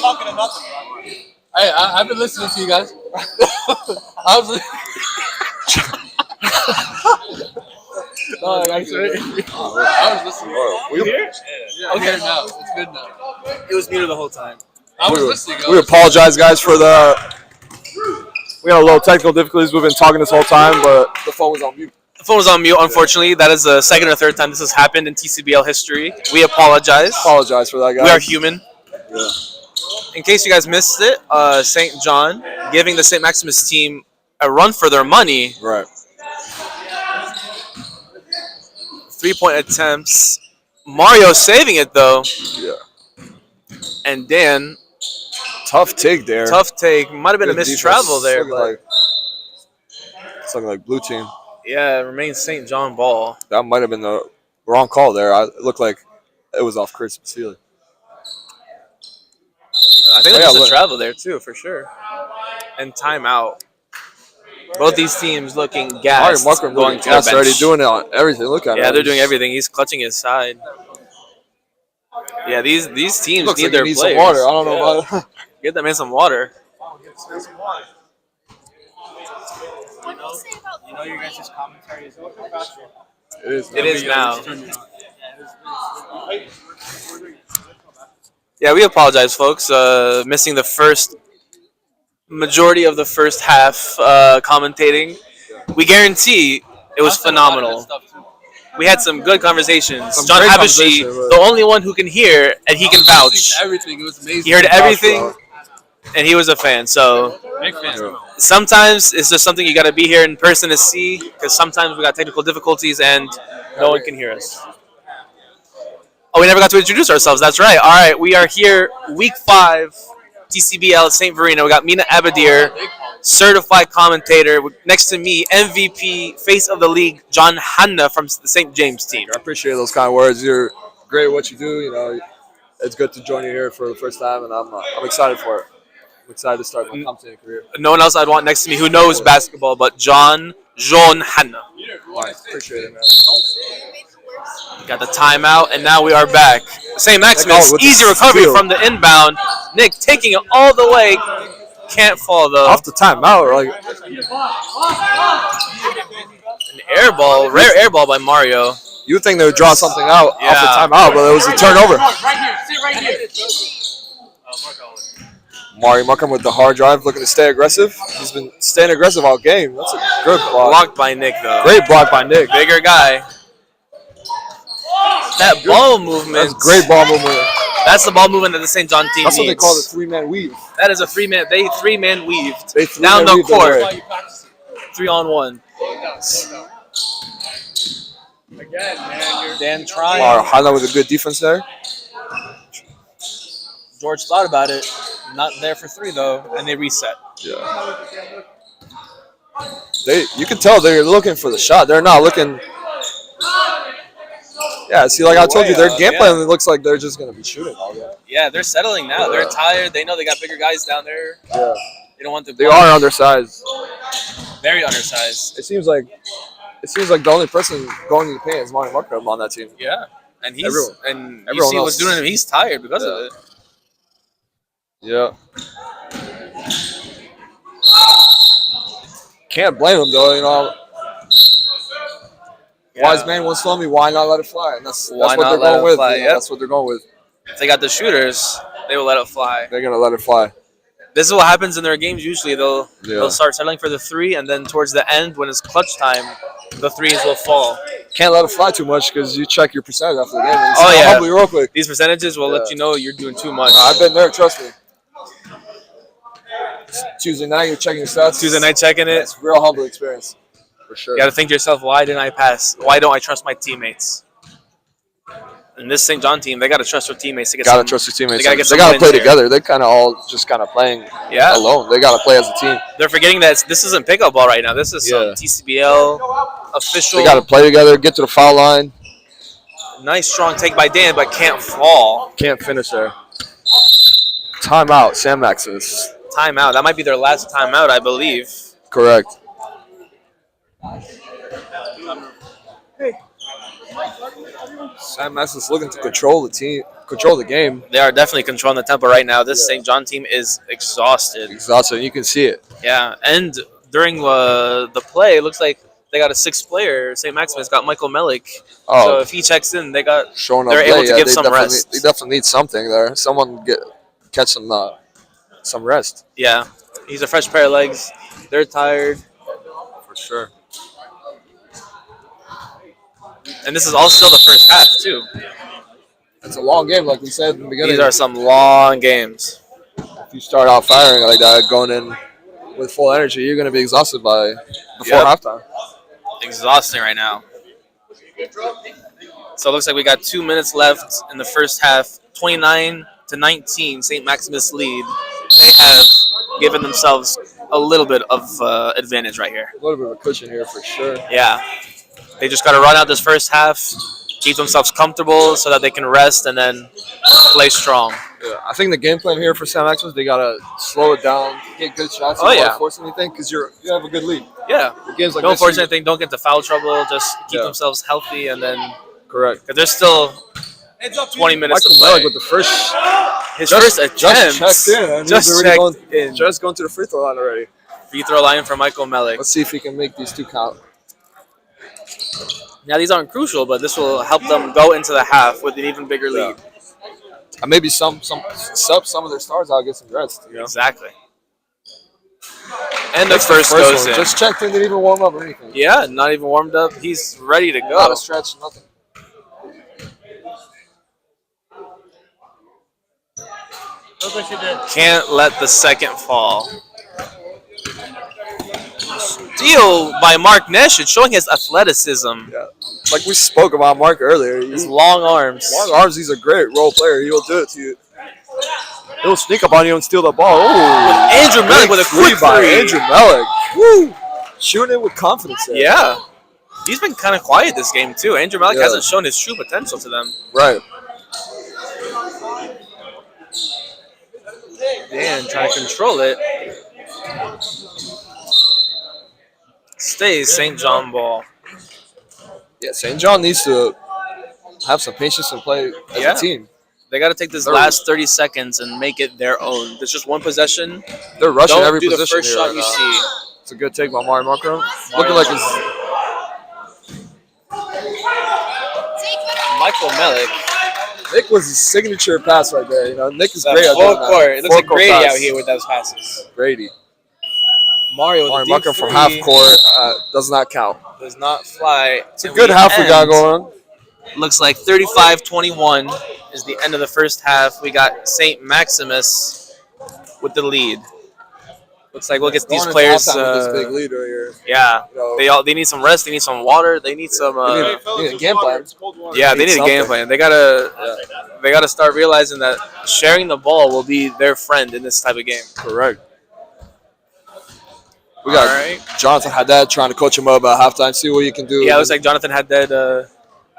talking to nothing. Hey, I've been listening to you guys. I was no, actually, I was listening. We here? Yeah, okay, now it's good now. It was muted the whole time. I was listening. We apologize, guys, for the. We had a little technical difficulties. We've been talking this whole time, but the phone was on mute. The phone was on mute, unfortunately. That is the second or third time this has happened in TCBL history. We apologize. Apologize for that, guys. We are human. Yeah. In case you guys missed it, St. John giving the St. Maximus team a run for their money. Right. 3-point attempts. Mario saving it, though. Yeah. And Dan. Tough take there. Tough take. Might have been a missed travel there. It's looking like blue team. Yeah, it remains St. John ball. That might have been the wrong call there. It looked like it was off Chris Basil. I think there's a travel there, too, for sure. And timeout. Both these teams looking gassed. Markham going to gas the bench. already doing it on everything. Look at it. Yeah, they're doing everything. He's clutching his side. Yeah, these teams Looks need like their he needs players. some water. I don't know about it. Get that man some water. You know your guys' commentary is over. It is now. Yeah, we apologize, folks. Missing the majority of the first half commentating. We guarantee it was phenomenal. We had some good conversations. John Habashi, the only one who can hear, and he can vouch. Everything. It was amazing. He heard everything, and he was a fan. So sometimes it's just something you got to be here in person to see, because sometimes we got technical difficulties and no one can hear us. Oh, we never got to introduce ourselves. That's right. All right, we are here, week 5, TCBL at St. Verena. We got Mina Abadir, certified commentator. Next to me, MVP, face of the league, John Hanna from the St. James team. I appreciate those kind words. You're great at what you do. You know, it's good to join you here for the first time, and I'm excited for it. I'm excited to start my commentating career. No one else I'd want next to me who knows basketball but John Hanna. Right. Appreciate it, man. Got the timeout, and now we are back. St. Maximus, easy recovery from the inbound. Nick taking it all the way. Can't fall, though. Off the timeout, like an air ball, rare air ball by Mario. You would think they would draw something out off the timeout, but it was a turnover. Right here. Mario Markham with the hard drive, looking to stay aggressive. He's been staying aggressive all game. That's a good block. Blocked by Nick, though. Great block by Nick. Bigger guy. That ball movement. That's great ball movement. That's the ball movement that the St. John team That's what needs. they call the three-man weave. That is a three-man. They three-man weaved. They down the court. 3-on-1. 3-on-1. Dan trying. Wow, Hanna with a good defense there. George thought about it. Not there for 3, though, and they reset. Yeah. You can tell they're looking for the shot. They're not looking. Yeah, see, like I told you, their game plan looks like they're just going to be shooting all game. Yeah, they're settling now. They're tired. They know they got bigger guys down there. Yeah. They don't want to. They are undersized. Very undersized. It seems like the only person going to the paint is Mario Markham on that team. Yeah, and he's Everyone you see else. what's doing him. He's tired because of it. Yeah. Can't blame him though, you know. Wise man once told me, why not let it fly? And that's what they're going with. That's what they're going with. If they got the shooters, they will let it fly. They're gonna let it fly. This is what happens in their games usually. They'll start settling for the 3, and then towards the end, when it's clutch time, the 3s will fall. Can't let it fly too much because you check your percentage after the game. Oh yeah, humbly real quick. These percentages will let you know you're doing too much. I've been there, trust me. Tuesday night, you're checking your stats. Tuesday night checking it. It's a real humble experience, for sure. You got to think to yourself, why didn't I pass? Why don't I trust my teammates? And this St. John team, they got to trust their teammates to get. Got to trust their teammates. They got to play together. They kind of all just kind of playing alone. They got to play as a team. They're forgetting that this isn't pickup ball right now. This is some TCBL official. They got to play together, get to the foul line. Nice strong take by Dan, but can't fall. Can't finish there. Timeout, Sam Maximus. Timeout. That might be their last timeout, I believe. Correct. Sam Max is looking to control the team, control the game. They are definitely controlling the tempo right now. This Yeah. St. John team is exhausted. Exhausted. You can see it. Yeah, and during the play, it looks like they got a sixth player. St. Maximus got Michael Melik. Oh, So if he checks in, showing up they're able late. to Yeah, give they some definitely rest. they definitely need something there. Someone catch some rest Yeah, he's a fresh pair of legs. They're tired, for sure. and this is all still the first half too. It's a long game, like we said in the beginning. These are some long games. If you start out firing like that, going in with full energy, you're gonna be exhausted before Yep. halftime. Exhausting right now. So it looks like we got 2 minutes left in the first half. 29-19, St. Maximus lead. They have given themselves a little bit of advantage right here. A little bit of a cushion here for sure. Yeah, they just got to run out this first half, keep themselves comfortable so that they can rest and then play strong. Yeah, I think the game plan here for Sam Maximus, they gotta slow it down, get good shots. You Oh, don't yeah. wanna force anything because you have a good lead. Yeah, The games like don't this, force anything. Don't get into foul trouble. Just keep Yeah. themselves healthy, and then correct. because there's still 20 minutes Michael to play. Malik with the first His just, first attempt, just checked in, and just he's already checked going, in. just going to the free throw line already. Free throw line for Michael Melik. Let's see if he can make these two count. Now these aren't crucial, but this will help them go into the half with an even bigger lead. And maybe some sub some of their stars out, get some rest. You know? Exactly. And the That's first one. goes in. Just checked in, didn't even warm up or anything. Yeah, not even warmed up. He's ready to Not go. a stretch, nothing. Look what you did. Can't let the second fall. Steal by Mark Nesh. It's showing his athleticism. Yeah. Like we spoke about Mark earlier. His long arms. Long arms, he's a great role player. He will do it to you. He'll sneak up on you and steal the ball. Ooh. Andrew Melik with a quick by three. Andrew Melik. Woo! Shooting it with confidence there. Yeah. He's been kind of quiet this game, too. Andrew Melik Yeah. hasn't shown his true potential to them. Right. Dan trying to control it. Stays St. John ball. Yeah, St. John needs to have some patience and play as Yeah. a team. They got to take this last 30 seconds and make it their own. There's just one possession. They're rushing Don't every do the position first here shot right you now. see. It's a good take by Mario Markram. Looking like his Michael Melik. Nick was his signature pass right there. You know, Nick is That great at full doing that. court. It looks like Full court Grady pass. out here with those passes. Grady. Mario with Mario the deep Markram from three half court does not count. does not fly. It's a good half we got going on. Looks like 35-21 is the end of the first half. We got St. Maximus with the lead. Looks like we'll get these Going into players. halftime with this big lead right here. Yeah, You know, they need some rest. They need some water. They need some. they need a game plan. Yeah, they need a game something. plan. They gotta start realizing that sharing the ball will be their friend in this type of game. Correct. We got Alright. Jonathan Haddad trying to coach him up at halftime. See what you can do. Yeah, it looks like Jonathan had that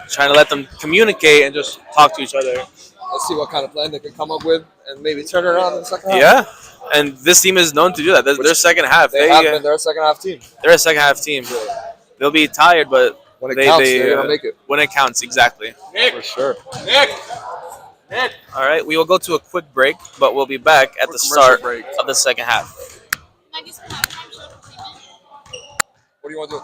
trying to let them communicate and just talk to each other. Let's see what kind of plan they can come up with and maybe turn it around in the second half. Yeah, and this team is known to do that. Their second half, They have been their second half team. they're a second half team. They'll be tired, but When it counts, they're going to make it. when it counts, exactly. For sure. All right, we will go to a quick break, but we'll be back at the commercial start break. of the second half. What do you want to do?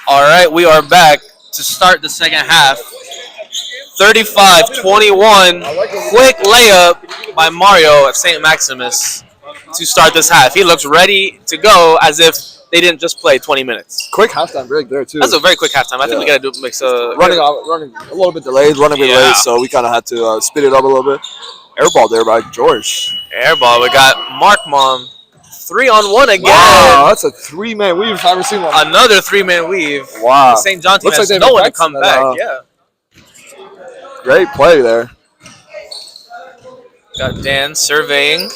All right, we are back to start the second half. 35-21. Quick layup by Mario at St. Maximus to start this half. He looks ready to go as if they didn't just play 20 minutes. Quick halftime break there too. That's a very quick halftime. I think we got to do mix a running a little bit delayed, so we kind of had to speed it up a little bit. Airball there by George. Airball. We got Mark Mom. 3-on-1 again. Wow, that's a 3-man weave if I've ever seen one. Another 3-man weave. Wow. The St. John team Looks has like no one to come back. Yeah. Great play there. Got Dan surveying.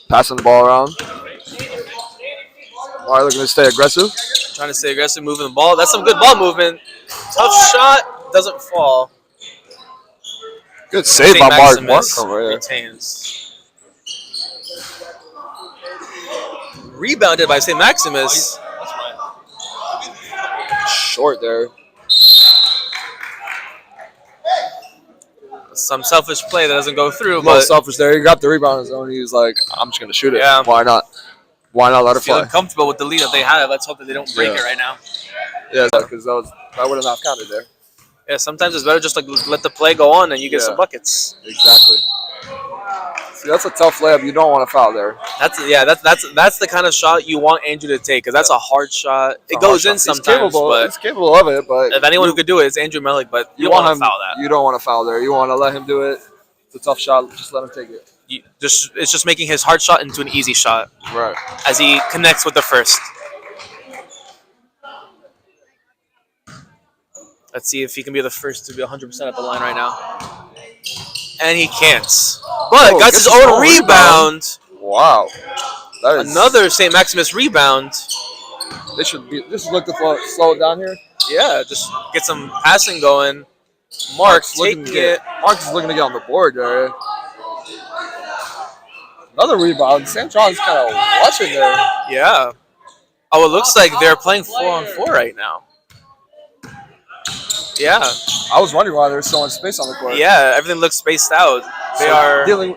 Passing the ball around. Mario looking to stay aggressive. Trying to stay aggressive, moving the ball. That's some good ball movement. Tough shot. Doesn't fall. Good save by Mark over here. Retains. Rebounded by St. Maximus. Short there. Some selfish play that doesn't go through. A little But selfish there. He got the rebound on his own. He was like, I'm just going to shoot it. Yeah. Why not? Why not let it fly? feeling comfortable with the lead that they have. Let's hope that they don't break it right now. Yeah, because that would have not counted there. Yeah, sometimes it's better just like let the play go on and you get some buckets. Exactly. See, that's a tough layup. You don't want to foul there. That's the kind of shot you want Andrew to take because that's a hard shot. It goes in sometimes, but he's capable of it. But if anyone who could do it, it's Andrew Melick. But you don't want to foul that. You don't want to foul there. You want to let him do it. It's a tough shot. Just let him take it. It's just making his hard shot into an easy shot. Right. As he connects with the first. Let's see if he can be the first to be 100% at the line right now. And he can't. But got his own rebound. Wow. That is another St. Maximus rebound. This should look to slow it down here. Yeah, just get some passing going. Mark's taking it. Mark's looking to get on the board there. Another rebound. St. John's kind of watching there. Yeah. Oh, it looks like they're playing 4-on-4 right now. Yeah. I was wondering why there's so much space on the court. Yeah, everything looks spaced out. They are dealing.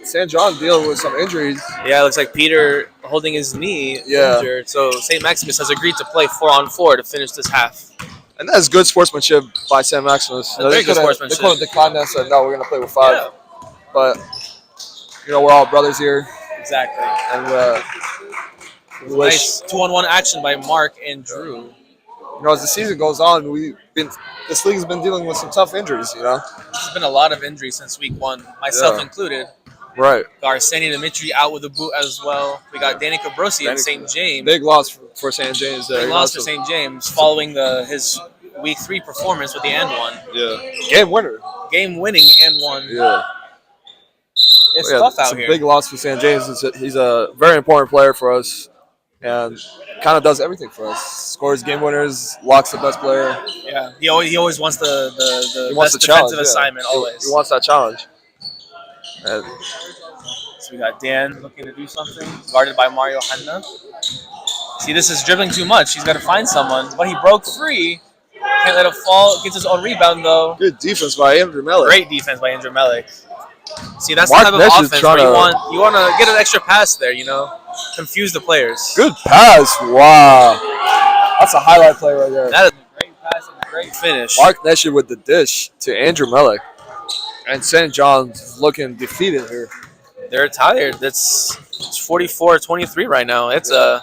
St. John dealing with some injuries. Yeah, it looks like Peter holding his knee injured. So St. Maximus has agreed to play 4-on-4 to finish this half. And that's good sportsmanship by St. Maximus. Very good sportsmanship. They could have declined that and said, no, we're going to play with 5. Yeah. But, we're all brothers here. Exactly. And nice 2-on-1 action by Mark and Drew. As the season goes on, this league has been dealing with some tough injuries, There's been a lot of injuries since week 1, myself included. Right. Got Arseni Demetrios out with a boot as well. We got Danny Cabrosi and St. James. Big loss for St. James. Big loss for St. James following his week 3 performance with the and one. Yeah. Game winner. Game winning and one. Yeah. It's tough out here. Big loss for St. James. He's a very important player for us. And kind of does everything for us. Scores game winners, locks the best player. Yeah, he always wants the best defensive assignment. Always. He wants that challenge. So we got Dan looking to do something, guarded by Mario Hanna. See, this is dribbling too much. He's got to find someone, but he broke free. Can't let it fall. Gets his own rebound though. Good defense by Andrew Melick. Great defense by Andrew Melick. See, that's the type of offense where you want to get an extra pass there, confuse the players. Good pass. Wow. That's a highlight play right there. That is a great pass and a great finish. Mark Nesher with the dish to Andrew Melick. And St. John's looking defeated here. They're tired. It's 44-23 right now. It's a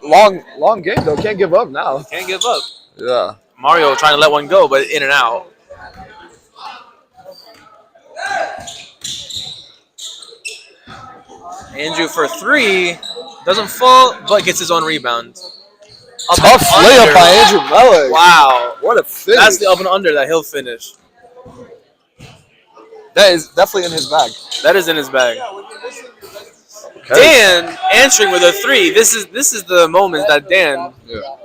long game though. Can't give up now. Can't give up. Yeah. Mario trying to let one go, but in and out. Andrew for 3, doesn't fall, but gets his own rebound. Tough layup by Andrew Melick. Wow. What a finish. That's the up and under that he'll finish. That is definitely in his bag. That is in his bag. Okay. Dan answering with a 3. This is the moment that Dan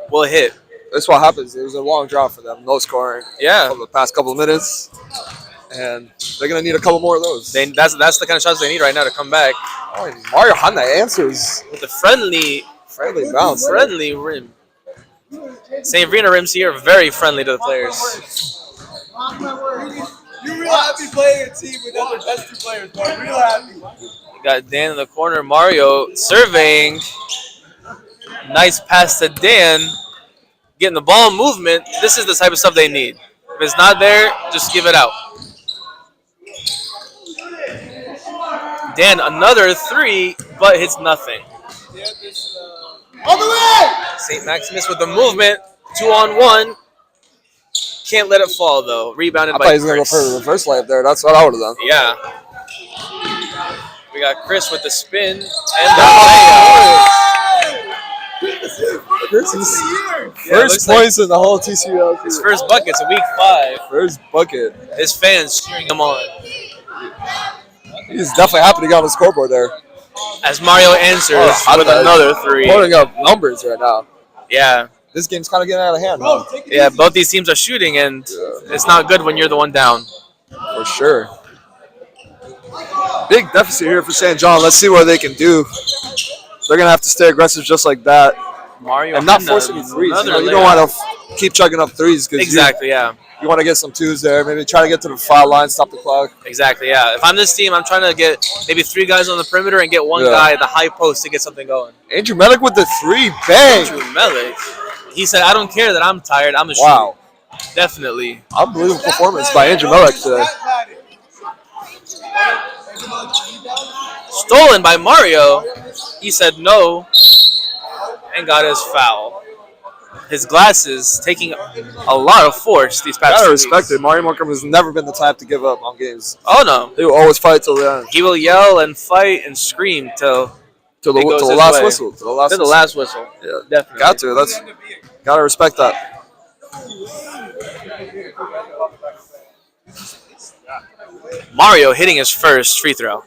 will hit. That's what happens. It was a long drought for them. No scoring. Yeah. For the past couple of minutes. And they're going to need a couple more of those. That's the kind of shots they need right now to come back. Oh, and Mario Hanna answers. With a friendly bounce. Friendly rim. St. Rena rims here are very friendly to the players. real happy playing a team with other best 2 players, bro. Real happy. We got Dan in the corner. Mario surveying. Nice pass to Dan. Getting the ball movement. This is the type of stuff they need. If it's not there, just give it out. Dan, another 3, but hits nothing. All the way! St. Maximus with the movement. 2-on-1. Can't let it fall, though. Rebounded I by thought he was going to go Chris. for a reverse layup there. That's what I would have done. Yeah. We got Chris with the spin and the layup. This is Yeah, first points in the whole TCU. His first bucket's a week 5. First bucket. His fans cheering him on. He's definitely happy to get on the scoreboard there. As Mario answers Oh, with another 3. Putting up numbers right now. Yeah. This game's kind of getting out of hand, though. Yeah, both these teams are shooting, and it's not good when you're the one down. For sure. Big deficit here for St. John. Let's see what they can do. They're going to have to stay aggressive just like that. Mario And not force any threes. You don't layup. want to keep chugging up threes. Cause Exactly, yeah. You want to get some 2s there. Maybe try to get to the foul line, stop the clock. Exactly, yeah. If I'm this team, I'm trying to get maybe 3 guys on the perimeter and get one Yeah. guy at the high post to get something going. Andrew Melick with the 3. Bang! Andrew Melick, he said, I don't care that I'm tired. I'm a shooter. Wow. Definitely. Unbelievable performance by Andrew Melick today. Stolen by Mario. He said no and got his foul. His glasses taking a lot of force these past Gotta 2 respect weeks. it. Mario Markham has never been the type to give up on games. Oh, no. He will always fight till the end. He will yell and fight and scream till Till the, It goes till the his last way. whistle. Till the last to the whistle. last whistle. Yeah. Definitely. Got to. Gotta respect that. Mario hitting his first free throw.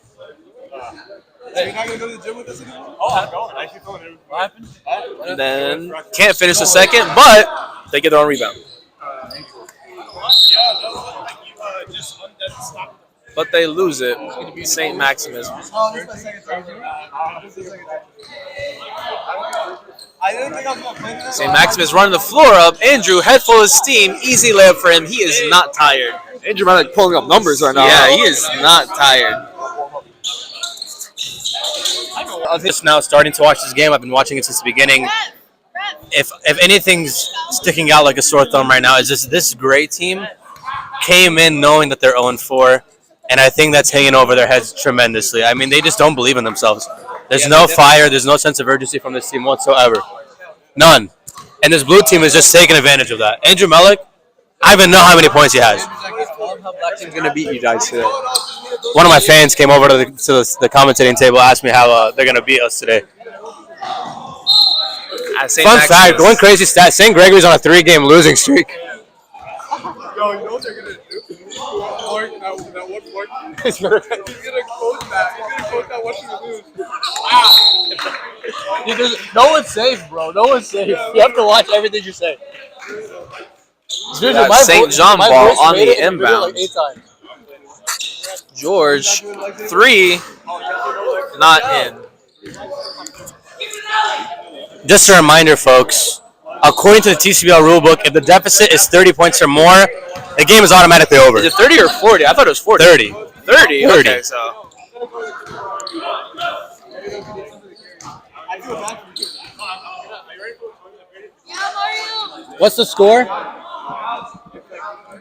You're not gonna go to the gym with us anymore? Oh, I'm going. I keep going. What happened? And then can't finish the second, but they get their own rebound. But they lose it. St. Maximus. I didn't think I was gonna play this. St. Maximus running the floor up. Andrew, head full of steam. Easy layup for him. He is not tired. Andrew Melick pulling up numbers right now. Yeah, he is not tired. I'm just now starting to watch this game. I've been watching it since the beginning. If anything's sticking out like a sore thumb right now, is just this great team came in knowing that they're 0-4, and I think that's hanging over their heads tremendously. I mean, they just don't believe in themselves. There's no fire. There's no sense of urgency from this team whatsoever. None. And this blue team is just taking advantage of that. Andrew Melick, I don't even know how many points he has. How black team's gonna beat you guys today? One of my fans came over to the commentating table, asked me how they're going to beat us today. At St. Fun Maximus. fact, one crazy stat, St. Gregory's on a 3-game losing streak. Yo, you know what they're gonna do? That one mark. He's gonna quote that. He's gonna quote that once you lose. No one's safe, bro. No one's safe. You have to watch everything you say. Got St. John My ball voice on made the it in video inbound. like 8 times. George, 3, not in. Just a reminder, folks, according to the TCBL rulebook, if the deficit is 30 points or more, the game is automatically over. Is it 30 or 40? I thought it was 40. 30. 30? 30. Okay, so. What's the score?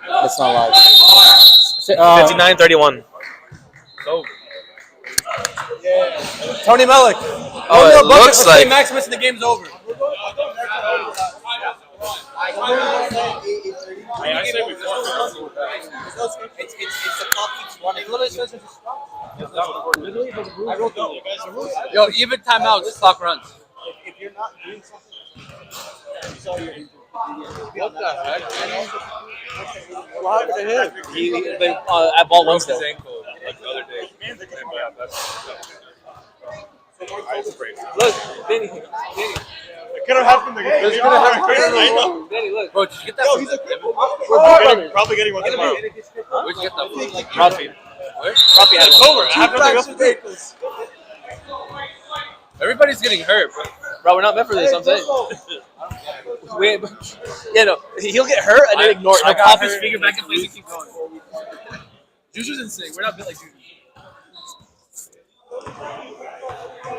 That's not live. 59-31. Tony Melick. Oh, it looks like Maximus and the game's over. Yo, even timeouts, clock runs. What the heck? What happened to him? at Ball Wednesday. Look, Danny. It could have happened again. It's gonna happen. I know. Danny, look. Bro, did you get that? Yo, he's a cripple. Probably getting one tomorrow. Where'd you get that from? Rafi. Rafi had It's over. I have nothing else to do. Everybody's getting hurt, bro. Bro, we're not meant for this, I'm saying. Yeah, no. He'll get hurt and then ignore it. I He'll got pop his hurt. finger back in place and keep going. Juju's insane. We're not built like Juju.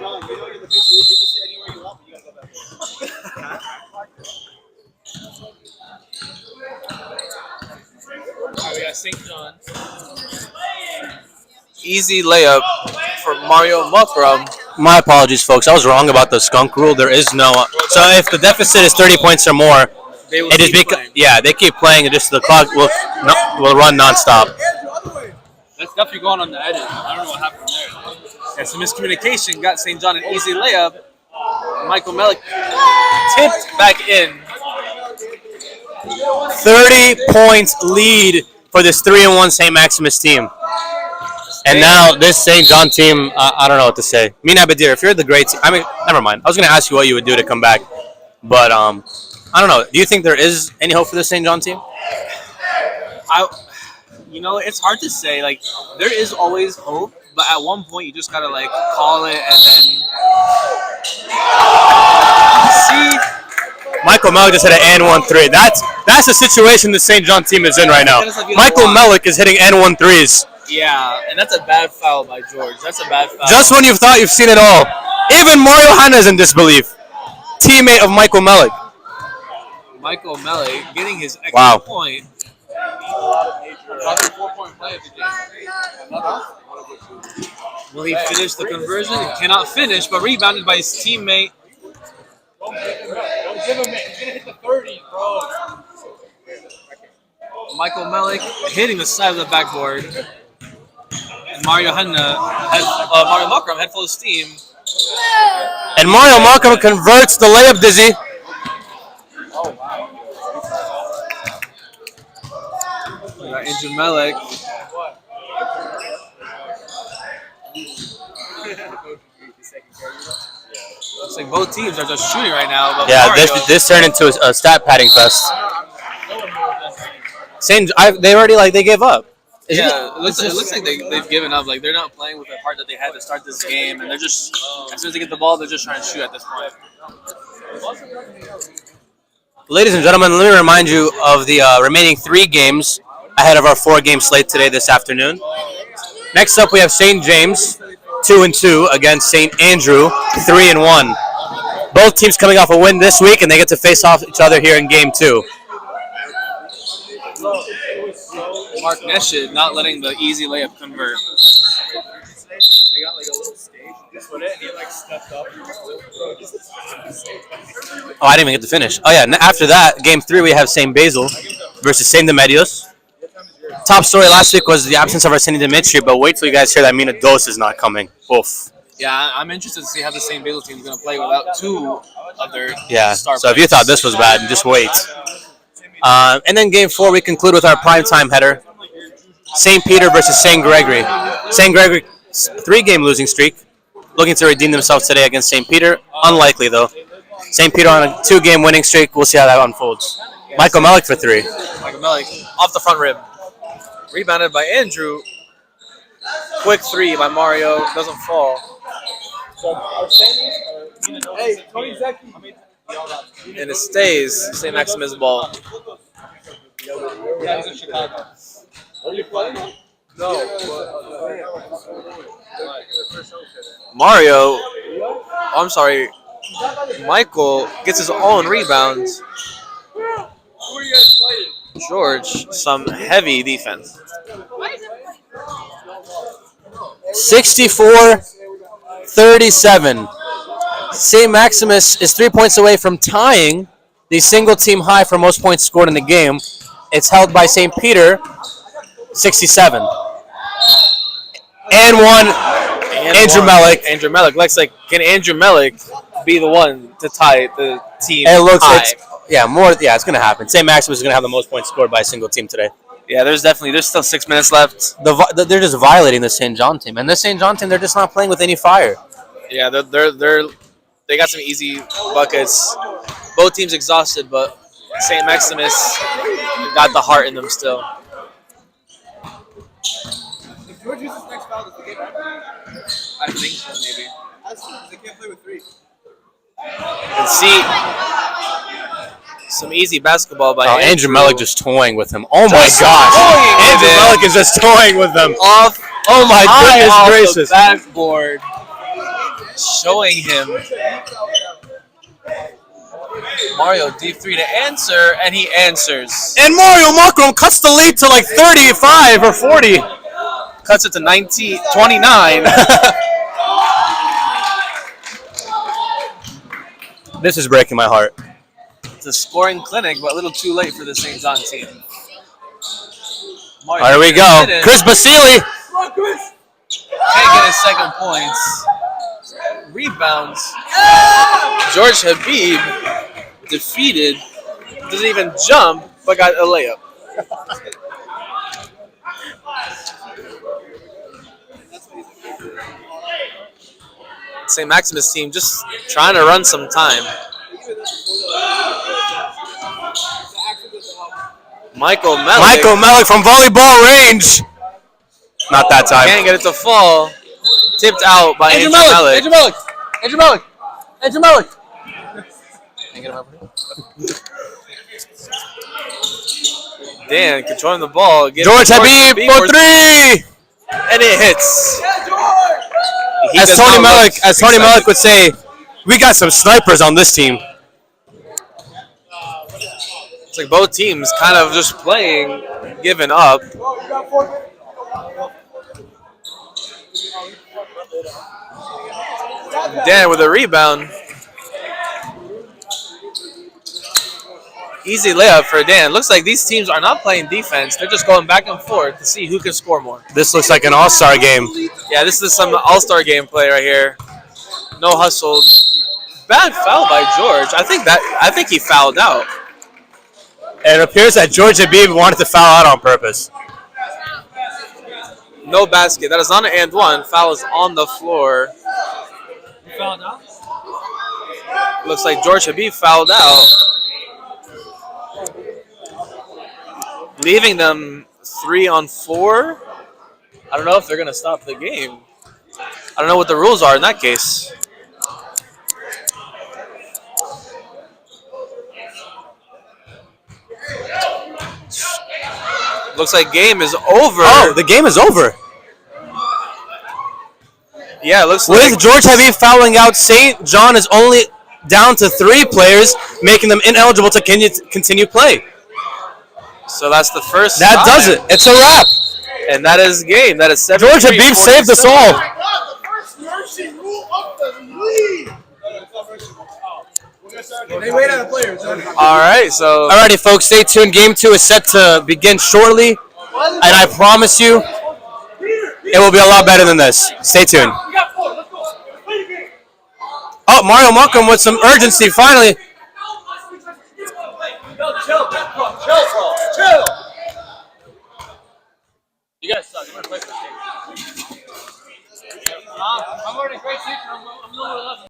John, you know you're the face of the league. You can sit anywhere you want, but you gotta go back. Alright, we got St. John. Easy layup for Mario Mukram. My apologies, folks. I was wrong about the skunk rule. There is no. So if the deficit is 30 points or more, They will it is keep playing. yeah, they keep playing, and just the clock will run nonstop. That's definitely going on the edit. I don't know what happened there. Yeah, some miscommunication got St. John an easy layup. Michael Melick tipped back in. 30 points lead for this 3-1 St. Maximus team. And now this St. John team, I don't know what to say. Mina Badir, if you're the great team, I mean, never mind. I was going to ask you what you would do to come back. But I don't know. Do you think there is any hope for the St. John team? It's hard to say. Like, there is always hope, but at one point you just gotta like call it and then see. Michael Melick just hit an and 1-3. That's the situation the St. John team is in right now. Michael Melick is hitting and 1-3s. Yeah, and that's a bad foul by George. That's a bad foul. Just when you've thought you've seen it all. Even Mario Hanna is in disbelief. Teammate of Michael Melick. Michael Melick getting his extra point. Will he finish the conversion? He cannot finish, but rebounded by his teammate. Don't give him it. He's gonna hit the 30, bro. Michael Melick hitting the side of the backboard. And Mario Mukram head full of steam. And Mario Mukram converts the layup, Dizzy. We got Andrew Melick. Looks like both teams are just shooting right now. But Yeah, Mario, this turned into a stat padding fest. They gave up. it looks like they've given up. Like, they're not playing with the heart that they had to start this game, and they're just, as soon as they get the ball, they're just trying to shoot at this point. Ladies and gentlemen, let me remind you of the remaining 3 games ahead of our 4-game slate today this afternoon. Next up, we have St. James, 2-2 against St. Andrew, 3-1. Both teams coming off a win this week, and they get to face off each other here in Game 2. Mark Neshid not letting the easy layup convert. They got like a little stage. Just put it, and he like stepped up. Oh, I didn't even get to finish. Oh, yeah, after that, Game 3, we have St. Basil versus St. Demetrios. Top story last week was the absence of our St. Demetrios, but wait till you guys hear that Mina Dos is not coming. Oof. Yeah, I'm interested to see how the St. Basil team is going to play without 2 of their star so if you thought this was bad, just wait. And then Game 4, we conclude with our primetime header. St. Peter versus St. Gregory. St. Gregory, 3-game losing streak. Looking to redeem themselves today against St. Peter. Unlikely, though. St. Peter on a 2-game winning streak. We'll see how that unfolds. Michael Melick for 3. Michael Melick off the front rib. Rebounded by Andrew. Quick 3 by Mario. Doesn't fall. Hey, Tony Zeki. And it stays St. Maximus ball. Yeah, he's in Chicago. Are you playing? No. Mario. I'm sorry. Michael gets his own rebounds. Who are you guys playing? George, some heavy defense. 64-37. St. Maximus is 3 points away from tying the single-team high for most points scored in the game. It's held by St. Peter, 67. And one, Andrew Melick. Andrew Melick. Looks like, can Andrew Melick be the one to tie the team It looks high? it's going to happen. St. Maximus is going to have the most points scored by a single team today. Yeah, there's still 6 minutes left. They're just violating the St. John team. And the St. John team, they're just not playing with any fire. Yeah, they got some easy buckets. Both teams exhausted, but St. Maximus got the heart in them still. If George uses next foul, does he get back? I think so, maybe. That's true, 'cause they can't play with 3. And Some easy basketball by Andrew Melick just toying with him. Oh my Just gosh. toying with Andrew him. Melick is just toying with them. Off. Oh my high goodness off gracious. the backboard, showing him Mario deep three to answer, and he answers. And Mario Markham cuts the lead to like 35 or 40. Cuts it to 29. This is breaking my heart. It's a scoring clinic, but a little too late for the St. John team. Mario Here we go. Chris Basili. Can't get his second points. Rebounds. George Habib defeated. Doesn't even jump, but got a layup. St. Maximus team just trying to run some time. Michael Melick from volleyball range. Not that time. can't get it to fall. Tipped out by Andrew Melick. Andrew Melick. Dan controlling the ball. George Habib for three. And it hits. He As does Tony not look Melick excited. would say, we got some snipers on this team. It's like both teams kind of just playing, giving up. Dan with a rebound. Easy layup for Dan. Looks like these teams are not playing defense. They're just going back and forth to see who can score more. This looks like an all-star game. Yeah, this is some all-star game play right here. No hustle. Bad foul by George. I think he fouled out. And it appears that George Habib wanted to foul out on purpose. No basket. That is not an and one. Foul is on the floor. Looks like George Habib fouled out. Leaving them 3-on-4. I don't know if they're going to stop the game. I don't know what the rules are in that case. Looks like game is over. Oh, the game is over. Yeah, it looks With like George Habib fouling out, St. John is only down to 3 players, making them ineligible to continue play. so. That's the first. That time. does it. It's a wrap. And that is game. That is 7-3. George Habib saved us all. The first mercy rule of the league. They wait on the players. All right, so Alrighty, folks, stay tuned. Game 2 is set to begin shortly, and I promise you, it will be a lot better than this. Stay tuned. Oh, Mario Markham with some urgency, finally. Chill. You guys suck. I'm gonna play for the team. I'm already great season. I'm number 11.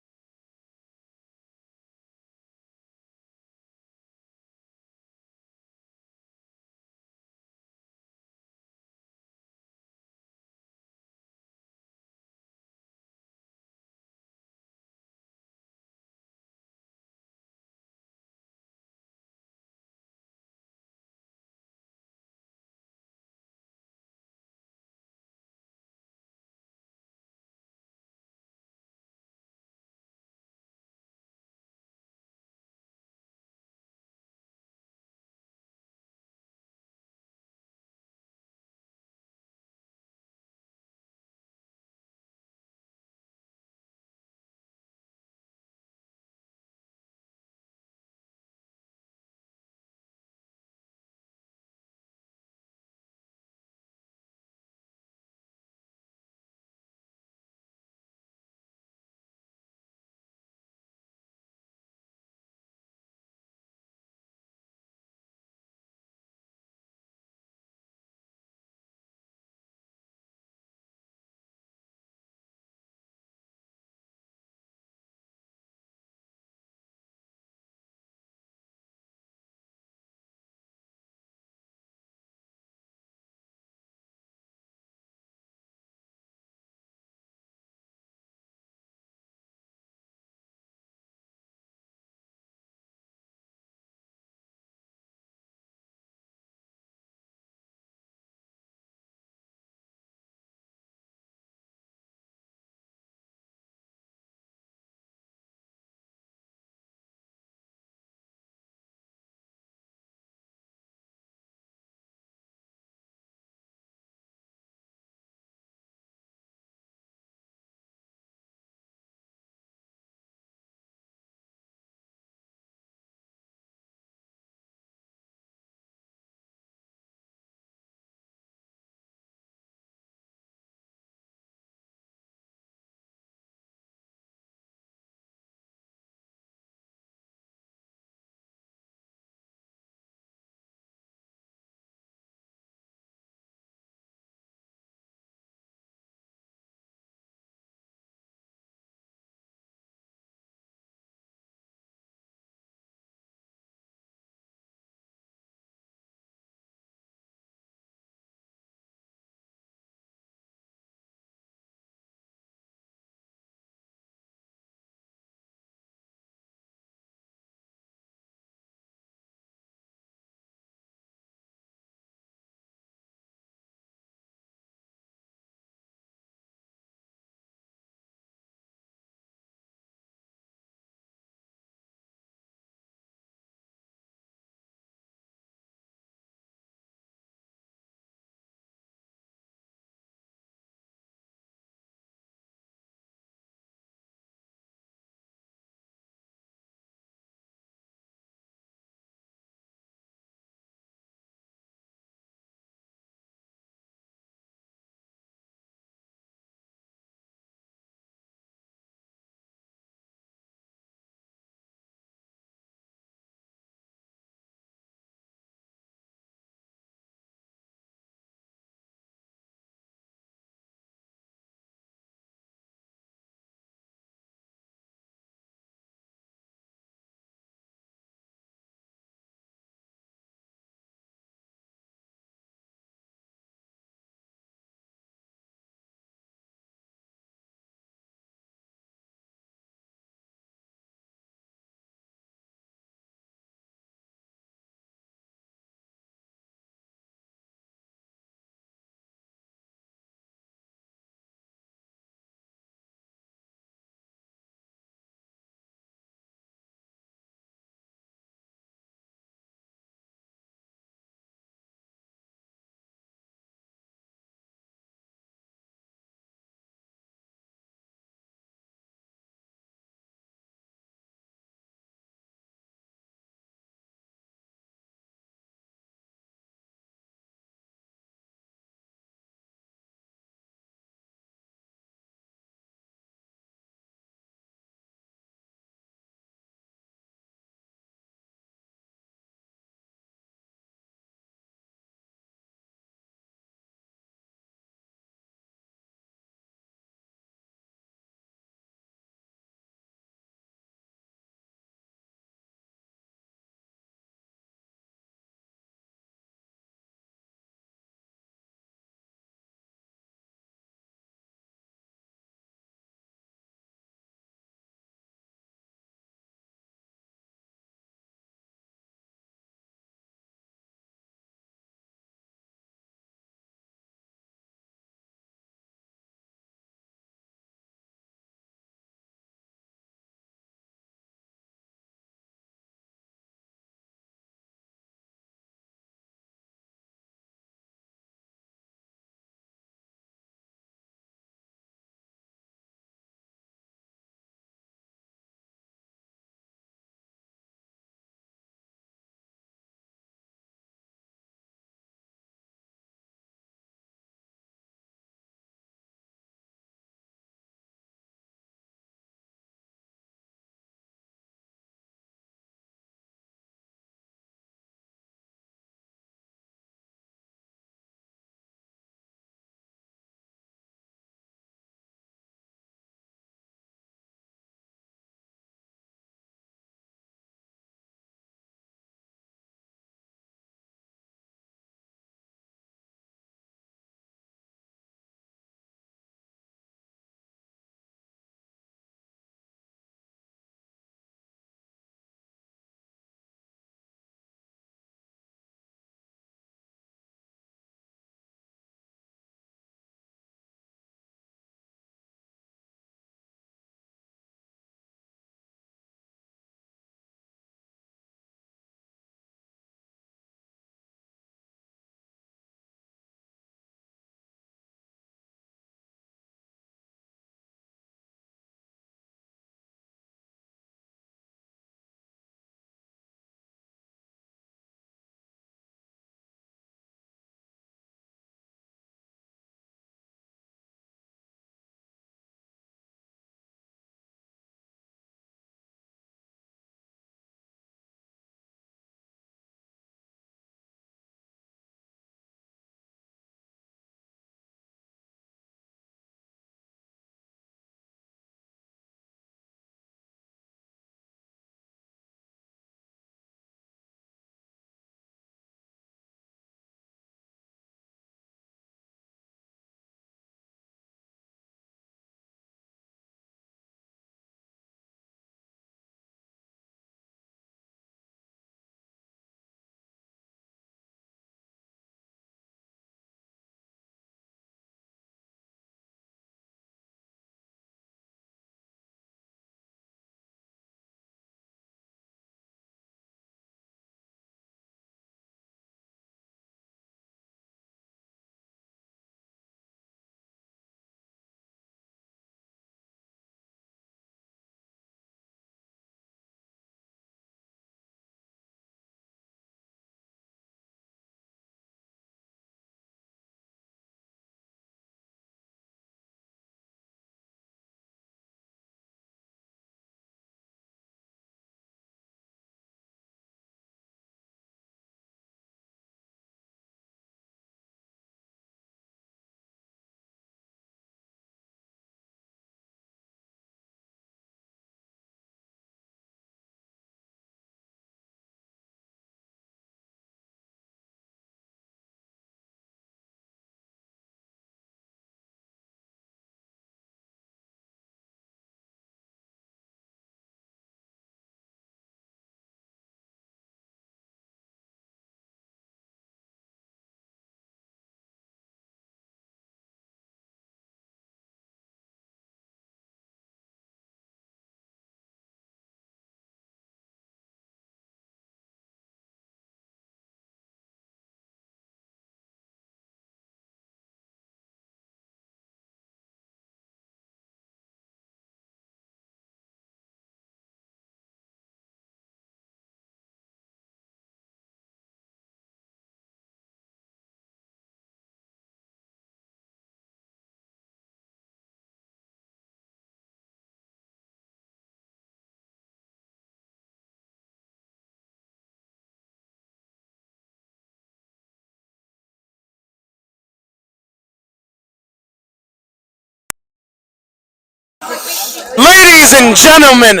Ladies and gentlemen,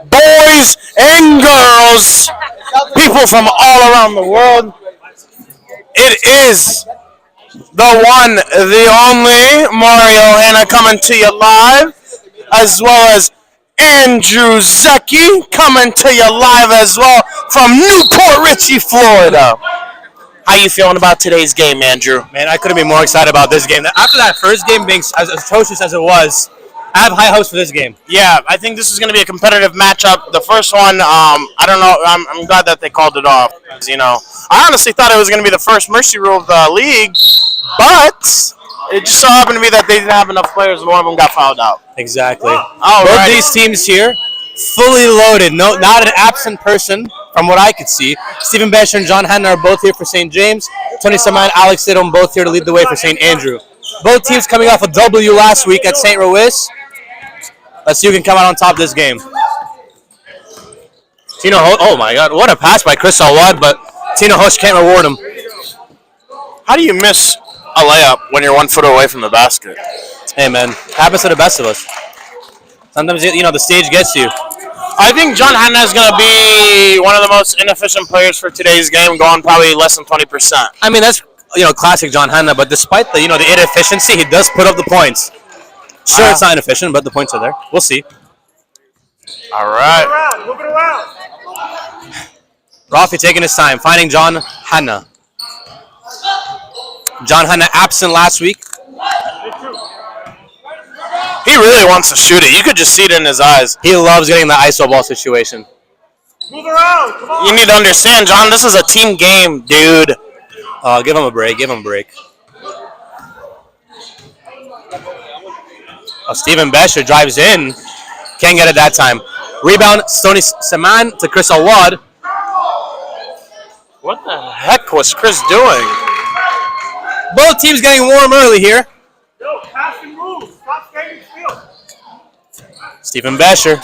boys and girls, people from all around the world, it is the one, the only Mario Hanna coming to you live, as well as Andrew Zecchi coming to you live as well from Newport Richey, Florida. How you feeling about today's game, Andrew? Man, I couldn't be more excited about this game. After that first game being as atrocious as it was, I have high hopes for this game. Yeah, I think this is going to be a competitive matchup. The first one, I don't know. I'm glad that they called it off. You know, I honestly thought it was going to be the first mercy rule of the league, but it just so happened to be that they didn't have enough players, and one of them got fouled out. Exactly. Both These teams here, fully loaded. No, not an absent person from what I could see. Stephen Basher and John Hanna are both here for St. James. Tony Saman, Alex Sidom both here to lead the way for St. Andrew. Both teams coming off a W last week at St. Louis. Let's see who can come out on top of this game. Tino, oh my God, what a pass by Chris Alwad, but Tino Hush can't reward him. How do you miss a layup when you're 1 foot away from the basket? Hey man, happens to the best of us. Sometimes the stage gets you. I think John Hanna is going to be one of the most inefficient players for today's game, going probably less than 20%. I mean that's classic John Hanna, but despite the the inefficiency, he does put up the points. Sure, it's not inefficient, but the points are there. We'll see. All right. Move it around. Rafi taking his time, finding John Hanna. John Hanna absent last week. He really wants to shoot it. You could just see it in his eyes. He loves getting the iso ball situation. Move around. Come on. You need to understand, John, this is a team game, dude. Give him a break. Give him a break. Stephen Basher drives in. Can't get it that time. Rebound, Tony Saman to Chris Alwad. What the heck was Chris doing? Both teams getting warm early here. Yo, pass and move. Stop standing still. Stephen Basher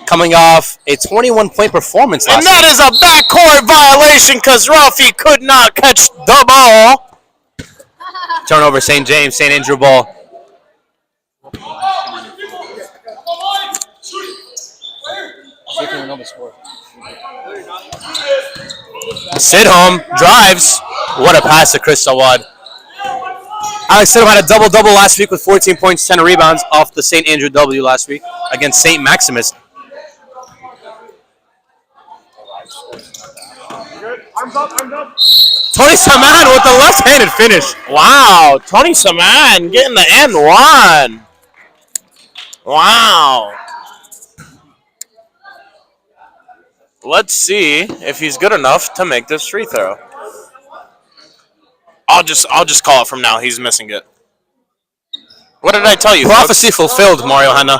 coming off a 21-point performance last And that is a backcourt violation because Rafi could not catch the ball. Turnover, St. James, St. Andrew ball. Sidhom drives. What a pass to Chris Alwad. Alex Sidhom had a double-double last week with 14 points, 10 rebounds off the St. Andrew W last week against St. Maximus. Arms up, arms up. Tony Saman with the left-handed finish. Wow, Tony Saman getting the and one. Wow. Let's see if he's good enough to make this free throw. I'll just call it from now. He's missing it. What did I tell you? Prophecy fulfilled, Mario Hanna.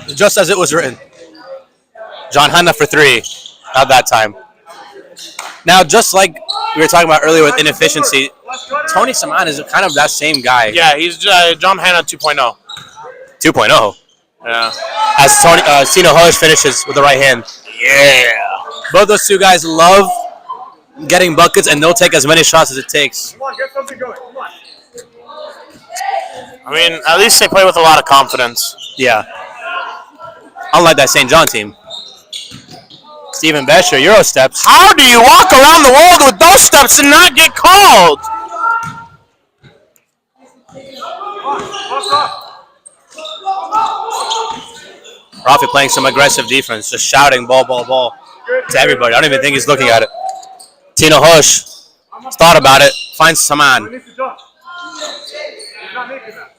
Just as it was written. John Hanna for three. Not that time. Now, just like we were talking about earlier with inefficiency, Tony Saman is kind of that same guy. Yeah, he's John Hanna 2.0. 2.0. Yeah. As Tino Hoish finishes with the right hand. Yeah. Both those two guys love getting buckets, and they'll take as many shots as it takes. Come on, get something going. Come on. I mean, at least they play with a lot of confidence. Yeah. Unlike that St. John team. Stephen Basher, Euro steps. How do you walk around the world with those steps and not get called? Rafi playing some aggressive defense, just shouting ball, ball, ball to everybody. I don't even think he's looking at it. Tino Hush thought about it, finds Saman. He needs to jump. He's not making that.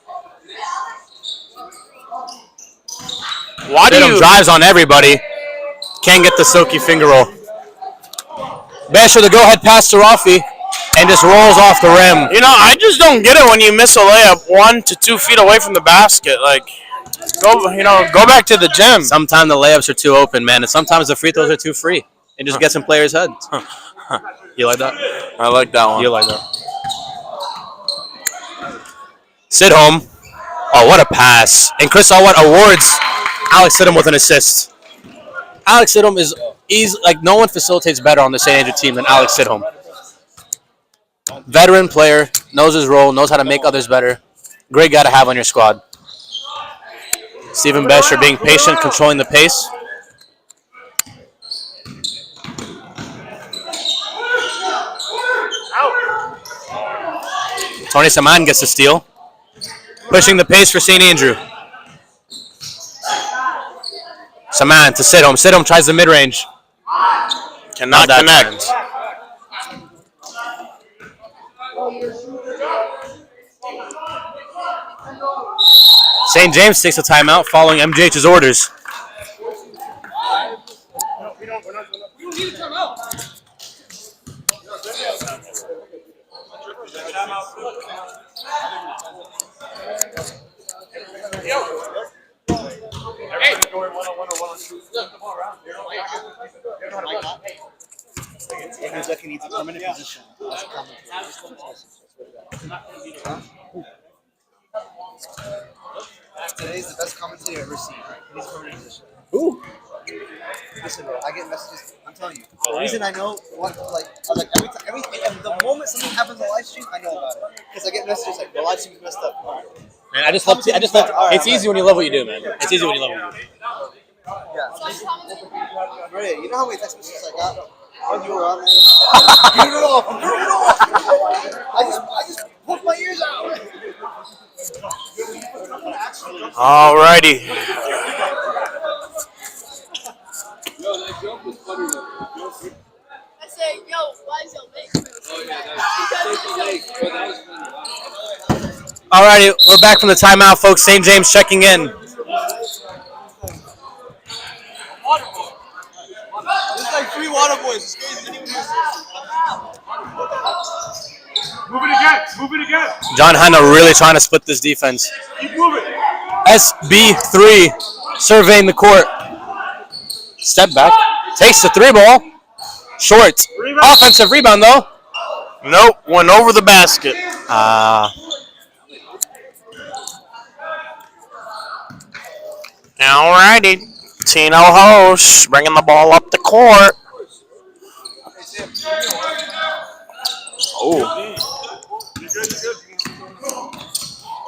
Why do Tatum you drives on everybody. Can't get the silky finger roll. Basher, the go-ahead pass to Rafi, and just rolls off the rim. You know, I just don't get it when you miss a layup 1 to 2 feet away from the basket. Like, go back to the gym. Sometimes the layups are too open, man, and sometimes the free throws are too free. It just gets in players' heads. You like that? I like that one. You like that? Sidhom. Oh, what a pass. And Chris Alwad awards Alex Sidhom with an assist. Alex Sidhom is easy, like no one facilitates better on the St. Andrew team than Alex Sidhom. Veteran player, knows his role, knows how to make others better. Great guy to have on your squad. Stephen Besher being patient, controlling the pace. Tony Saman gets the steal. Pushing the pace for St. Andrew. Saman to Sidholm. Sidholm tries the mid-range. Cannot connect. St. James takes a timeout following MJH's orders. He needs a permanent position. Today's the best commentator I've ever seen. He needs a permanent position. Ooh. Listen, bro, I get messages. I'm telling you. The reason I know what, the moment something happens on live stream, I know about it. Because I get messages like, the live stream's messed up. Man, I just love. It's easy when you love what you do, man. It's easy when you love what you do. Yeah. Right. You know how many text messages I got? When you were on there? Turn it off! Turn it off! I just poked my ears out! Alrighty. I say, yo, Basil, Alrighty, we're back from the timeout, folks. St. James checking in. It's like 3 water boys. Move it again. Move it again. John Hanna really trying to split this defense. Keep moving. SB3 surveying the court. Step back. Takes the 3-ball. Short. Rebound. Offensive rebound, though. Nope, went over the basket. Alrighty. Tino Hosh bringing the ball up the court. Oh.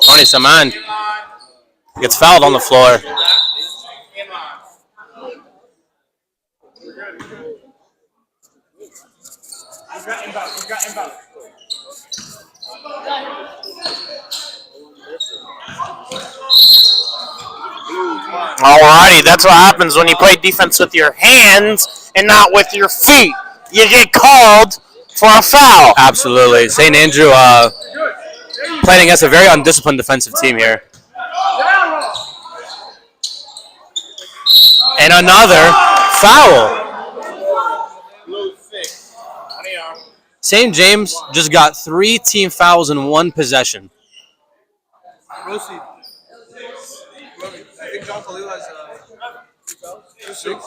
Tony Saman gets fouled on the floor. Alrighty, that's what happens when you play defense with your hands and not with your feet. You get called for a foul. Absolutely. St. Andrew playing against a very undisciplined defensive team here. And another foul. St. James just got 3 team fouls in 1 possession. Rosie. I think John Khalil has 2-6.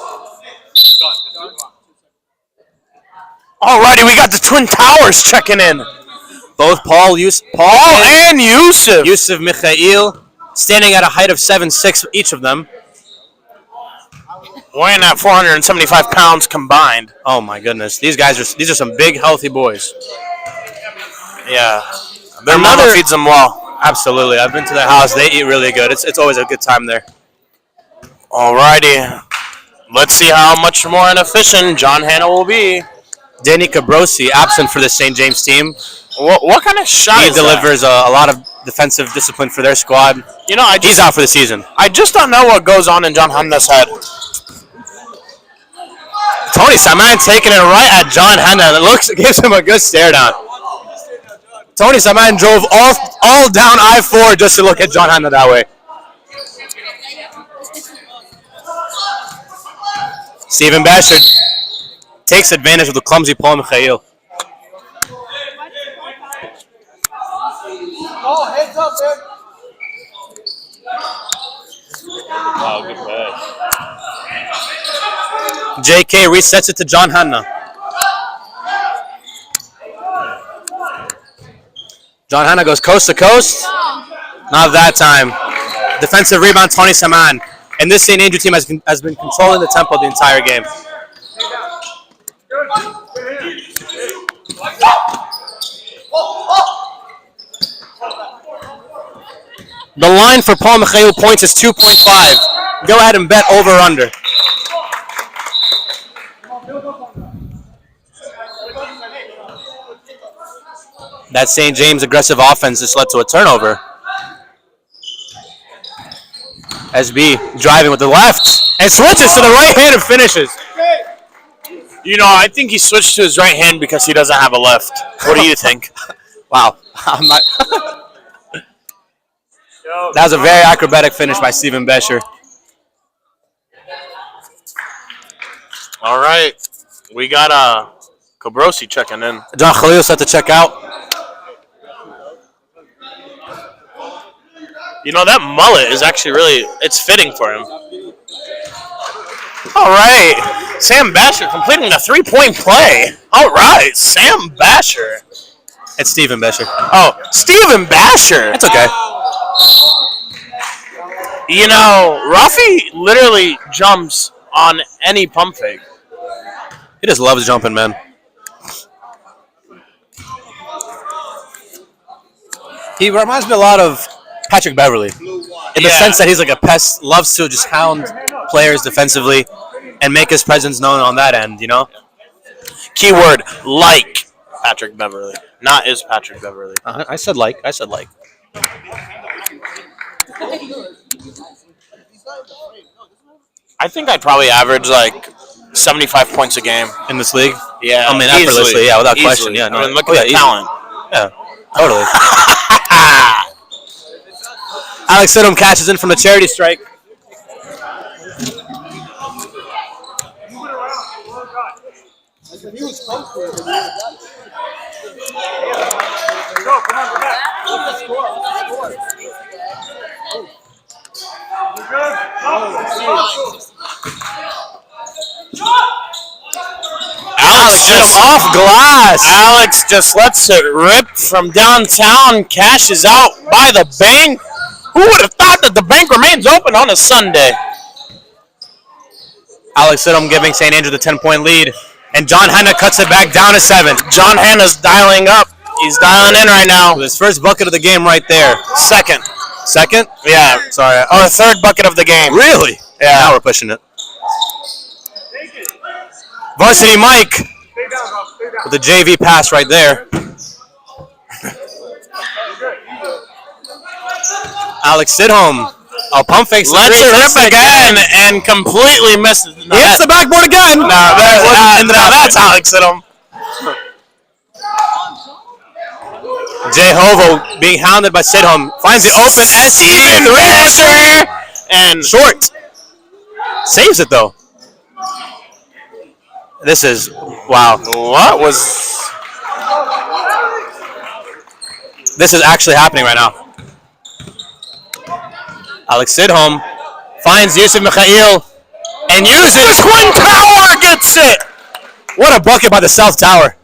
Alrighty, we got the Twin Towers checking in. Both Paul And Yusuf. Yusuf Mikhail standing at a height of 7'6", each of them. Weighing at 475 pounds combined. Oh my goodness, these are some big, healthy boys. Yeah. Their mama feeds them well. Absolutely, I've been to their house. They eat really good. It's always a good time there. Alrighty. Let's see how much more inefficient John Hanna will be. Danny Cabrosi, absent for the St. James team. What kind of shot He is delivers a lot of defensive discipline for their squad. You know, He's out for the season. I just don't know what goes on in John Hanna's head. Tony Saman taking it right at John Hanna. It gives him a good stare down. Tony Saman drove all down I-4 just to look at John Hanna that way. Stephen Bashard takes advantage of the clumsy Paul Mikhail. Oh, heads up, man. Wow, good pass. JK resets it to John Hanna. John Hanna goes coast to coast. Not that time. Defensive rebound, Tony Saman. And this St. Andrew team has been controlling the tempo the entire game. The line for Paul Mikhail points is 2.5. Go ahead and bet over or under. That St. James aggressive offense just led to a turnover. SB driving with the left and switches to the right hand and finishes. You know, I think he switched to his right hand because he doesn't have a left. What do you think? Wow. I'm not that was a very acrobatic finish by Stephen Bescher. All right. We got Cabrosi checking in. John Khalil set to check out. You know, that mullet is actually it's fitting for him. All right. Sam Basher completing the 3-point play. All right. Sam Basher. It's Stephen Bescher. Oh, Stephen Basher. It's okay. You know, Rafi literally jumps on any pump fake. He just loves jumping, man. He reminds me a lot of Patrick Beverly in the sense that he's like a pest, loves to just hound players defensively and make his presence known on that end, you know? Keyword, like Patrick Beverly. Not is Patrick Beverly. I said like. I think I'd probably average like 75 points a game. In this league? Yeah. I mean, easily. effortlessly, yeah, without Easily. question. Yeah, no. I mean, look at the easy. talent. Yeah, totally. Alex Sidham catches in from the charity strike. Alex just off glass. Alex just lets it rip from downtown, cashes out by the bank. Who would have thought that the bank remains open on a Sunday? Alex Sidham giving St. Andrew the 10-point lead. And John Hanna cuts it back down to 7. John Hanna's dialing up. He's dialing in right now. With his first bucket of the game right there. Second. Second? Yeah. Sorry. Oh, third bucket of the game. Really? Yeah. Now we're pushing it. Varsity Mike with the JV pass right there. Alex Sidham. A pump fake. Let's rip again and completely misses. He hits the backboard again. Now that's Alex Sidham. Jehovo being hounded by Sidham. Finds the open SB. Basher and Short. Saves it though. This is, wow. What was? This is actually happening right now. Alex Sidham finds Yusuf Mikhail and uses Twin Tower gets it. What a bucket by the South Tower.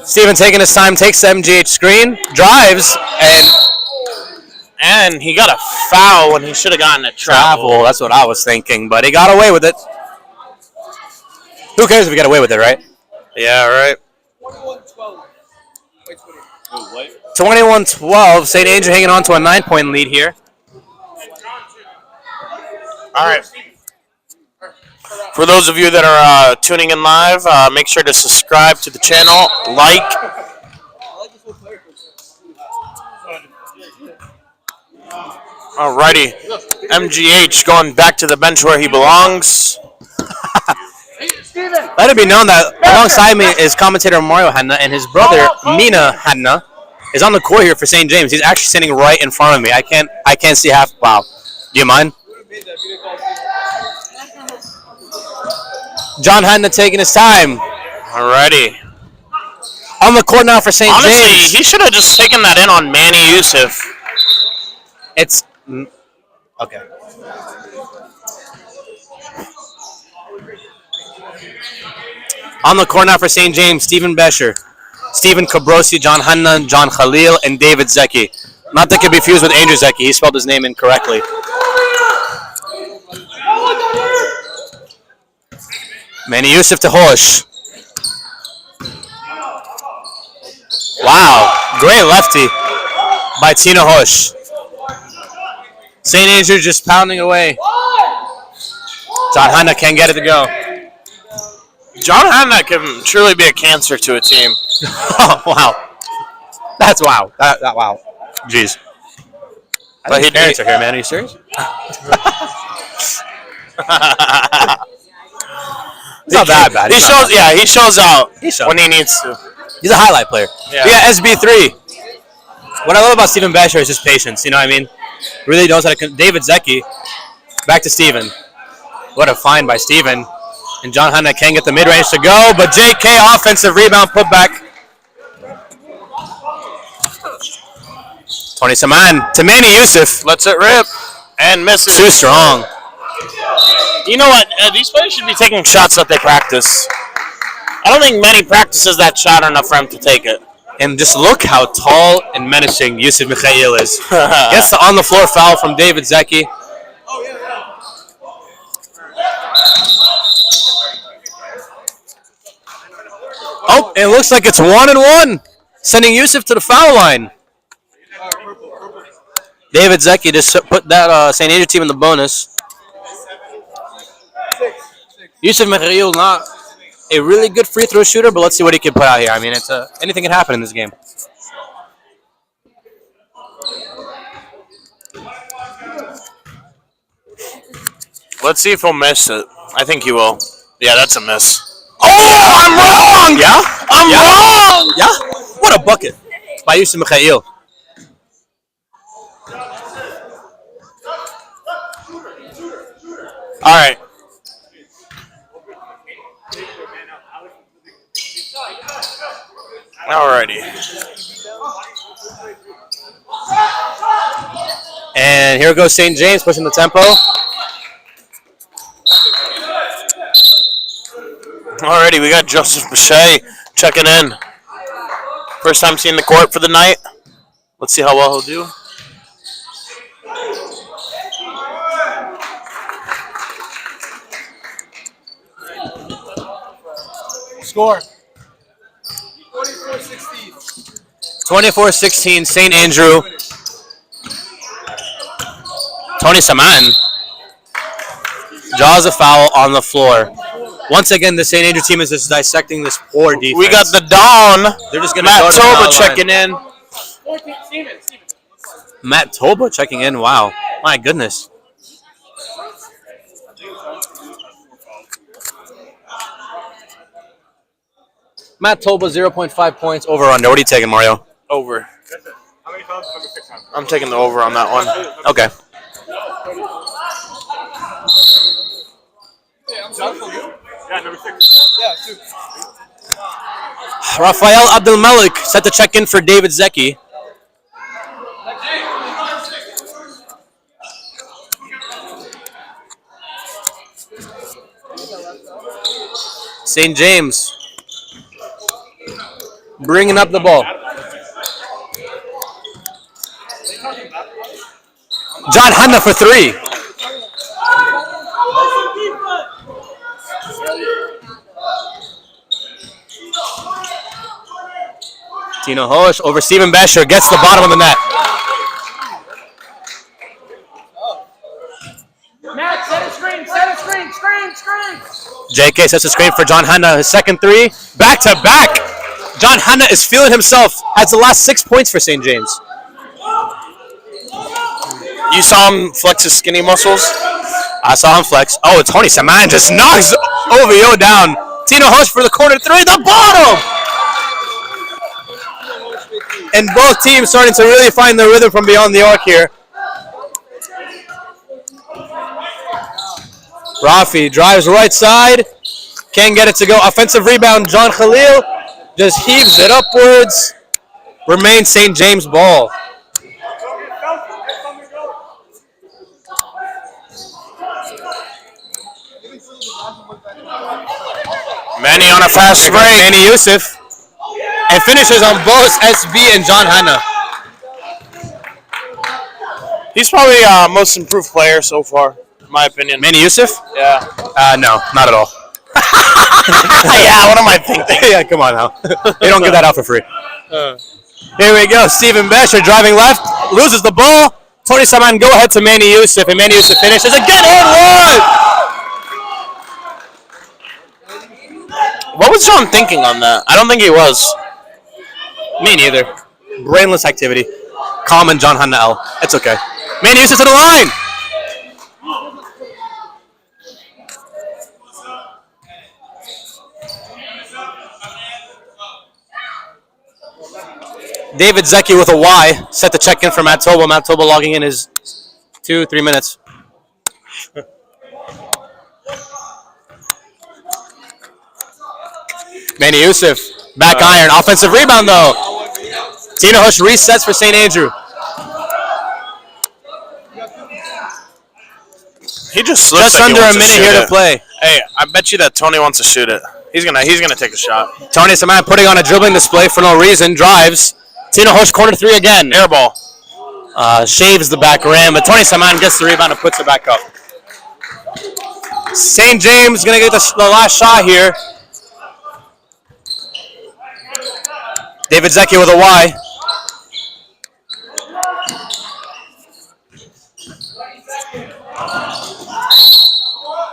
Steven taking his time, takes the MGH screen, drives, And he got a foul when he should have gotten a travel. That's what I was thinking, but he got away with it. Who cares if he got away with it, right? Yeah, right. 21-12. St. Andrew hanging on to a 9-point lead here. All right. For those of you that are tuning in live, make sure to subscribe to the channel, like. Alrighty. MGH going back to the bench where he belongs. Let it be known that alongside me is commentator Mario Hanna, and his brother Mina Hanna is on the court here for St. James. He's actually sitting right in front of me. I can't see half. Wow. Do you mind? John Hanna taking his time. Alrighty. On the court now for St. James. Honestly, he should have just taken that in on Manny Youssef. It's okay. On the court now for St. James, Stephen Bescher, Stephen Cabrosi, John Hanna, John Khalil, and David Zeki. Not to be confused with Andrew Zeki. He spelled his name incorrectly. Manny Yusuf to Hosh. Wow, great lefty by Tina Hosh. St. Andrew just pounding away. John Hanna can't get it to go. John Hanna can truly be a cancer to a team. Oh, wow. That's wow. That wow. Jeez. But his parents are here, man. Are you serious? It's not that bad. He shows out He shows. when he needs to. He's a highlight player. Yeah. We got SB3. What I love about Steven Basher is his patience. You know what I mean? Really knows how to. David Zecchi. Back to Steven. What a find by Steven. And John Hanna can't get the mid-range to go, but JK offensive rebound put back. Tony Saman to Manny Yusuf. Lets it rip and misses. Too strong. You know what? These players should be taking shots that they practice. I don't think Manny practices that shot enough for him to take it. And just look how tall and menacing Yusuf Mikhail is. Gets the on-the-floor foul from David Zecchi. Oh, it looks like it's 1-1, sending Yusuf to the foul line. David Zecchi just put that St. Andrew team in the bonus. Yusuf Mikhail, not a really good free throw shooter, but let's see what he can put out here. I mean, it's anything can happen in this game. Let's see if he'll miss it. I think he will. Yeah, that's a miss. Oh, I'm wrong! Yeah? I'm wrong! Yeah? What a bucket by Yusuf Mikhail. All right. Alrighty. And here goes St. James pushing the tempo. Alrighty, we got Joseph Boucher checking in. First time seeing the court for the night. Let's see how well he'll do. Score. 24-16, St. Andrew. Tony Saman draws a foul on the floor. Once again, the St. Andrew team is just dissecting this poor defense. We got the Dawn. They're just going Matt go to the foul Toba line. checking in. Matt Toba checking in. Wow. My goodness. Matt Toba, 0.5 points. Over under. What are you taking, Mario? Over. I'm taking the over on that one. Okay. Rafael Abdelmalik set to check in for David Zecchi. St. James bringing up the ball. John Hanna for three. Tino Hosh over Steven Basher gets the bottom of the net. Matt, set a screen. JK sets a screen for John Hanna, his second three. Back to back. John Hanna is feeling himself. Has the last 6 points for St. James. You saw him flex his skinny muscles? I saw him flex. Oh, Tony Saman just knocks OVO down. Tino Hosh for the corner three, the bottom! And both teams starting to really find their rhythm from beyond the arc here. Rafi drives right side. Can't get it to go. Offensive rebound, John Khalil just heaves it upwards. Remains St. James ball. Manny on a fast break. Manny Yusuf. And finishes on both SB and John Hanna. He's probably most improved player so far, in my opinion. Manny Yusuf? Yeah. No, not at all. Yeah, what am I thinking? Yeah, come on now. They don't give that out for free. Here we go. Stephen Besher driving left, loses the ball. Tony Saman go ahead to Manny Youssef, and Manny Youssef finishes again and one. What was John thinking on that? I don't think he was. Me neither. Brainless activity. Common John Hanel. It's okay. Manny Youssef to the line. David Zecchi with a Y. Set to check in for Matt Tobel. Matt Tobel logging in his 2-3 minutes. Manny Youssef. Back iron. Offensive rebound though. Tina Hush resets for St. Andrew. He just looks Just like under he a wants minute shoot here it. to play. Hey, I bet you that Tony wants to shoot it. He's gonna take a shot. Tony Saman putting on a dribbling display for no reason. Drives. Tina Hush corner three again. Air ball. Shaves the back rim, but Tony Saman gets the rebound and puts it back up. St. James going to get the last shot here. David Zecchi with a Y.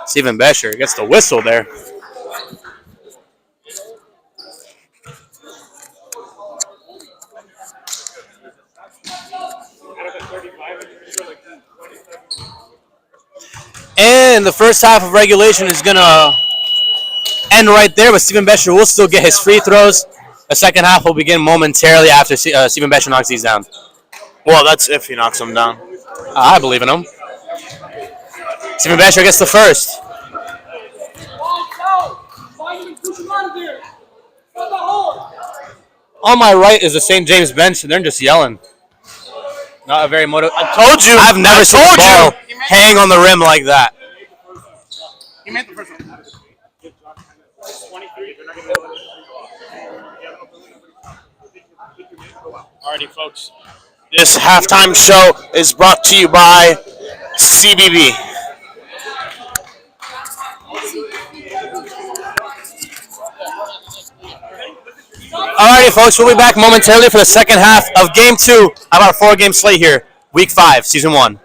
Stephen Besher gets the whistle there. And the first half of regulation is going to end right there, but Stephen Besher will still get his free throws. The second half will begin momentarily after Stephen Besher knocks these down. Well, that's if he knocks him down. I believe in him. Stephen Besher gets the first. On my right is the St. James bench, and they're just yelling. Not a very motivated. I told you. I've never seen a ball hang on the rim like that. He made the first one. Alrighty, folks. This halftime show is brought to you by CBB. Alrighty, folks, we'll be back momentarily for the second half of Game 2 of our 4-game slate here, Week 5, Season 1.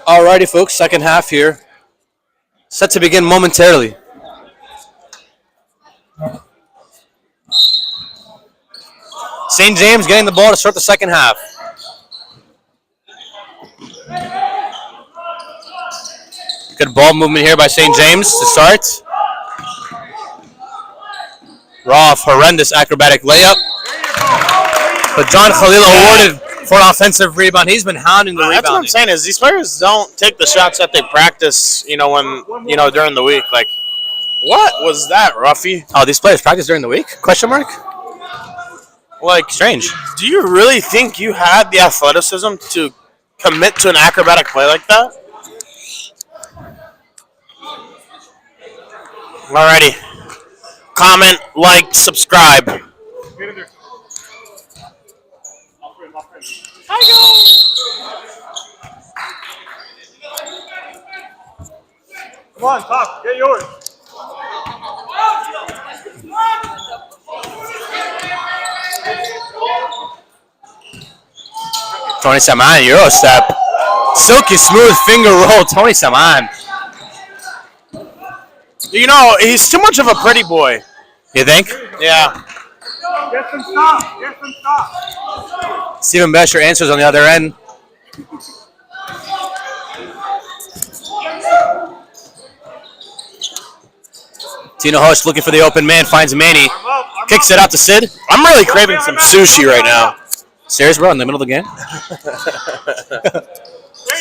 Alrighty, folks. Second half here. Set to begin momentarily. St. James getting the ball to start the second half. Good ball movement here by St. James to start. Raw, horrendous acrobatic layup. But John Khalil awarded for an offensive rebound. He's been hounding the rebounding. That's what I'm saying is these players don't take the shots that they practice, during the week. Like, what was that, Ruffy? Oh, these players practice during the week? Question mark? Like, Strange. do you really think you had the athleticism to commit to an acrobatic play like that? Alrighty. Comment, like, subscribe. Come on, Top, get yours. Tony Saman, Euro step. Silky smooth finger roll, Tony Saman. You know, he's too much of a pretty boy. You think? Yeah. Get some stop. Get some stop. Stephen Besher answers on the other end. Tino Hush looking for the open man, finds Manny. Kicks it out to Sid. I'm really craving some sushi right now. Serious, bro, in the middle of the game?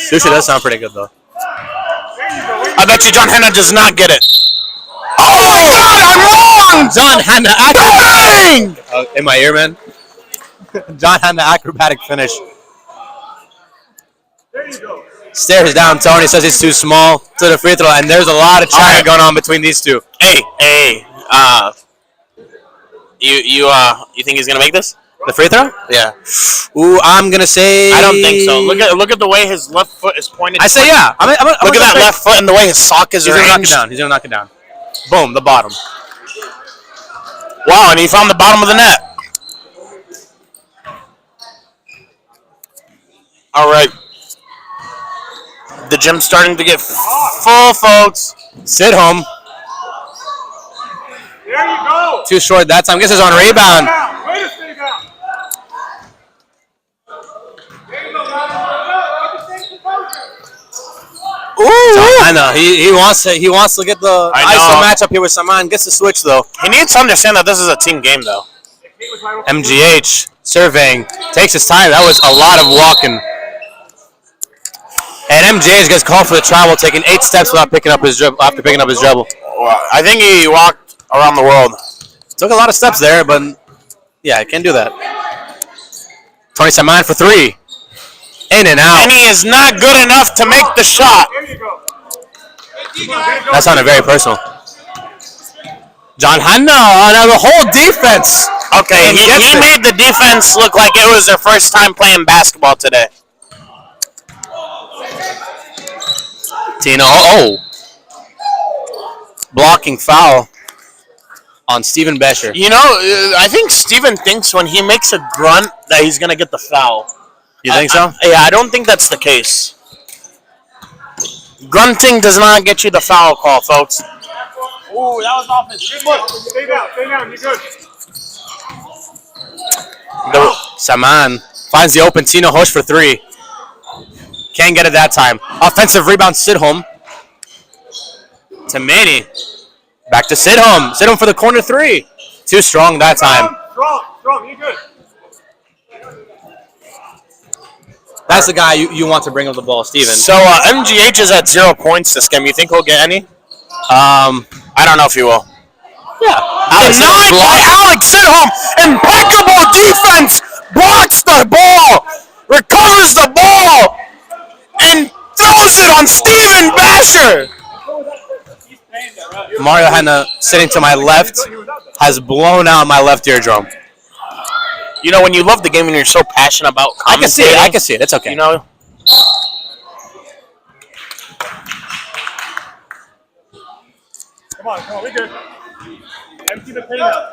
Sushi does sound pretty good, though. I bet you John Henna does not get it. Oh my God, I'm wrong! John Hanna acrobatic. In my ear, man. John Hanna acrobatic finish. There you go. Stares down Tony, says he's too small to the free throw, and there's a lot of chatting going on between these two. Hey, you think he's gonna make this? The free throw? Yeah. Ooh, I'm gonna say. I don't think so. Look at the way his left foot is pointed. I say yeah. I'm Look at that left foot and the way his sock is He's gonna knock it arranged. down. He's gonna knock it down. Boom, the bottom. Wow, and he found the bottom of the net. All right. The gym's starting to get full, folks. Sit home. There you go. Too short that time. Gets his own rebound. Down. Way to stay down. There you go, I know. He wants to get the ISO matchup here with Saman. Gets the switch though. He needs to understand that this is a team game, though. MGH surveying, takes his time. That was a lot of walking. And MGH gets called for the travel, taking 8 steps without picking up his dribble. After picking up his dribble, I think he walked around the world. took a lot of steps there, but yeah, I can't do that. Tony Saman for 3, in and out. And he is not good enough to make the shot. There you go. That sounded very personal. John Hanna, now the whole defense. Okay, he made the defense look like it was their first time playing basketball today. Tino, blocking foul on Stephen Besher. You know, I think Steven thinks when he makes a grunt that he's going to get the foul. You think so? Yeah, I don't think that's the case. Grunting does not get you the foul call, folks. Ooh, that was offense. Good look. Stay down. Stay down. You're good. Saman finds the open Tino Hosh for 3. Can't get it that time. Offensive rebound, Sidholm. To Manny. Back to Sidholm. Sidholm for the corner 3. Too strong that time. Strong. You're good. That's the guy you want to bring up the ball, Steven. So MGH is at 0 points this game. You think he'll get any? I don't know if he will. Yeah. Denied by Alex Sidholm. Impeccable defense. Blocks the ball. Recovers the ball. And throws it on Stephen Basher. Mario Hanna, sitting to my left, has blown out my left eardrum. You know, when you love the game and you're so passionate about I can see it. It's okay. You know? Come on. We good. Empty the paint out.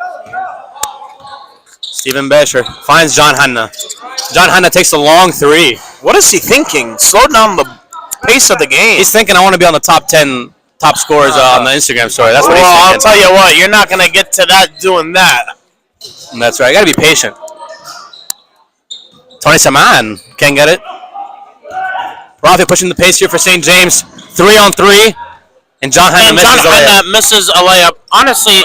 Stephen Besher finds John Hanna. John Hanna takes a long 3. What is he thinking? Slow down the pace of the game. He's thinking I want to be on the top 10 top scorers on the Instagram story. That's what he's I'll thinking. tell you what, you're not gonna get to that doing that. And that's right. You got to be patient. Tony Saman can't get it. Rafi pushing the pace here for St. James. 3-on-3. And John Henna misses a layup. Honestly,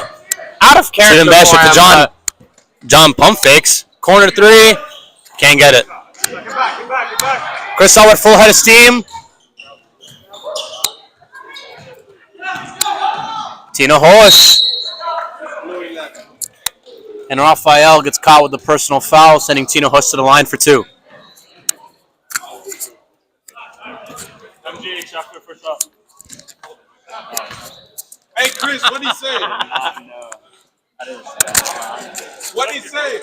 out of character. Stephen Bashir to John. John pump fakes. Corner 3. Can't get it. Chris Saul with full head of steam. Tino Hosh. And Raphael gets caught with the personal foul, sending Tino Hosh to the line for 2. Hey, Chris, what'd he say? What'd he say?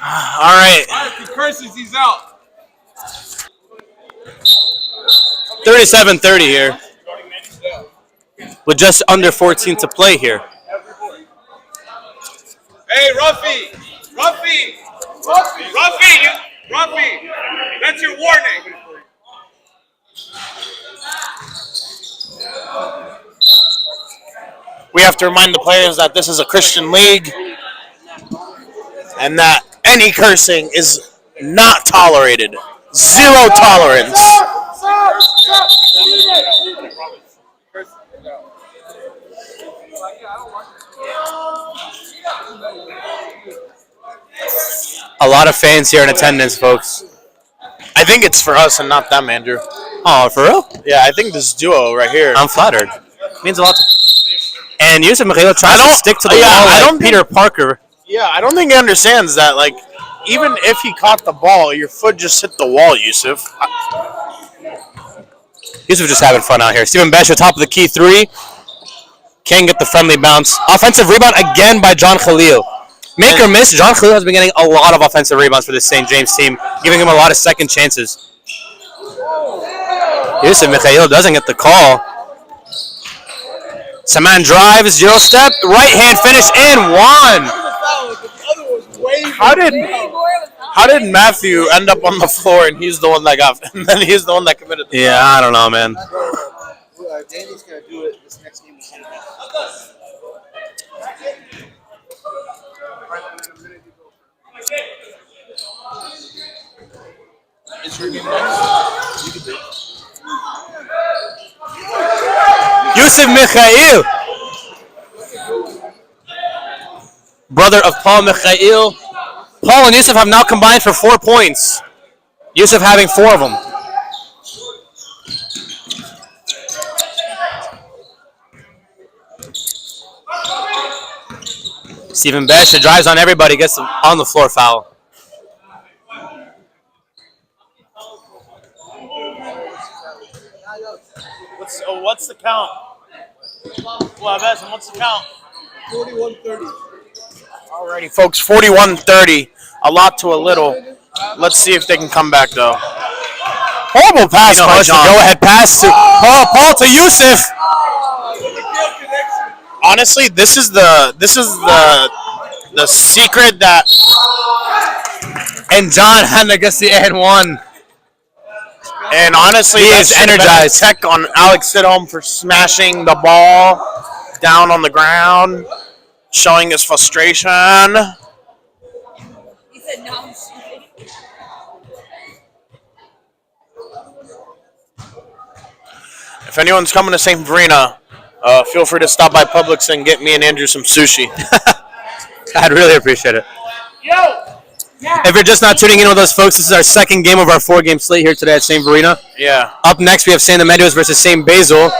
All right. If he curses, he's out. 37-30 here. With just under 14 to play here. Hey, Ruffy, that's your warning. We have to remind the players that this is a Christian league and that any cursing is not tolerated. Zero tolerance. A lot of fans here in attendance, folks. I think it's for us and not them, Andrew. Oh, for real? Yeah, I think this duo right here. I'm flattered. Means a lot to And Yusuf Mikhail tries to stick to the yeah, ball I like don't Peter Parker. Yeah, I don't think he understands that. Like, even if he caught the ball, your foot just hit the wall, Yusuf. Yusuf just having fun out here. Stephen Besha, top of the key 3. Can't get the friendly bounce. Offensive rebound again by John Khalil. Make or miss, John Khalil has been getting a lot of offensive rebounds for this St. James team, giving him a lot of second chances. Yusuf Mikhail doesn't get the call. Saman drives, 0 step, right hand finish in 1. How did Matthew end up on the floor and he's the one that got, and then he's the one that committed the Yeah, I don't know, man. Danny's gonna do it this next game. Yusuf Mikhail, brother of Paul Mikhail. Paul and Yusuf have now combined for 4 points. Yusuf having 4 of them. Stephen Besha drives on everybody, gets on the floor foul. What's the count? Well, Basil, what's the count? 41-30. Alrighty, folks, 41-30. A lot to a little. Let's see if they can come back, though. Horrible pass by John. Go ahead pass to Paul to Yusuf. Honestly, this is the secret that. And John Henna gets the and 1. And honestly, he that is should have been a energized. Tech on Alex Sidholm for smashing the ball down on the ground, showing his frustration. He said no, I'm stupid. If anyone's coming to St. Verena, feel free to stop by Publix and get me and Andrew some sushi. I'd really appreciate it. If you're just not tuning in with us, folks, this is our second game of our 4-game slate here today at St. Verena. Yeah. Up next, we have St. Demetrios versus St. Basil.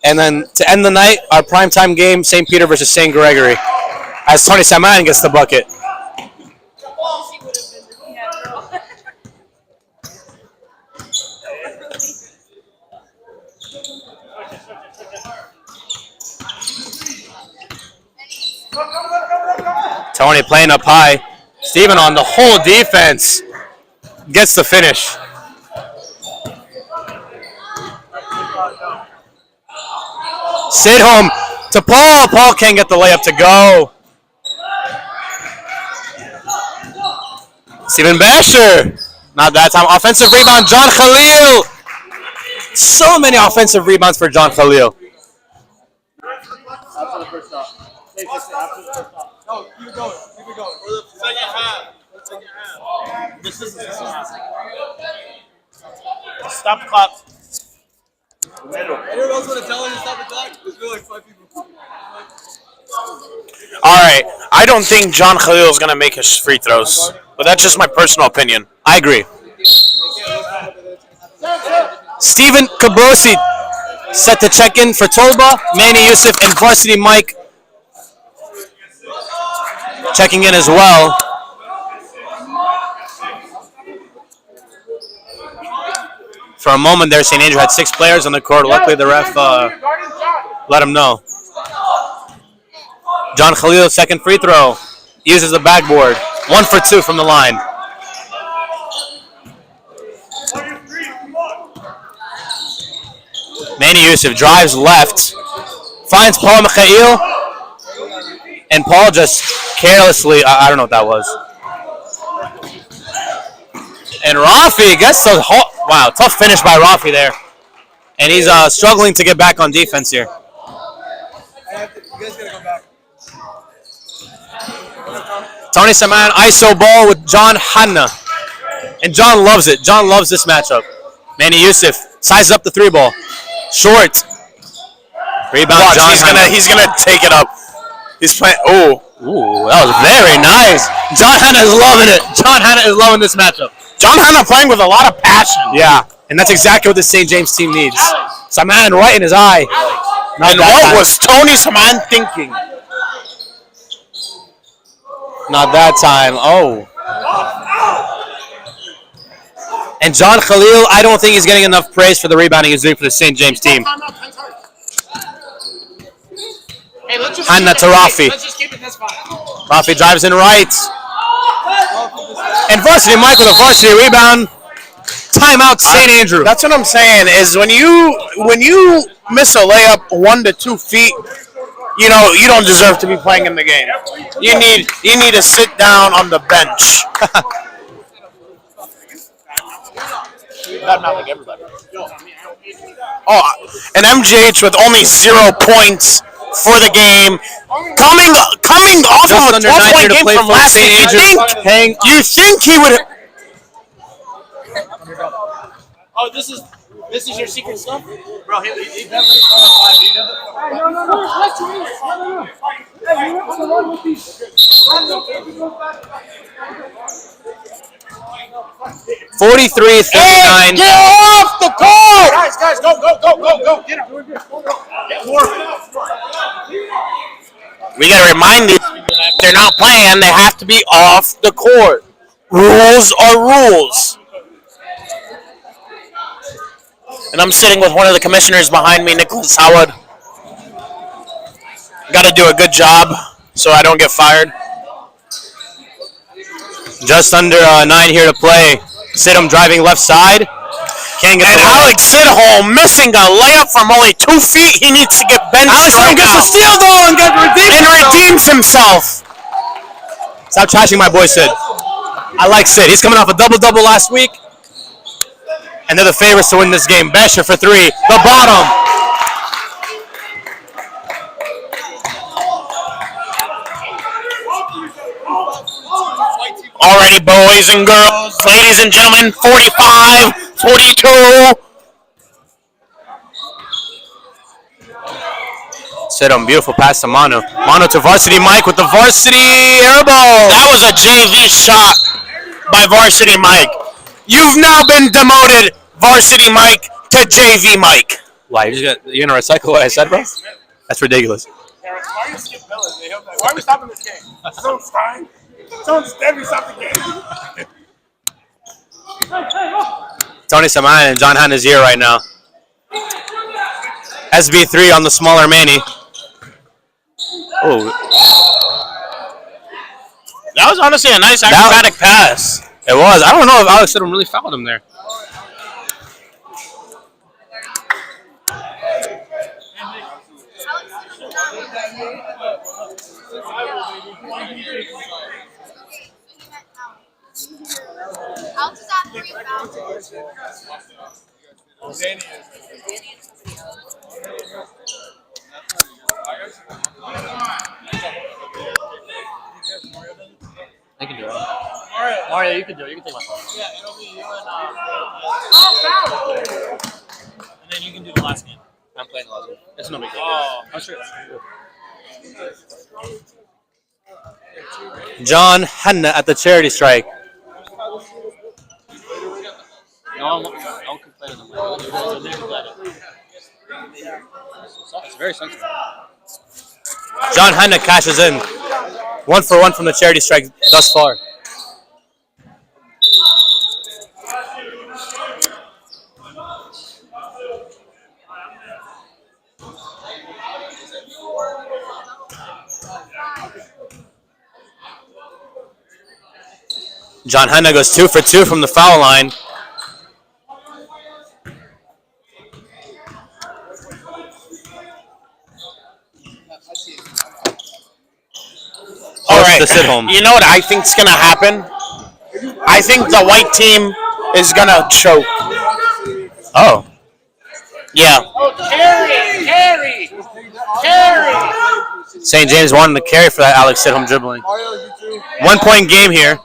And then to end the night, our primetime game, St. Peter versus St. Gregory, as Tony Saman gets the bucket. Tony playing up high. Steven on the whole defense gets the finish. Sidholm to Paul. Paul can't get the layup to go. Stephen Basher. Not that time. Offensive rebound, John Khalil. So many offensive rebounds for John Khalil. After the first stop. After the first stop. No, keep it going. Keep it going. Second half. This is the second half. Stop the clock. Anyone else want to tell her to stop the clock? There's really like 5 people. All right. I don't think John Khalil is going to make his free throws, but that's just my personal opinion. I agree. Steven Cabrosi set to check in for Tolba. Manny Yusuf and Varsity Mike checking in as well. For a moment there, St. Andrew had 6 players on the court. Luckily, the ref let him know. John Khalil, second free throw. Uses the backboard. 1 for 2 from the line. Manny Yusuf drives left. Finds Paul Mikhail. And Paul just carelessly, I don't know what that was. And Rafi gets the wow, tough finish by Rafi there. And he's struggling to get back on defense here. You guys gotta go back. Tony Saman, ISO ball with John Hanna. And John loves it. John loves this matchup. Manny Yusuf sizes up the 3 ball. Short. Rebound, Watch, John Hanna. he's gonna take it up. He's playing. Oh, Ooh, that was very nice. John Hanna is loving it. John Hanna is loving this matchup. John Hanna playing with a lot of passion. Yeah, and that's exactly what the St. James team needs. Saman right in his eye. Not And that what time. was Tony Saman thinking? Not that time. Oh. And John Khalil, I don't think he's getting enough praise for the rebounding he's doing for the St. James team. Hey, let's just Hanna to Rafi. Let's just keep it this far. Rafi drives in right. And Varsity Mike with a varsity rebound. Timeout, St. Andrew. That's what I'm saying. Is when you miss a layup 1 to 2 feet, you know you don't deserve to be playing in the game. You need to sit down on the bench. Not like everybody. Oh, and MGH with only 0 points for the game, coming off Just of a under 9 here 12-point to game play from for last St. week. Andrews. You think he would? Oh, this is your secret stuff, bro. He definitely scored 5. He Forty-three, 39. Get off the court! Guys, go! Get him! Get more. We gotta remind these people that if they're not playing, they have to be off the court. Rules are rules. And I'm sitting with one of the commissioners behind me, Nicholas Howard. Got to do a good job so I don't get fired. Just under 9 here to play. Sidham driving left side. Can't get And the Alex Sidholm missing a layup from only 2 feet. He needs to get benched Alex right Sidham gets now. a steal though and And redeems himself. Stop trashing my boy Sid. I like Sid. He's coming off a double-double last week. And they're the favorites to win this game. Besher for 3. The bottom. Alrighty, boys and girls, ladies and gentlemen, 45, 42. Sidham, beautiful pass to Manu. Manu to Varsity Mike with the varsity air ball. That was a JV shot by Varsity Mike. You've now been demoted, Varsity Mike, to JV Mike. Why, you're going to recycle what I said, bro? That's ridiculous. Why are you skip Miller? Why are we stopping this game? Someone's time. Someone's definitely stop the game. Tony Saman and John Hanna's here right now. SB3 on the smaller Manny. Oh, That was honestly a nice acrobatic pass. it was. I don't know if Alex Sidham really fouled him there. Alex is at 3 fouls. Mario, you can do it. You can take my phone. Yeah, it'll be you and then you can do the last game. I'm playing the last one. It's no big deal. Oh, I'm sure. John Hanna at the charity strike. no one complain on the It's very sensitive. John Hanna cashes in. 1 for 1 from the charity strike thus far. John Hanna goes 2 for 2 from the foul line. All right. To sit home. You know what I think's gonna happen? I think the white team is gonna choke. Oh. Yeah. St. James wanted to carry for that Alex Sidholm dribbling. 1 point game here.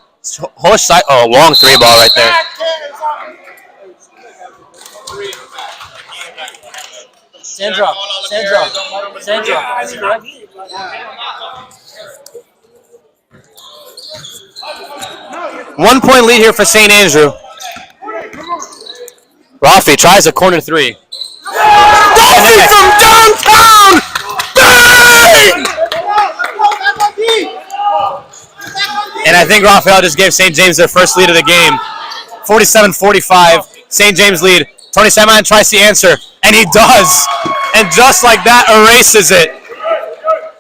Whole side. Oh, long 3 ball right there. Sandra. 1 point lead here for St. Andrew. Rafi tries a corner 3. Rafi from downtown! Bang! And I think Raphael just gave St. James their first lead of the game. 47-45. St. James lead. Tony Simon tries to answer, and he does. And just like that, erases it.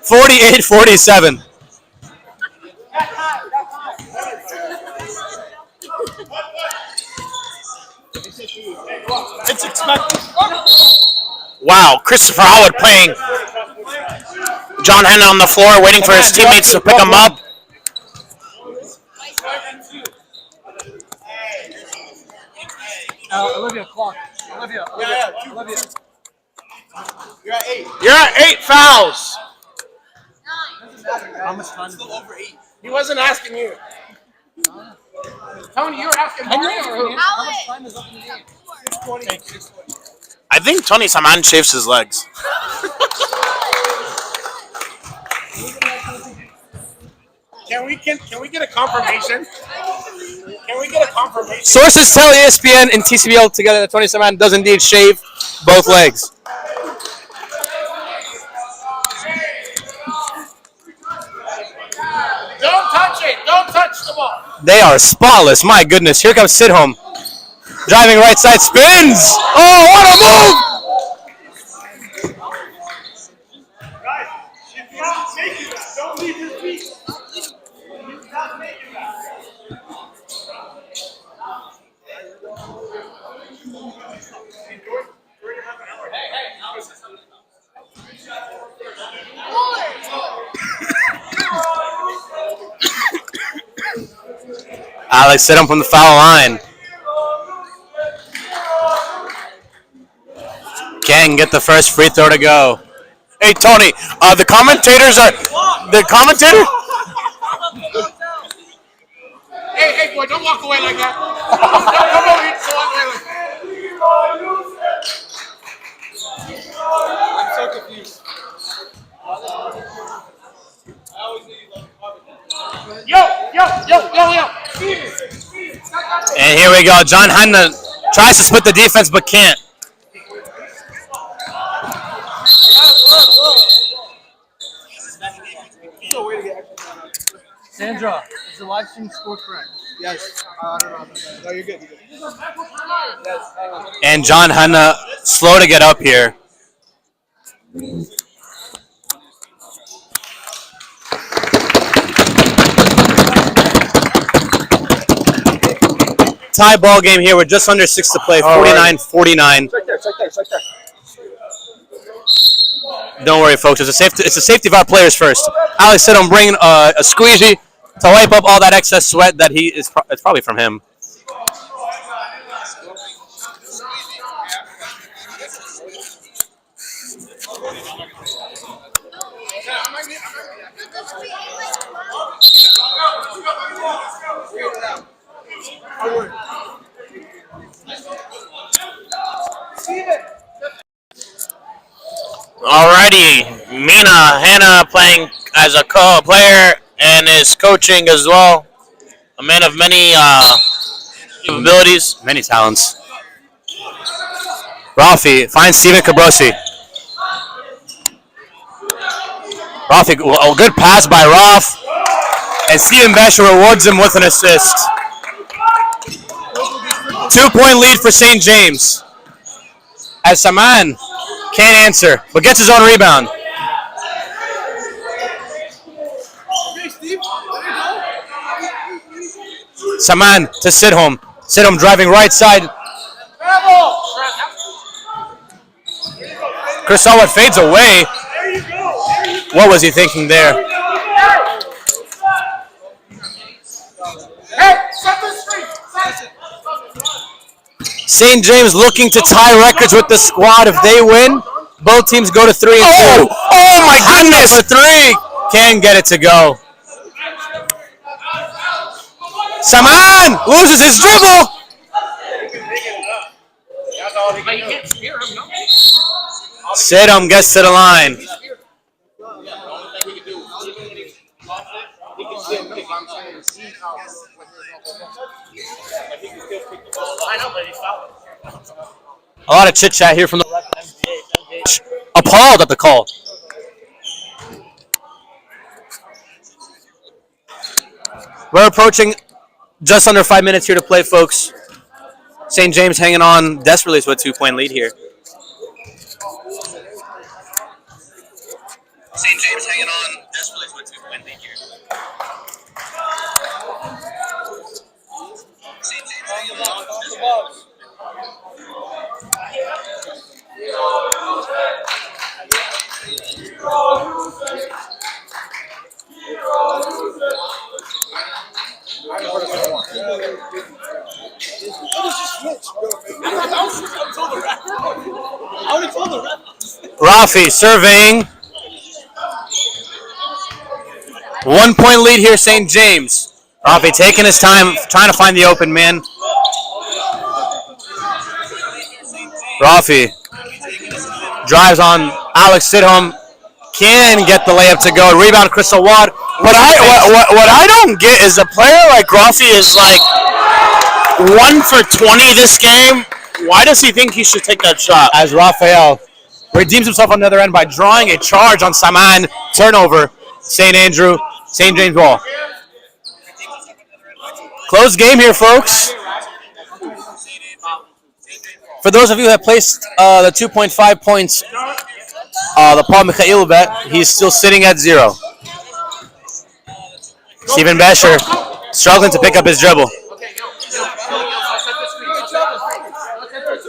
48-47. It's expected. Wow, Christopher Howard playing John Hanna on the floor, waiting for his teammates to pick him up. Olivia, clock. Olivia. You're at 8 fouls. How much time is it? He wasn't asking you. Tony, you were asking Mario or who? How much time is up in the game? I think Tony Saman shaves his legs. Can we get a confirmation? Can we get a confirmation? Sources tell ESPN and TCBL together that Tony Simon does indeed shave both legs. Don't touch it. Don't touch the ball. They are spotless. My goodness. Here comes Sidholm. Driving right side, spins. Oh, what a move! Don't leave his feet. Not making that. Alex Sidholm from the foul line. Can't get the first free throw to go. Hey Tony, the commentators are the commentator. Hey boy, don't walk away like that. Don't come over here so walk away like that. I'm so confused. Yo. And here we go. John Hanna tries to split the defense but can't. Sandra, is the live stream score correct? Yes. I don't know. No, you're good. And John Hanna slow to get up here. Tie ball game here with just under 6 to play. 49-49. Don't worry, folks. It's a safety of our players first. Alex said I'm bringing a squeegee to wipe up all that excess sweat that it's probably from him. Alrighty, Hannah playing as a co-player and is coaching as well. A man of many capabilities. Many talents. Rafi finds Steven Cabrosi. Rafi, a good pass by Raf. And Steven Basher rewards him with an assist. 2-point lead for St. James. As Saman can't answer, but gets his own rebound. Saman to Sidholm. Sidholm driving right side. Chris Elwood fades away. What was he thinking there? St. James looking to tie records with the squad. If they win, both teams go to 3 and 2. Oh my goodness! For 3. Can't get it to go. Saman loses his dribble. Sidholm gets to the line. A lot of chit chat here from the appalled at the call. We're approaching just under 5 minutes here to play, folks. St. James hanging on desperately to a 2-point lead here. St. James hanging on desperately to a 2-point lead here. St. James hanging on desperately. Rafi surveying. 1-point lead here, St. James. Rafi taking his time, trying to find the open man. Rafi drives on Alex Sidholm. Can get the layup to go. Rebound, Crystal Watt. What I don't get is a player like Rafi is like 1 for 20 this game. Why does he think he should take that shot? As Rafael redeems himself on the other end by drawing a charge on Saman. Turnover. St. James ball. Close game here, folks. For those of you who have placed the 2.5 points, the Paul Mikhail bet, he's still sitting at 0. Steven Basher struggling to pick up his dribble.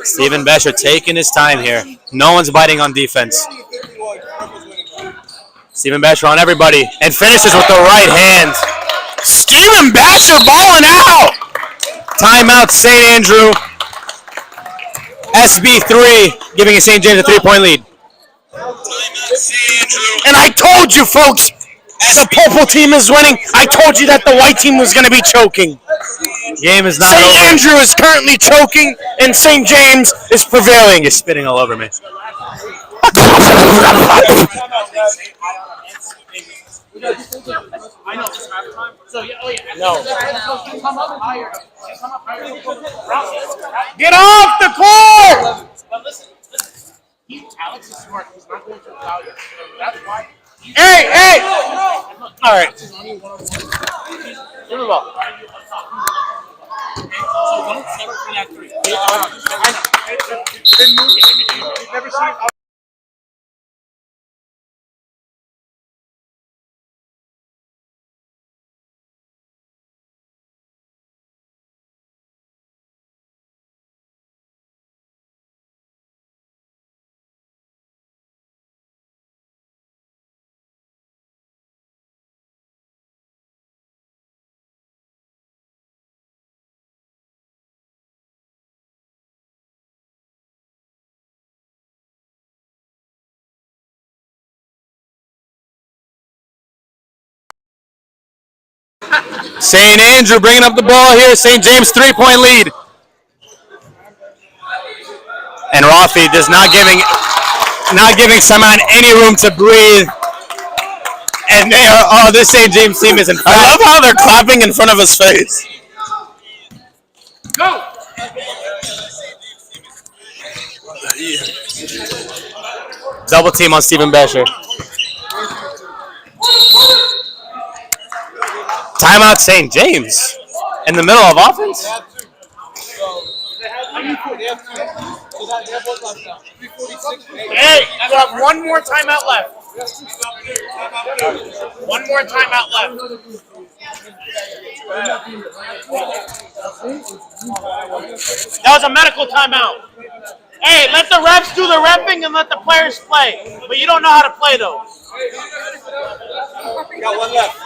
Steven Basher taking his time here. No one's biting on defense. Steven Basher on everybody and finishes with the right hand. Steven Basher balling out. Timeout, St. Andrew. SB3 giving St. James a 3-point lead. And I told you, folks, the purple team is winning. I told you that the white team was going to be choking. Game is not St. over. Andrew is currently choking, and St. James is prevailing. You're spitting all over me. Get off the court! Hey! All right. St. Andrew bringing up the ball here. St. James 3-point lead. And Rafi does not giving Saman any room to breathe. And they are, this St. James team is in fact. I love how they're clapping in front of his face. Go! Double team on Stephen Besher. Timeout St. James. In the middle of offense? Hey, you have one more timeout left. One more timeout left. That was a medical timeout. Hey, let the refs do the refing and let the players play. But you don't know how to play, though. We got one left.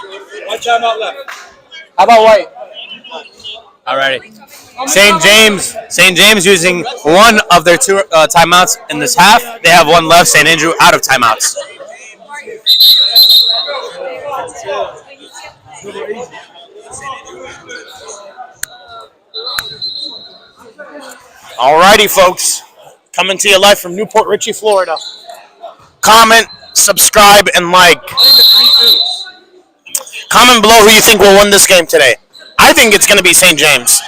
One timeout left. How about White? Alrighty. St. James using one of their two timeouts in this half. They have one left. St. Andrew out of timeouts. Alrighty, folks. Coming to you live from Newport Richey, Florida. Comment, subscribe, and like. Comment below who you think will win this game today. I think it's going to be St. James.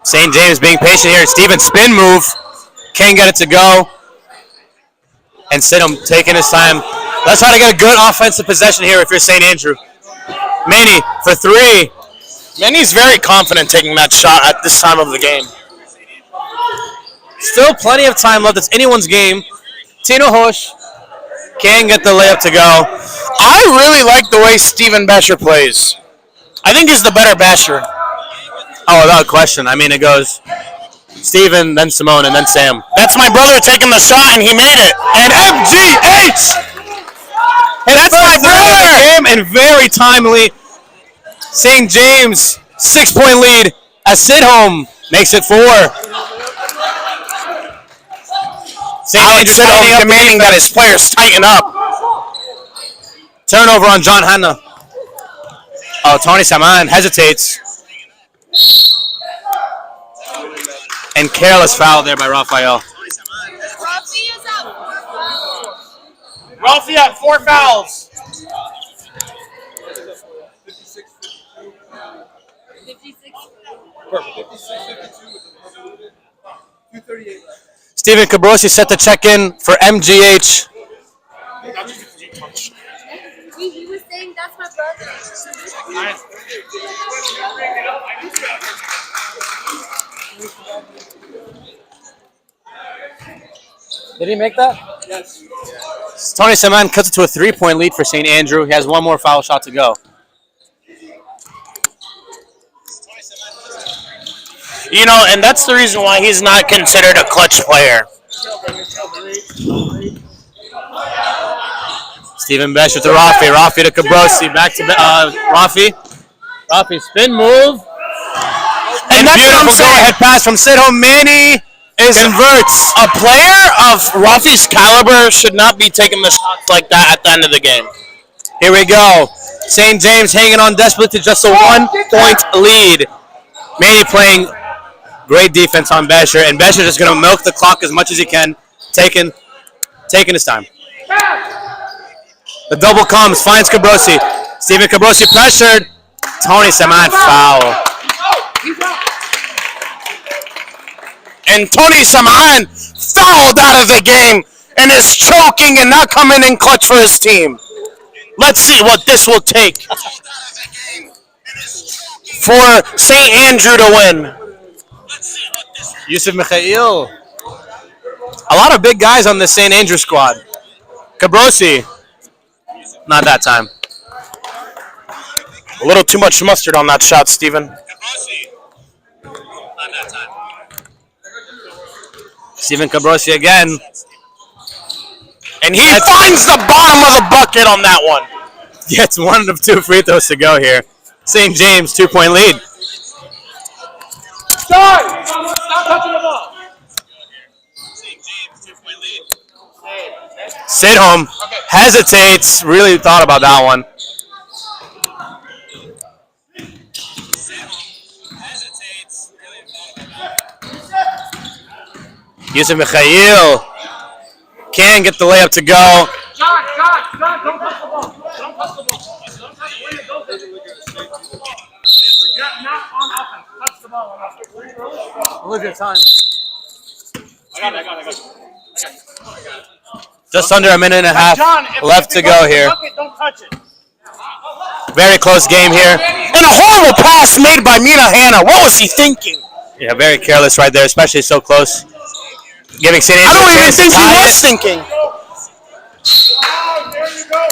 St. James being patient here. Steven spin move. Can't get it to go. And Sidham taking his time. Let's try to get a good offensive possession here if you're St. Andrew. Manny for three. Manny's very confident taking that shot at this time of the game. Still plenty of time left. It's anyone's game. Tino Hosh can get the layup to go. I really like the way Stephen Besher plays. I think he's the better basher. Oh, without question. I mean, it goes Steven, then Simone, and then Sam. That's my brother taking the shot, and he made it. And MGH! Hey, that's my brother! Game and very timely. St. James, 6-point lead as Sidholm makes it 4. Alex Sidholm demanding that his players tighten up. Turnover on John Hanna. Oh, Tony Saman hesitates. And careless foul there by Rafael. Ralphie had 4 fouls. Stephen Cabrosi set the check-in for MGH. He was saying that's my brother. Did he make that? Yes. Tony Saman cuts it to a 3-point lead for St. Andrew. He has one more foul shot to go. You know, and that's the reason why he's not considered a clutch player. Stephen Besher to Rafi. Rafi to Cabrosi. Back to Rafi. Rafi spin move. And beautiful go-ahead pass from Sidholm. Manny converts. A player of Rafi's caliber should not be taking the shots like that at the end of the game. Here we go. St. James hanging on desperately to just a 1-point lead. Manny playing great defense on Besher, and Besher just going to milk the clock as much as he can, taking his time. The double comes, finds Cabrosi. Stephen Cabrosi pressured. Tony Saman foul. And Tony Saman fouled out of the game and is choking and not coming in clutch for his team. Let's see what this will take for St. Andrew to win. Yusuf Mikhail. A lot of big guys on the St. Andrew squad. Cabrosi. Not that time. A little too much mustard on that shot, Steven. Stephen Cabrosi again. And he finds the bottom of the bucket on that one. Gets one of 2 free throws to go here. St. James, 2-point lead. Start! Stop touching the ball. Sidholm hesitates. Really thought about that one. Yusuf Mikhail can get the layup to go. John, don't touch the ball. Don't touch the ball. Don't touch it. Don't touch it. Not on offense. Touch the ball on offense. Olivia, time. I got it. Just under a minute and a half John, left to go here. Don't touch it. Very close game here. And a horrible pass made by Mina Hanna. What was he thinking? Yeah, very careless right there, especially so close. Giving St. Andrew I don't a even chance to think he tie was it. thinking. There you go.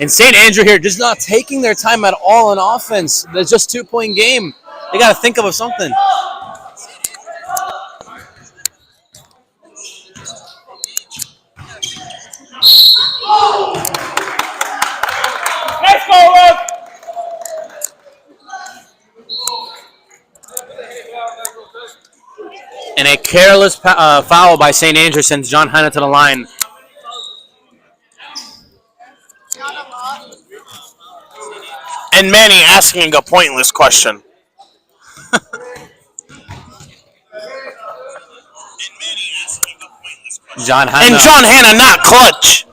And St. Andrew here just not taking their time at all on offense. There's just 2-point game. They got to think of something. Let's go, Luke. And a careless foul by St. Andrew sends John Hanna to the line. And Manny asking a pointless question. John Hanna. And John Hanna not clutch.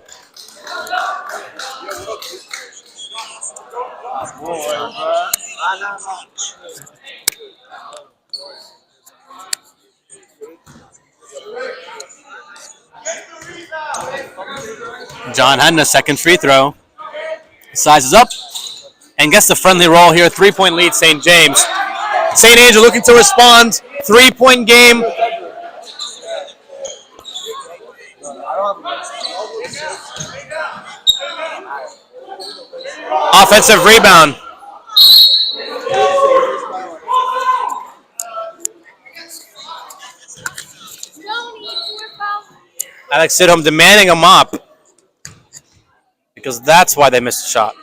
John Hanna, second free throw. Sizes up and gets the friendly roll here. 3-point lead, St. James. St. Andrew looking to respond. 3-point game. Offensive rebound. Alex Sidholm demanding a mop because that's why they missed the shot.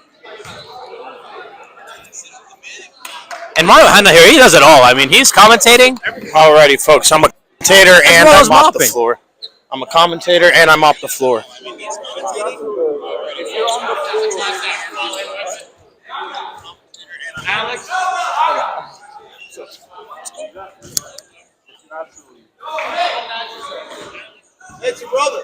And Mario Hanna here, he does it all. I mean, he's commentating. Alrighty, folks. I'm a commentator and well I as mop the mopping. floor. I'm a commentator and I mop the floor. Alex. It's your brother.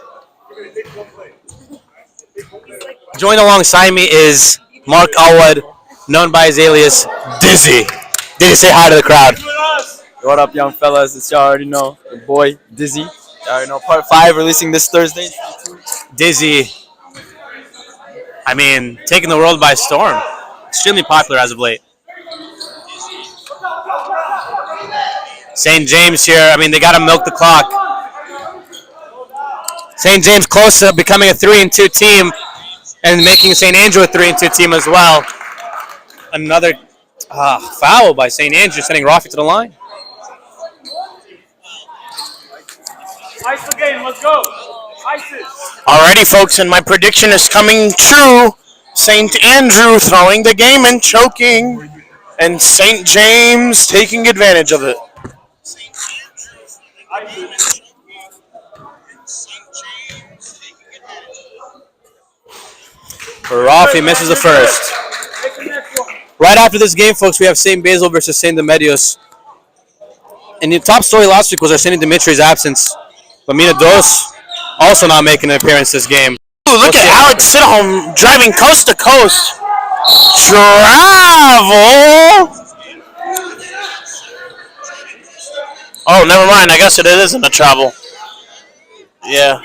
Joined alongside me is Mark Alwood, known by his alias Dizzy. Dizzy, say hi to the crowd. What up, young fellas? It's y'all already know. Your boy, Dizzy. Y'all already know. Part 5 releasing this Thursday. Dizzy, I mean, taking the world by storm. Extremely popular as of late. St. James here, I mean, they got to milk the clock. St. James close to becoming a 3-2 team and making St. Andrew a 3-2 team as well. Another foul by St. Andrew, sending Rafi to the line. Ice the game. Let's go. ISIS. Alrighty, folks, and my prediction is coming true. St. Andrew throwing the game and choking, and St. James taking advantage of it. Rafi misses the first. Right after this game, folks, we have St. Basil versus St. Demetrios. And the top story last week was our St. Demetrios' absence. But Mina Dos also not making an appearance this game. Ooh, look at Alex Sidholm driving coast to coast. Travel. Oh, never mind. I guess it isn't a travel. Yeah.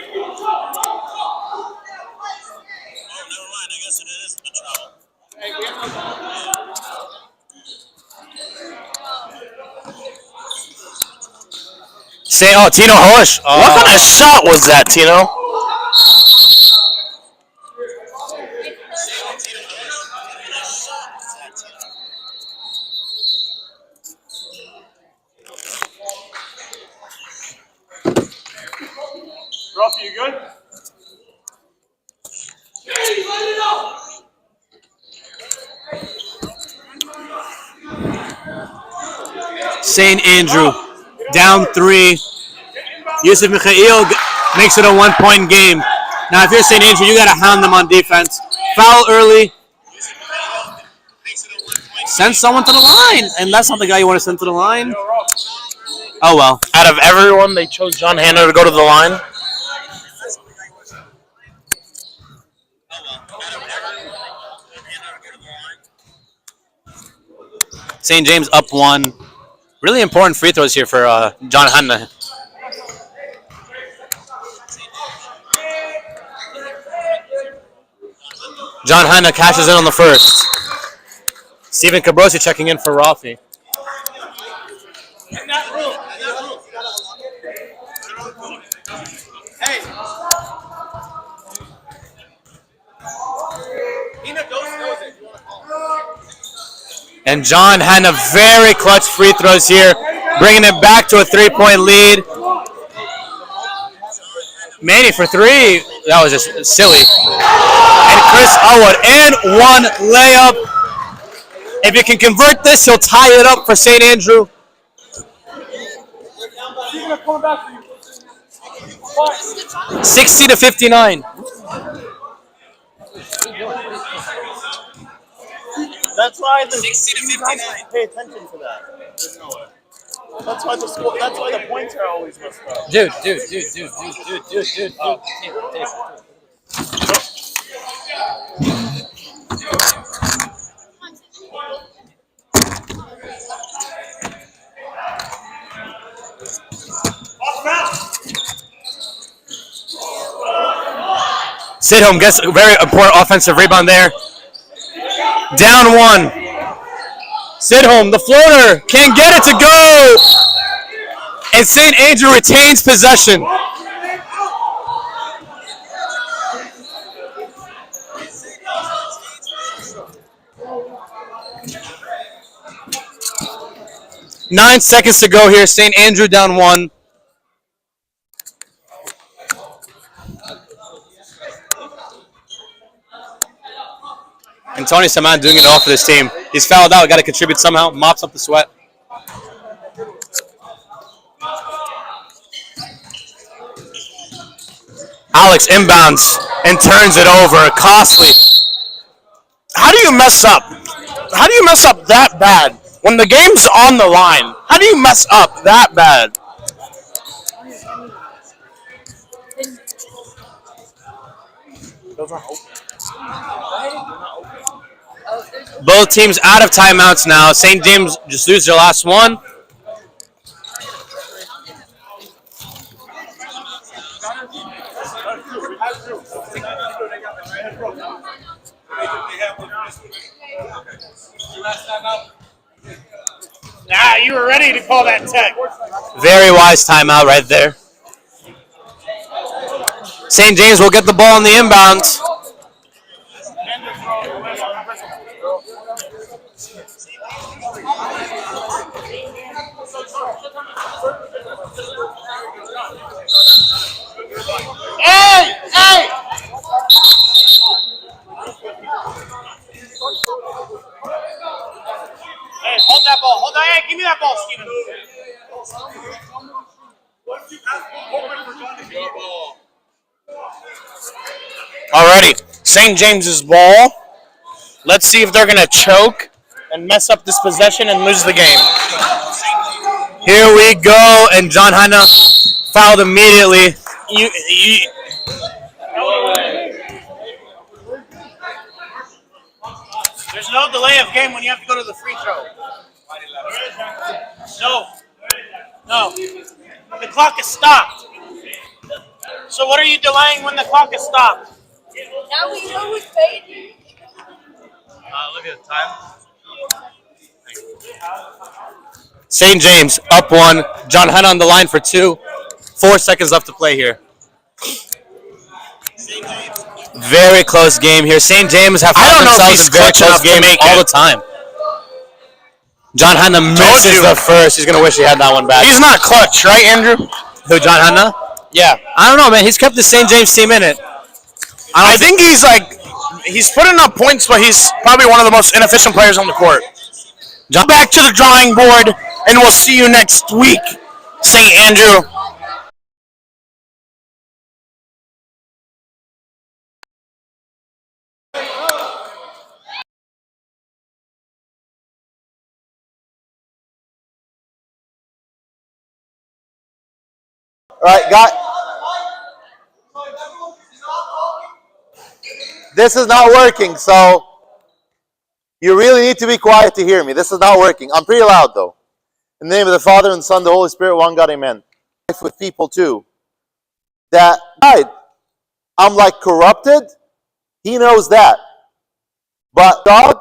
Tino Hosh. What kind of shot was that, Tino? Ruffy, you good? St. Andrew down 3. Yusuf Mikhail makes it a 1-point game. Now, if you're St. Andrew, you got to hound them on defense. Foul early. Send someone to the line. And that's not the guy you want to send to the line. Oh well. Out of everyone, they chose John Hanna to go to the line. St. James up one. Really important free throws here for John Hanna. John Hanna cashes in on the first. Stephen Cabrosi checking in for Rafi. And John Hanna very clutch free throws here, bringing it back to a 3-point lead. Manny for three. That was just silly. And Chris Elwood and one layup. If you can convert this, he'll tie it up for St. Andrew. 60-59. That's why the you guys pay attention to that. That's why the score. That's why the points are always messed up. Dude. Sidholm gets a very important offensive rebound there. Down one. Sidholm, the floater, can't get it to go. And St. Andrew retains possession. Nine seconds to go here. St. Andrew down one. And Tony Saman doing it all for this team. He's fouled out, got to contribute somehow, mops up the sweat. Alex inbounds and turns it over. Costly. How do you mess up? How do you mess up that bad? When the game's on the line, how do you mess up that bad? Both teams out of timeouts now. St. James just lose their last one. Nah, you were ready to call that tech. Very wise timeout right there. St. James will get the ball on the inbound. Hey! Hey, hold that ball. Hold that. Hey, give me that ball, Steven. Alrighty, St. James's ball. Let's see if they're gonna choke and mess up this possession and lose the game. Here we go, and John Hanna fouled immediately. There's no delay of game when you have to go to the free throw. No. The clock is stopped. So what are you delaying when the clock is stopped? Now we know who's paid. Look at the time. St. James up one. John Hanna on the line for two. 4 seconds left to play here. Very close game here. St. James have found themselves in very close games all the time. John Hanna misses the first. He's going to wish he had that one back. He's not clutch, right, Andrew? Who, John Hanna? Yeah. I don't know, man. He's kept the St. James team in it. I think he's putting up points, but he's probably one of the most inefficient players on the court. Back to the drawing board, and we'll see you next week, St. Andrew. All right, got. This is not working, so you really need to be quiet to hear me. This is not working. I'm pretty loud though. In the name of the Father and the Son, and the Holy Spirit, one God, amen. Life with people too. That I'm like corrupted. He knows that. But God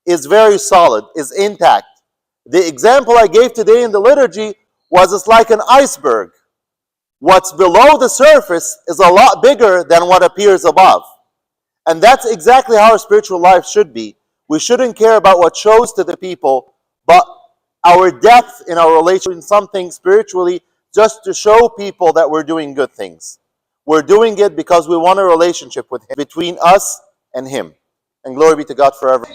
is very solid, is intact. The example I gave today in the liturgy was it's like an iceberg. What's below the surface is a lot bigger than what appears above. And that's exactly how our spiritual life should be. We shouldn't care about what shows to the people, but our depth in our relation in something spiritually, just to show people that we're doing good things. We're doing it because we want a relationship with Him, between us and Him. And glory be to God forever.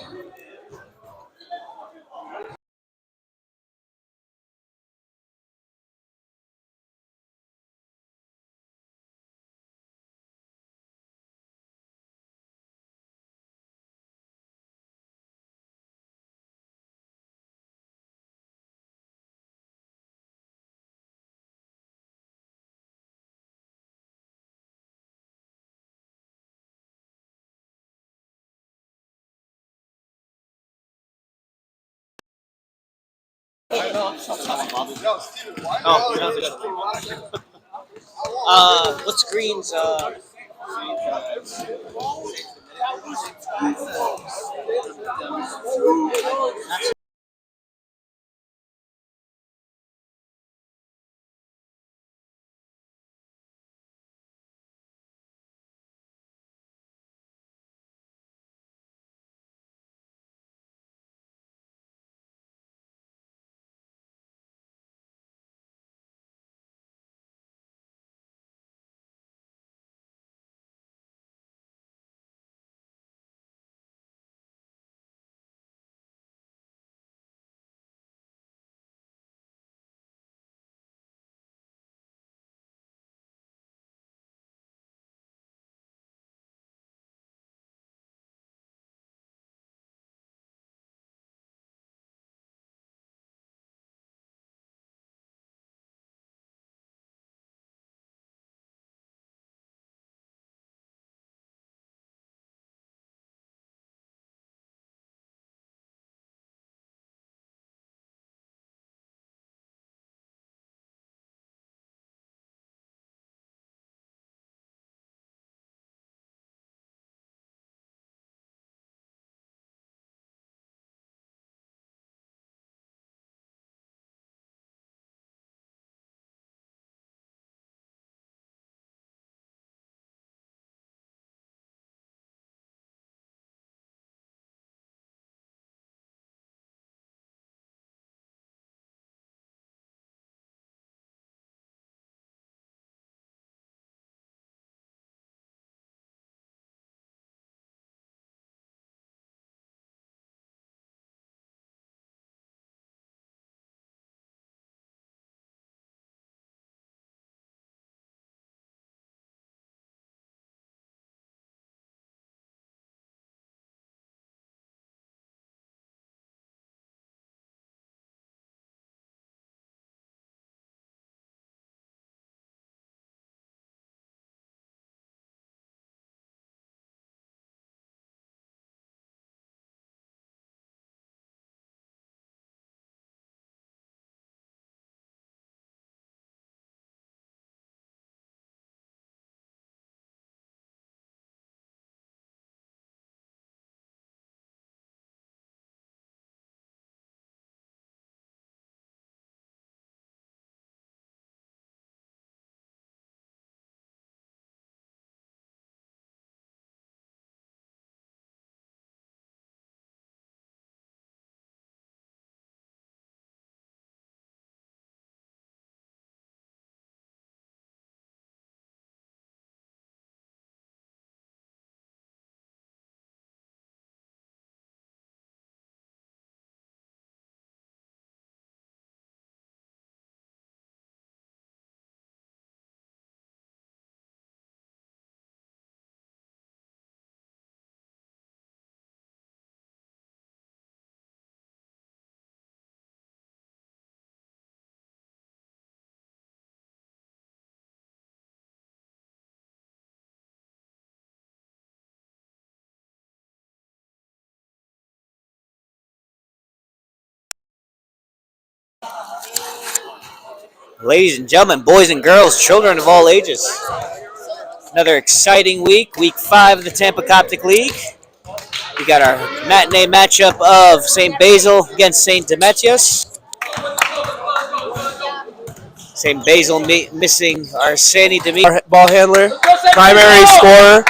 What's Green's? Ladies and gentlemen, boys and girls, children of all ages. Another exciting week, week 5 of the Tampa Coptic League. We got our matinee matchup of St. Basil against St. Demetrios. St. Basil missing our Sandy Demetrios. Our ball handler, primary scorer,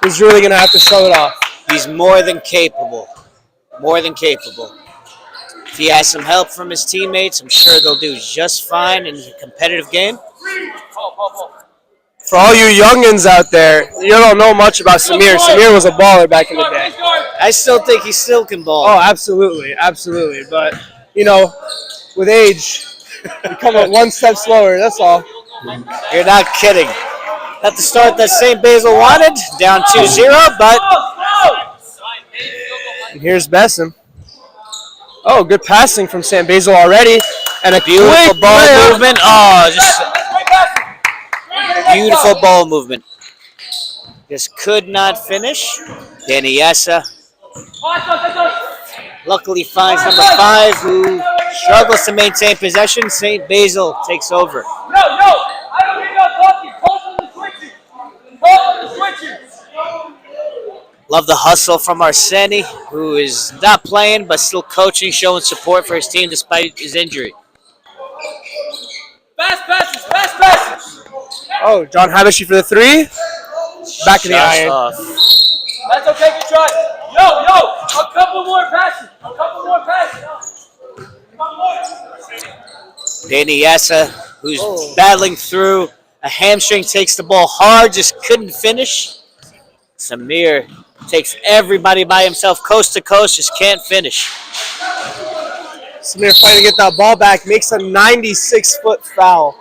is really going to have to show it off. He's more than capable. More than capable. If he has some help from his teammates, I'm sure they'll do just fine in a competitive game. For all you youngins out there, you don't know much about Samir. Samir was a baller back in the day. I still think he still can ball. Oh, absolutely, absolutely. But, you know, with age, you come up one step slower, that's all. You're not kidding. At the start that St. Basil wanted, down 2-0, but... And here's Basil. Oh, good passing from St. Basil already. And a beautiful ball player. movement. Oh, just beautiful ball movement. Just could not finish. Danny Yassa luckily finds number 5, who struggles to maintain possession. St. Basil takes over. I don't hear no talking. Call for the switches. Call for the switches. Love the hustle from Arseni, who is not playing but still coaching, showing support for his team despite his injury. Fast passes, fast passes. Oh, John Habishi for the 3. Back of the Shots iron. off. That's okay, good try. Yo, a couple more passes. A couple more passes. One more. Danny Yassa, who's battling through a hamstring, takes the ball hard, just couldn't finish. Samir takes everybody by himself, coast to coast, just can't finish. Samir fighting to get that ball back, makes a 96-foot foul.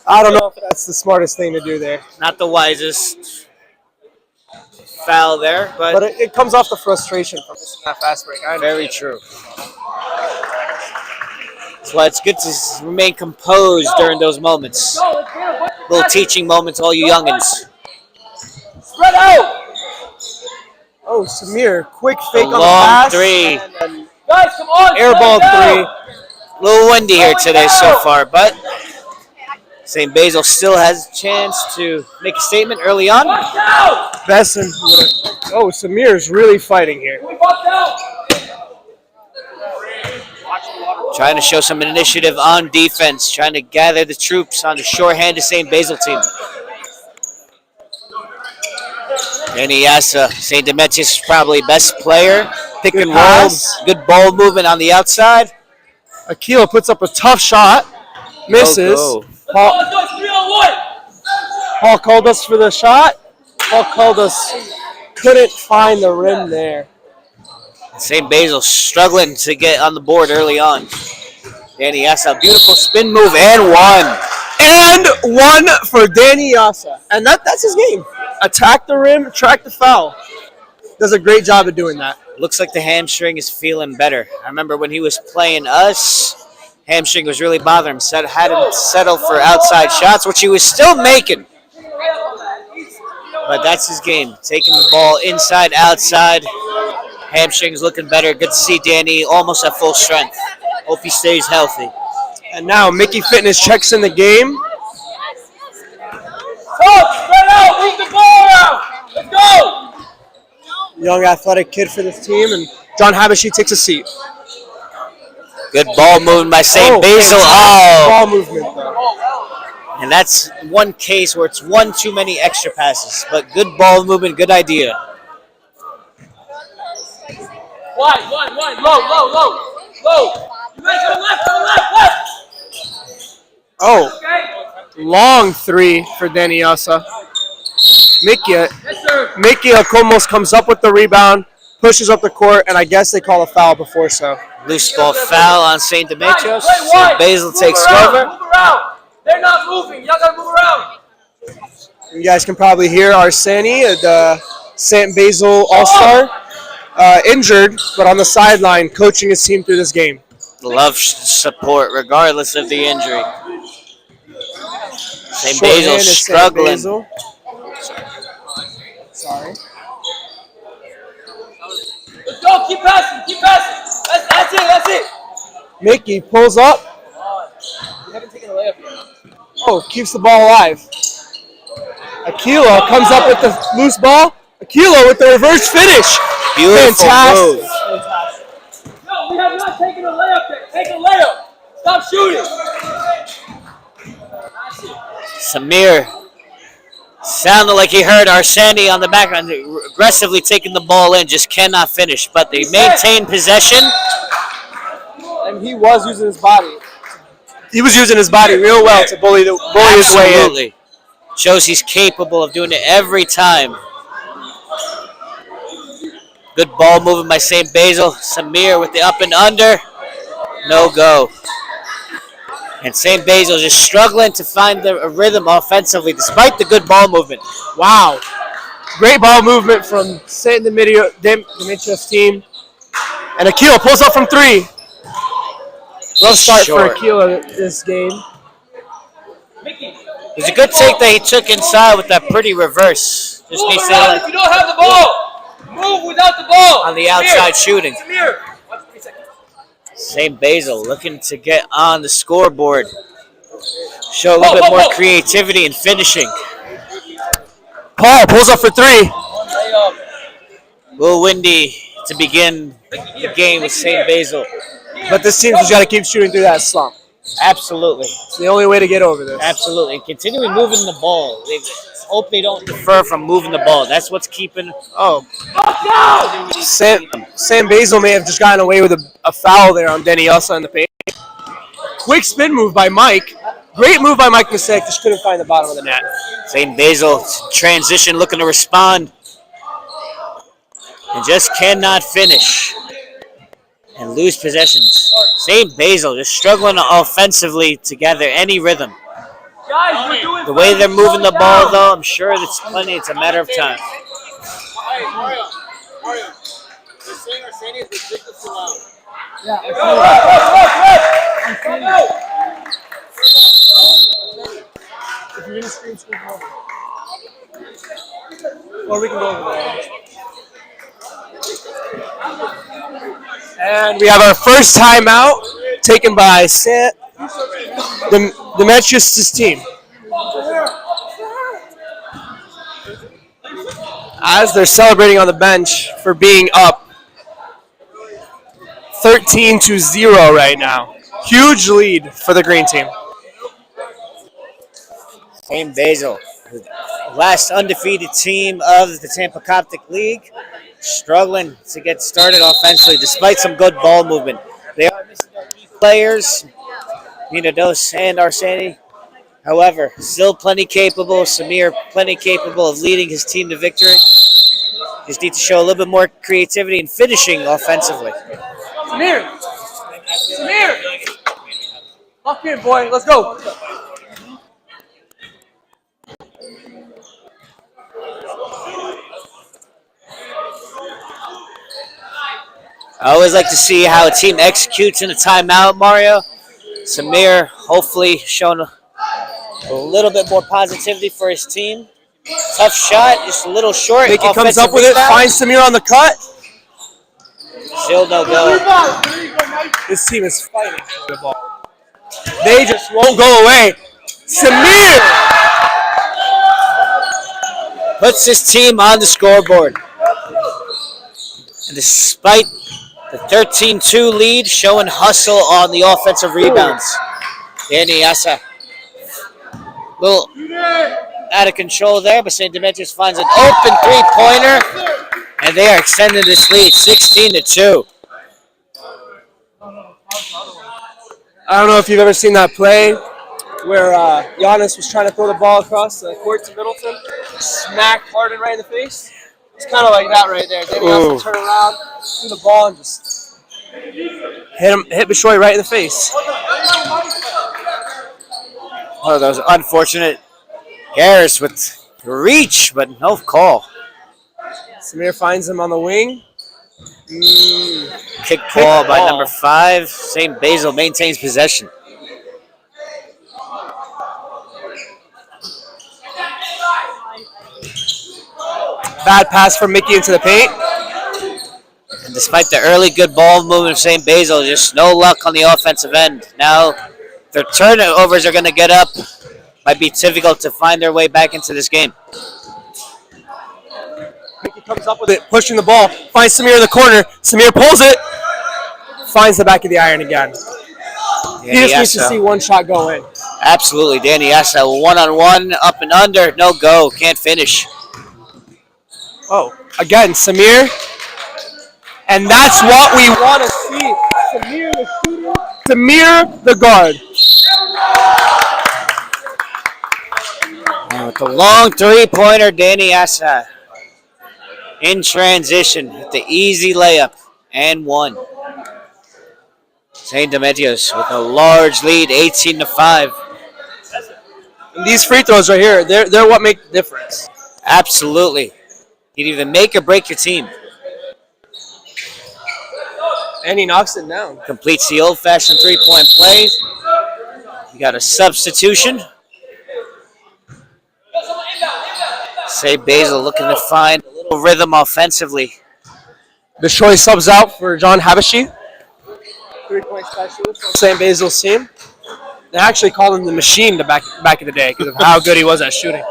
I don't know if that's the smartest thing to do there. Not the wisest foul there, But it comes off the frustration from that fast break. very true. That's why it's good to remain composed during those moments. Little teaching moments, all you youngins. Spread out. Oh, Samir, quick fake on the Long pass. 3. Guys, come on. Airball 3. A little windy here today so far, but St. Basil still has a chance to make a statement early on. Watch out. Besson. Oh, Samir's really fighting here. Watch out. Trying to show some initiative on defense, trying to gather the troops on the shorthanded St. Basil team. Danny Yassa, St. Demetrios is probably best player. Pick and roll, pass. good ball movement on the outside. Akil puts up a tough shot. Misses. Go. Paul, Let's go. 3-on-1. Paul called us for the shot. Paul called us. Couldn't find the rim there. St. Basil struggling to get on the board early on. Danny Yassa, beautiful spin move and 1. And 1 for Danny Yassa. And that's his game. Attack the rim, track the foul. Does a great job of doing that. Looks like the hamstring is feeling better. I remember when he was playing us, hamstring was really bothering him. Had him settle for outside shots, which he was still making. But that's his game. Taking the ball inside, outside. Hamstring's looking better. Good to see Danny almost at full strength. Hope he stays healthy. And now Mickey Fitness checks in the game. Spread out. Move the ball around. Let's go. Young athletic kid for this team. And John Habishi takes a seat. Good ball movement by St. Basil. Ball movement, though. And that's one case where it's one too many extra passes. But good ball movement, good idea. Wide. Low. You guys go left. Oh, Okay. long 3 for Danny Yassa. Yes, sir. Mickey almost comes up with the rebound, pushes up the court, and I guess they call a foul before so. Loose ball foul on St. Demetrios. Play wide. St. Basil Move takes around, over. Move around. They're not moving. Y'all gotta move around. You guys can probably hear Arseni, the St. Basil All-Star, injured, but on the sideline coaching his team through this game. Love support regardless of the injury. St. Shorthanded Basil St. struggling. Basil. Sorry. Let's go. Keep passing. That's it. Mickey pulls up. You haven't taken a Oh, keeps the ball alive. Aquilo comes up with the loose ball. Aquilo with the reverse finish. Beautiful Fantastic. move. No, we have not taken a layup yet. Take a layup. Stop shooting. Samir sounded like he heard Arseni on the background, aggressively taking the ball in, just cannot finish. But they maintain possession. And he was using his body. He was using his body real well to bully his way in. Absolutely. Shows he's capable of doing it every time. Good ball movement by St. Basil. Samir with the up and under. No go. And St. Basil just struggling to find the rhythm offensively despite the good ball movement. Wow. Great ball movement from St. Demetrios team. And Aquilo pulls up from three. Rough start for Aquilo this game. It was a good take that he took inside with that pretty reverse. Just Move needs to around if you don't have the ball. Move without the ball. on the outside shooting. Samir. St. Basil looking to get on the scoreboard. Show a little bit more creativity and finishing. Paul pulls up for three. A little windy to begin the game with St. Basil. But this team's just got to keep shooting through that slump. Absolutely. It's the only way to get over this. Absolutely. And continuing moving the ball. They hope they don't defer from moving the ball. That's what's keeping. Oh. Sam Basil may have just gotten away with a foul there on Demetrios in the paint. Quick spin move by Mike. Great move by Mike Masek. Just couldn't find the bottom of the net. St. Basil transition looking to respond. And just cannot finish. And lose possessions. St. Basil just struggling offensively to gather any rhythm. Guys, we're doing The way they're moving the ball, though, I'm sure it's plenty. It's a matter of time. Mario. They're saying Arseni is ridiculously loud. If you're going to scream, over. Or we can go over there. And we have our first timeout taken by Demetrios' team. As they're celebrating on the bench for being up 13-0 right now. Huge lead for the green team. St. Basil, the last undefeated team of the Tampa Coptic League, struggling to get started offensively despite some good ball movement. They are missing their key players, Demetrios and Arseni. However, still plenty capable. Samir plenty capable of leading his team to victory. Just need to show a little bit more creativity and finishing offensively. Samir! Lock in, boy. Let's go. I always like to see how a team executes in a timeout, Mario. Samir hopefully showing a little bit more positivity for his team. Tough shot, just a little short. Mickey comes up with it, finds Samir on the cut. Still no go. This team is fighting for the ball. They just won't go away. Samir puts his team on the scoreboard. And despite the 13-2 lead, showing hustle on the offensive rebounds. Danny Asa. Little out of control there, but St. Demetrios finds an open three-pointer, and they are extending this lead, 16-2. I don't know if you've ever seen that play where Giannis was trying to throw the ball across the court to Middleton, smacked Harden right in the face. It's kind of like that right there. Demetrios will turn around, threw the ball, and just hit Bishoy right in the face. Oh, that was unfortunate. Harris with reach, but no call. Samir finds him on the wing. Kick ball by number 5. St. Basil maintains possession. Bad pass from Mickey into the paint. And despite the early good ball movement of St. Basil, just no luck on the offensive end. Now The turnovers are going to get up. Might be difficult to find their way back into this game. Mickey comes up with it, pushing the ball, finds Samir in the corner. Samir pulls it, finds the back of the iron again. He just needs to see one shot go in. Absolutely, Danny Essa, one-on-one, up and under, no go, can't finish. Oh, again, Samir. And that's what we want to see. Samir the shooter, Samir the guard. And with the long three-pointer, Danny Essa in transition with the easy layup and one. St. Demetrios with a large lead, 18-5. And these free throws right here, they're what make the difference. Absolutely. You'd either make or break your team. And he knocks it down. Completes the old-fashioned three-point play. You got a substitution. St. Basil looking to find a little rhythm offensively. Bishoy subs out for John Habashi. 3-point specialist on St. Basil's team. They actually called him the machine back in the day because of how good he was at shooting.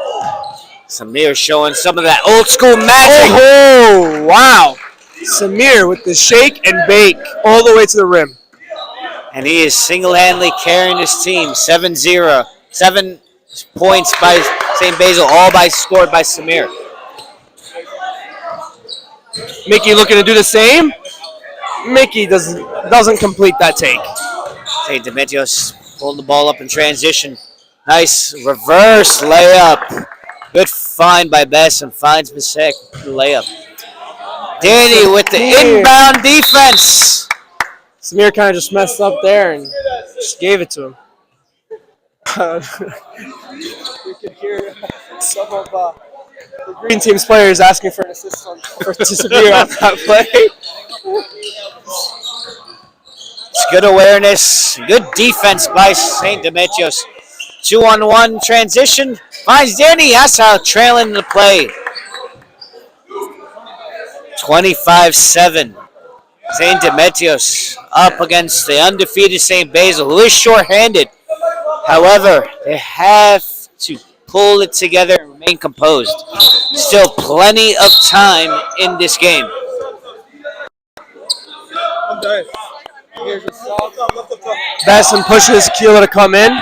Samir showing some of that old school magic. Oh, wow. Samir with the shake and bake all the way to the rim. And he is single-handedly carrying his team, 7-0. 7 points by St. Basil, all scored by Samir. Mickey looking to do the same. Mickey doesn't complete that take. St. Demetrios pulling the ball up in transition. Nice reverse layup. Good find by Basil, finds Bisek the layup. Danny with the inbound defense. Samir kind of just messed up there and just gave it to him. You could hear some of the green team's players asking for an assist for Samir on that play. It's good awareness, good defense by St. Demetrios. 2-on-1 transition, finds Danny Essa trailing the play. 25-7. St. Demetrios up against the undefeated St. Basil, who is short-handed. However, they have to pull it together and remain composed. Still plenty of time in this game. Basson pushes Keeler to come in.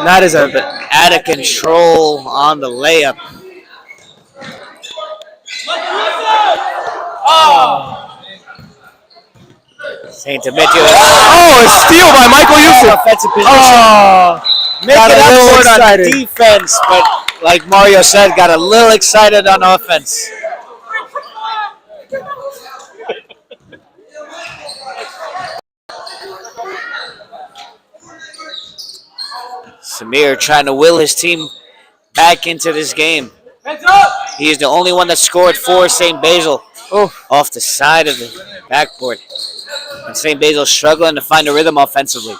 That is a bit out of control on the layup. St. Demetrios. Oh, a steal by Michael Yusuf. Offensive position. Oh, Make got it a up little for it on excited. defense, but like Mario said, got a little excited on offense. Samir trying to will his team back into this game. He is the only one that scored for St. Basil off the side of the backboard. And St. Basil struggling to find a rhythm offensively.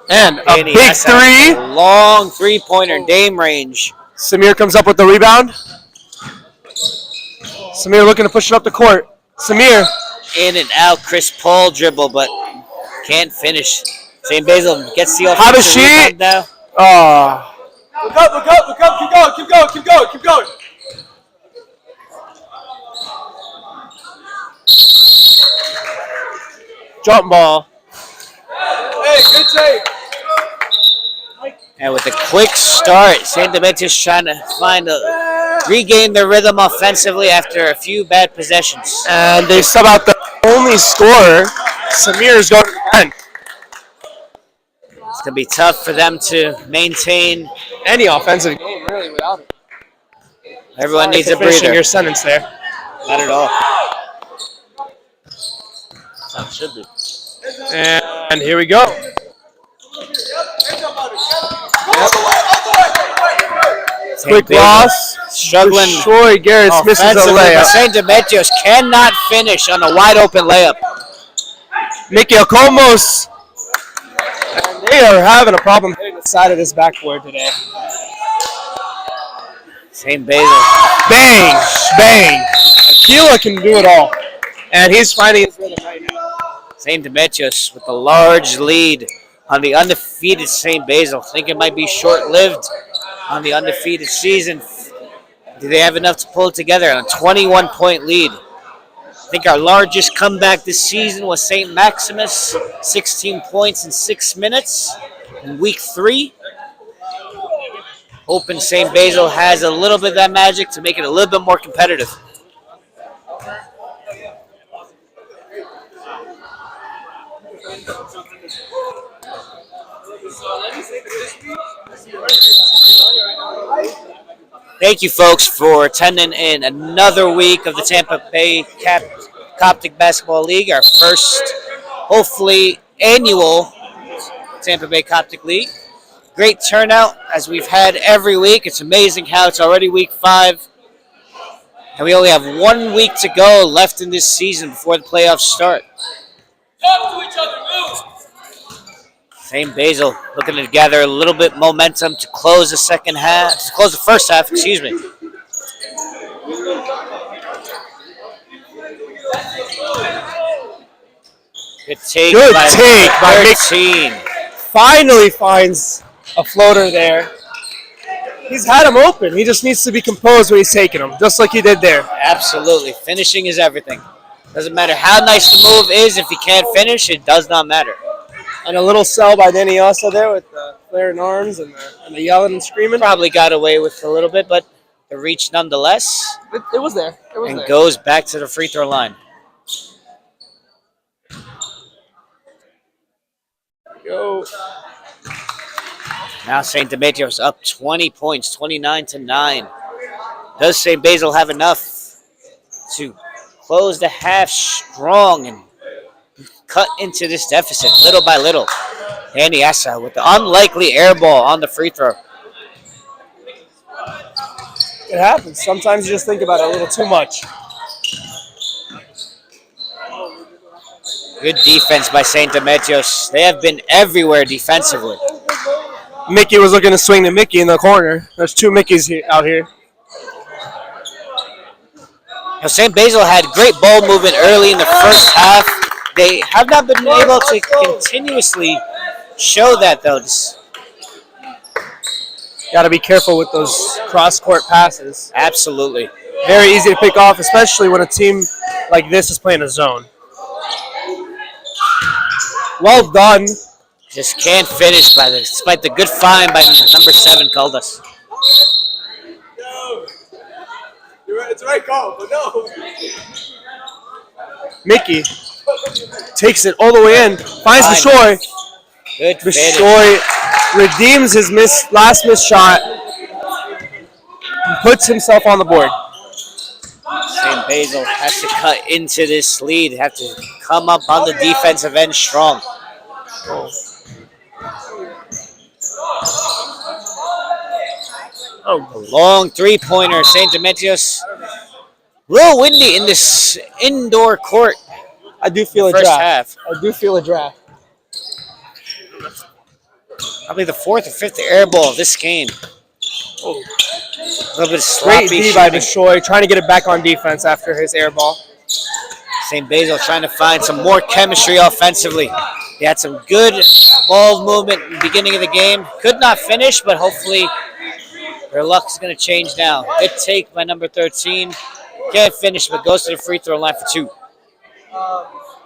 And a Danny big Essa, three. long three-pointer, Dame range. Samir comes up with the rebound. Samir looking to push it up the court. Samir. In and out, Chris Paul dribble, but can't finish. St. Basil gets the offensive rebound now. Oh. Look up, keep going. Jump ball. Hey, good take. And with a quick start, St. Demetrios trying to regain their rhythm offensively after a few bad possessions. And they sub out the only scorer. Samir is going to the bench. It's going to be tough for them to maintain any offensive game, really, without it. Everyone needs a finishing breather. your sentence there. Not at all. That's how it should be. And here we go. Quick loss. Struggling. Troy Garris misses a offensively, layup. but St. Demetrios cannot finish on a wide open layup. Mickey Alcomos. And they are having a problem hitting the side of this backboard today. St. Basil. Bang! Bang! Avila can do it all, and he's finding his rhythm right now. St. Demetrios with a large lead on the undefeated St. Basil. Think it might be short-lived on the undefeated season. Do they have enough to pull it together on a 21-point lead? I think our largest comeback this season was St. Maximus, 16 points in 6 minutes in week 3. Hoping St. Basil has a little bit of that magic to make it a little bit more competitive. Thank you, folks, for attending in another week of the Tampa Bay Coptic Basketball League, our first, hopefully, annual Tampa Bay Coptic League. Great turnout, as we've had every week. It's amazing how it's already week 5, and we only have 1 week to go left in this season before the playoffs start. Talk to each other, move. St. Basil looking to gather a little bit momentum to close the first half, excuse me. Good take by 13. Finally finds a floater there. He's had him open. He just needs to be composed when he's taking them, just like he did there. Absolutely. Finishing is everything. Doesn't matter how nice the move is. If he can't finish, it does not matter. And a little sell by Demetrios there with the flaring arms and the yelling and screaming. Probably got away with a little bit, but the reach nonetheless. It was there. And goes back to the free throw line. Go. Now St. Demetrios up 20 points, 29-9. Does St. Basil have enough to close the half strong and cut into this deficit little by little? Andy Asa with the unlikely air ball on the free throw. It happens. Sometimes you just think about it a little too much. Good defense by St. Demetrios. They have been everywhere defensively. Mickey was looking to swing to Mickey in the corner. There's 2 Mickeys out here. Now, St. Basil had great ball movement early in the first half. They have not been able to continuously show that, though. Got to be careful with those cross-court passes. Absolutely. Very easy to pick off, especially when a team like this is playing a zone. Well done. Just can't finish despite the good find by number 7, Caldas. It's the right call, but no. Mickey takes it all the way in, finds Bishoy. Good Bishoy redeems his last missed shot and puts himself on the board. St. Basil has to cut into this lead, have to come up on the defensive end strong. A long three-pointer, St. Demetrios. A little windy in this indoor court. I do feel a first draft. Half. I do feel a draft. Probably the 4th or 5th air ball of this game. A little bit of sloppy Great D shooting. by Bishoy, trying to get it back on defense after his air ball. St. Basil trying to find some more chemistry offensively. He had some good ball movement in the beginning of the game. Could not finish, but hopefully their luck is going to change now. Good take by number 13. Can't finish, but goes to the free throw line for 2.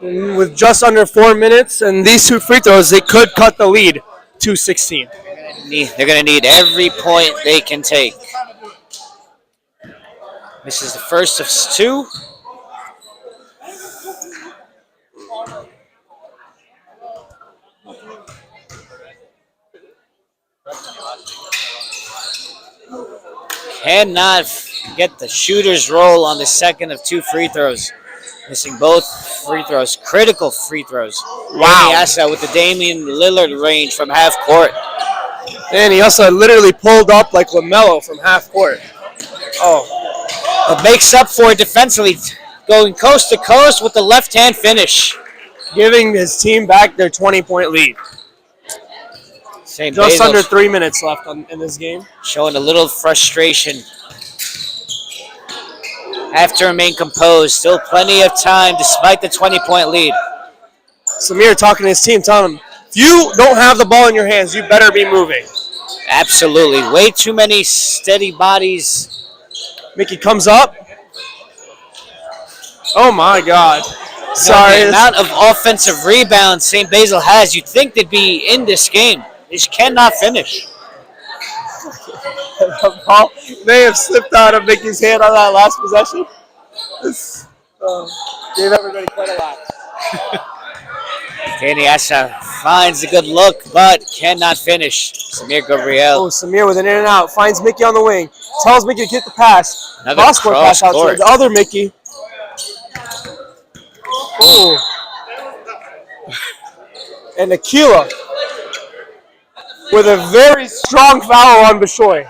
And with just under 4 minutes and these 2 free throws, they could cut the lead to 16. They're going to need every point they can take. This is the first of 2. Cannot get the shooter's roll on the second of 2 free throws. Missing both free throws. Critical free throws. Wow. Asa with the Damian Lillard range from half court. And he also literally pulled up like LaMelo from half court. But makes up for it defensively. Going coast to coast with the left-hand finish. Giving his team back their 20-point lead. St. Just Basil's under 3 minutes left in this game. showing a little frustration. have to remain composed. Still plenty of time despite the 20-point lead. Samir talking to his team, telling them, if you don't have the ball in your hands, you better be moving. Absolutely. Way too many steady bodies. Mickey comes up. Oh my God. Sorry. The amount of offensive rebounds St. Basil has, you'd think they'd be in this game. They just cannot finish. The ball may have slipped out of Mickey's hand on that last possession. This gave everybody quite a laugh. Danny Asa finds a good look, but cannot finish. Samir Gabriel. Oh, Samir with an in and out. Finds Mickey on the wing. Tells Mickey to get the pass. Another Cross-court pass out cross-court. to the other Mickey. Oh. And Aquila with a very strong foul on Bishoy.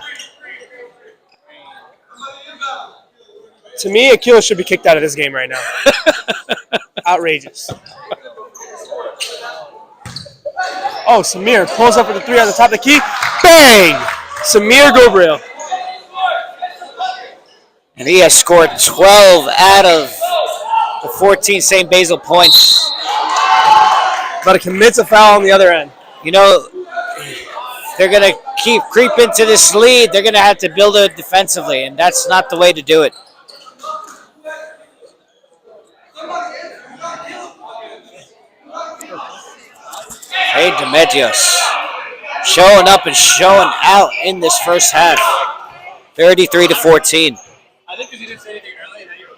To me, Aquila should be kicked out of this game right now. Outrageous. Oh, Samir pulls up with the three on the top of the key. Bang! Samir Gabriel. And he has scored 12 out of the 14 St. Basil points. But it commits a foul on the other end. You know, they're going to creep into this lead. They're going to have to build it defensively, and that's not the way to do it. Hey, Demetrios showing up and showing out in this first half. 33-14. I think because you didn't say anything earlier, now you're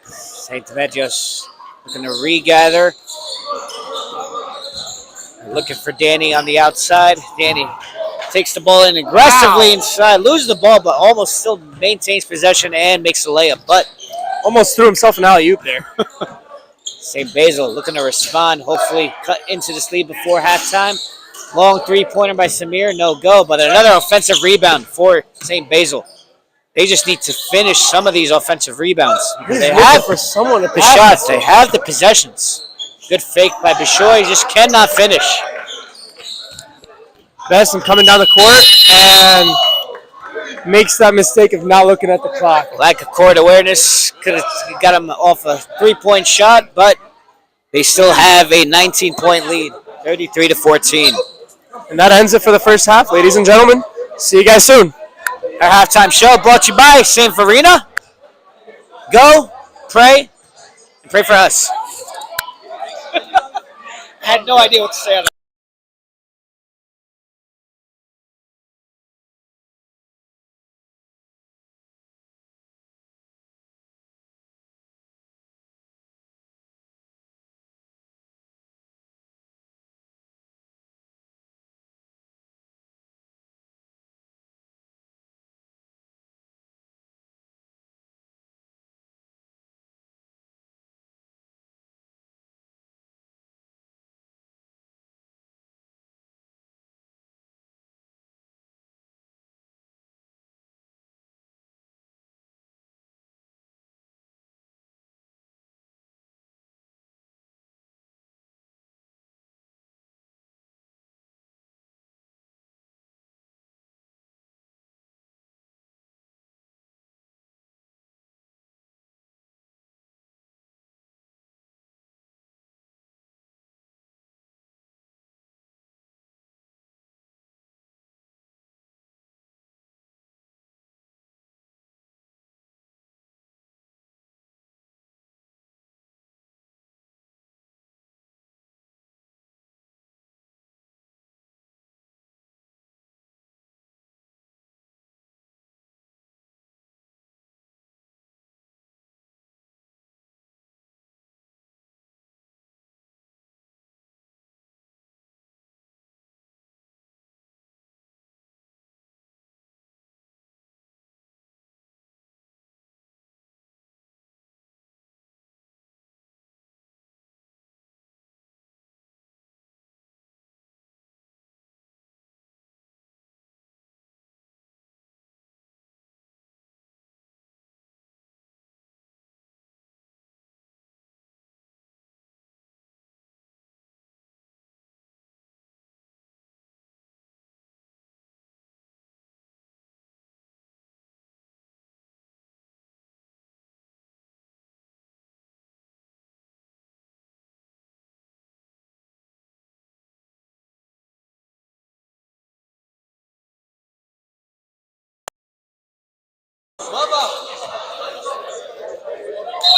St. Demetrios looking to regather. Looking for Danny on the outside. Danny takes the ball in aggressively inside, loses the ball, but almost still maintains possession and makes a layup. But almost threw himself an alley-oop there. St. Basil looking to respond, hopefully cut into this lead before halftime. Long three-pointer by Samir, no go, but another offensive rebound for St. Basil. They just need to finish some of these offensive rebounds. They have for someone to the shots, they have the possessions. Good fake by Bishoy, just cannot finish. Basil coming down the court and makes that mistake of not looking at the clock. Lack of court awareness could have got him off a three-point shot, but they still have a 19-point lead, 33-14. And that ends it for the first half, ladies and gentlemen. See you guys soon. Our halftime show brought to you by St. Farina. Go, pray, and pray for us. I had no idea what to say on that.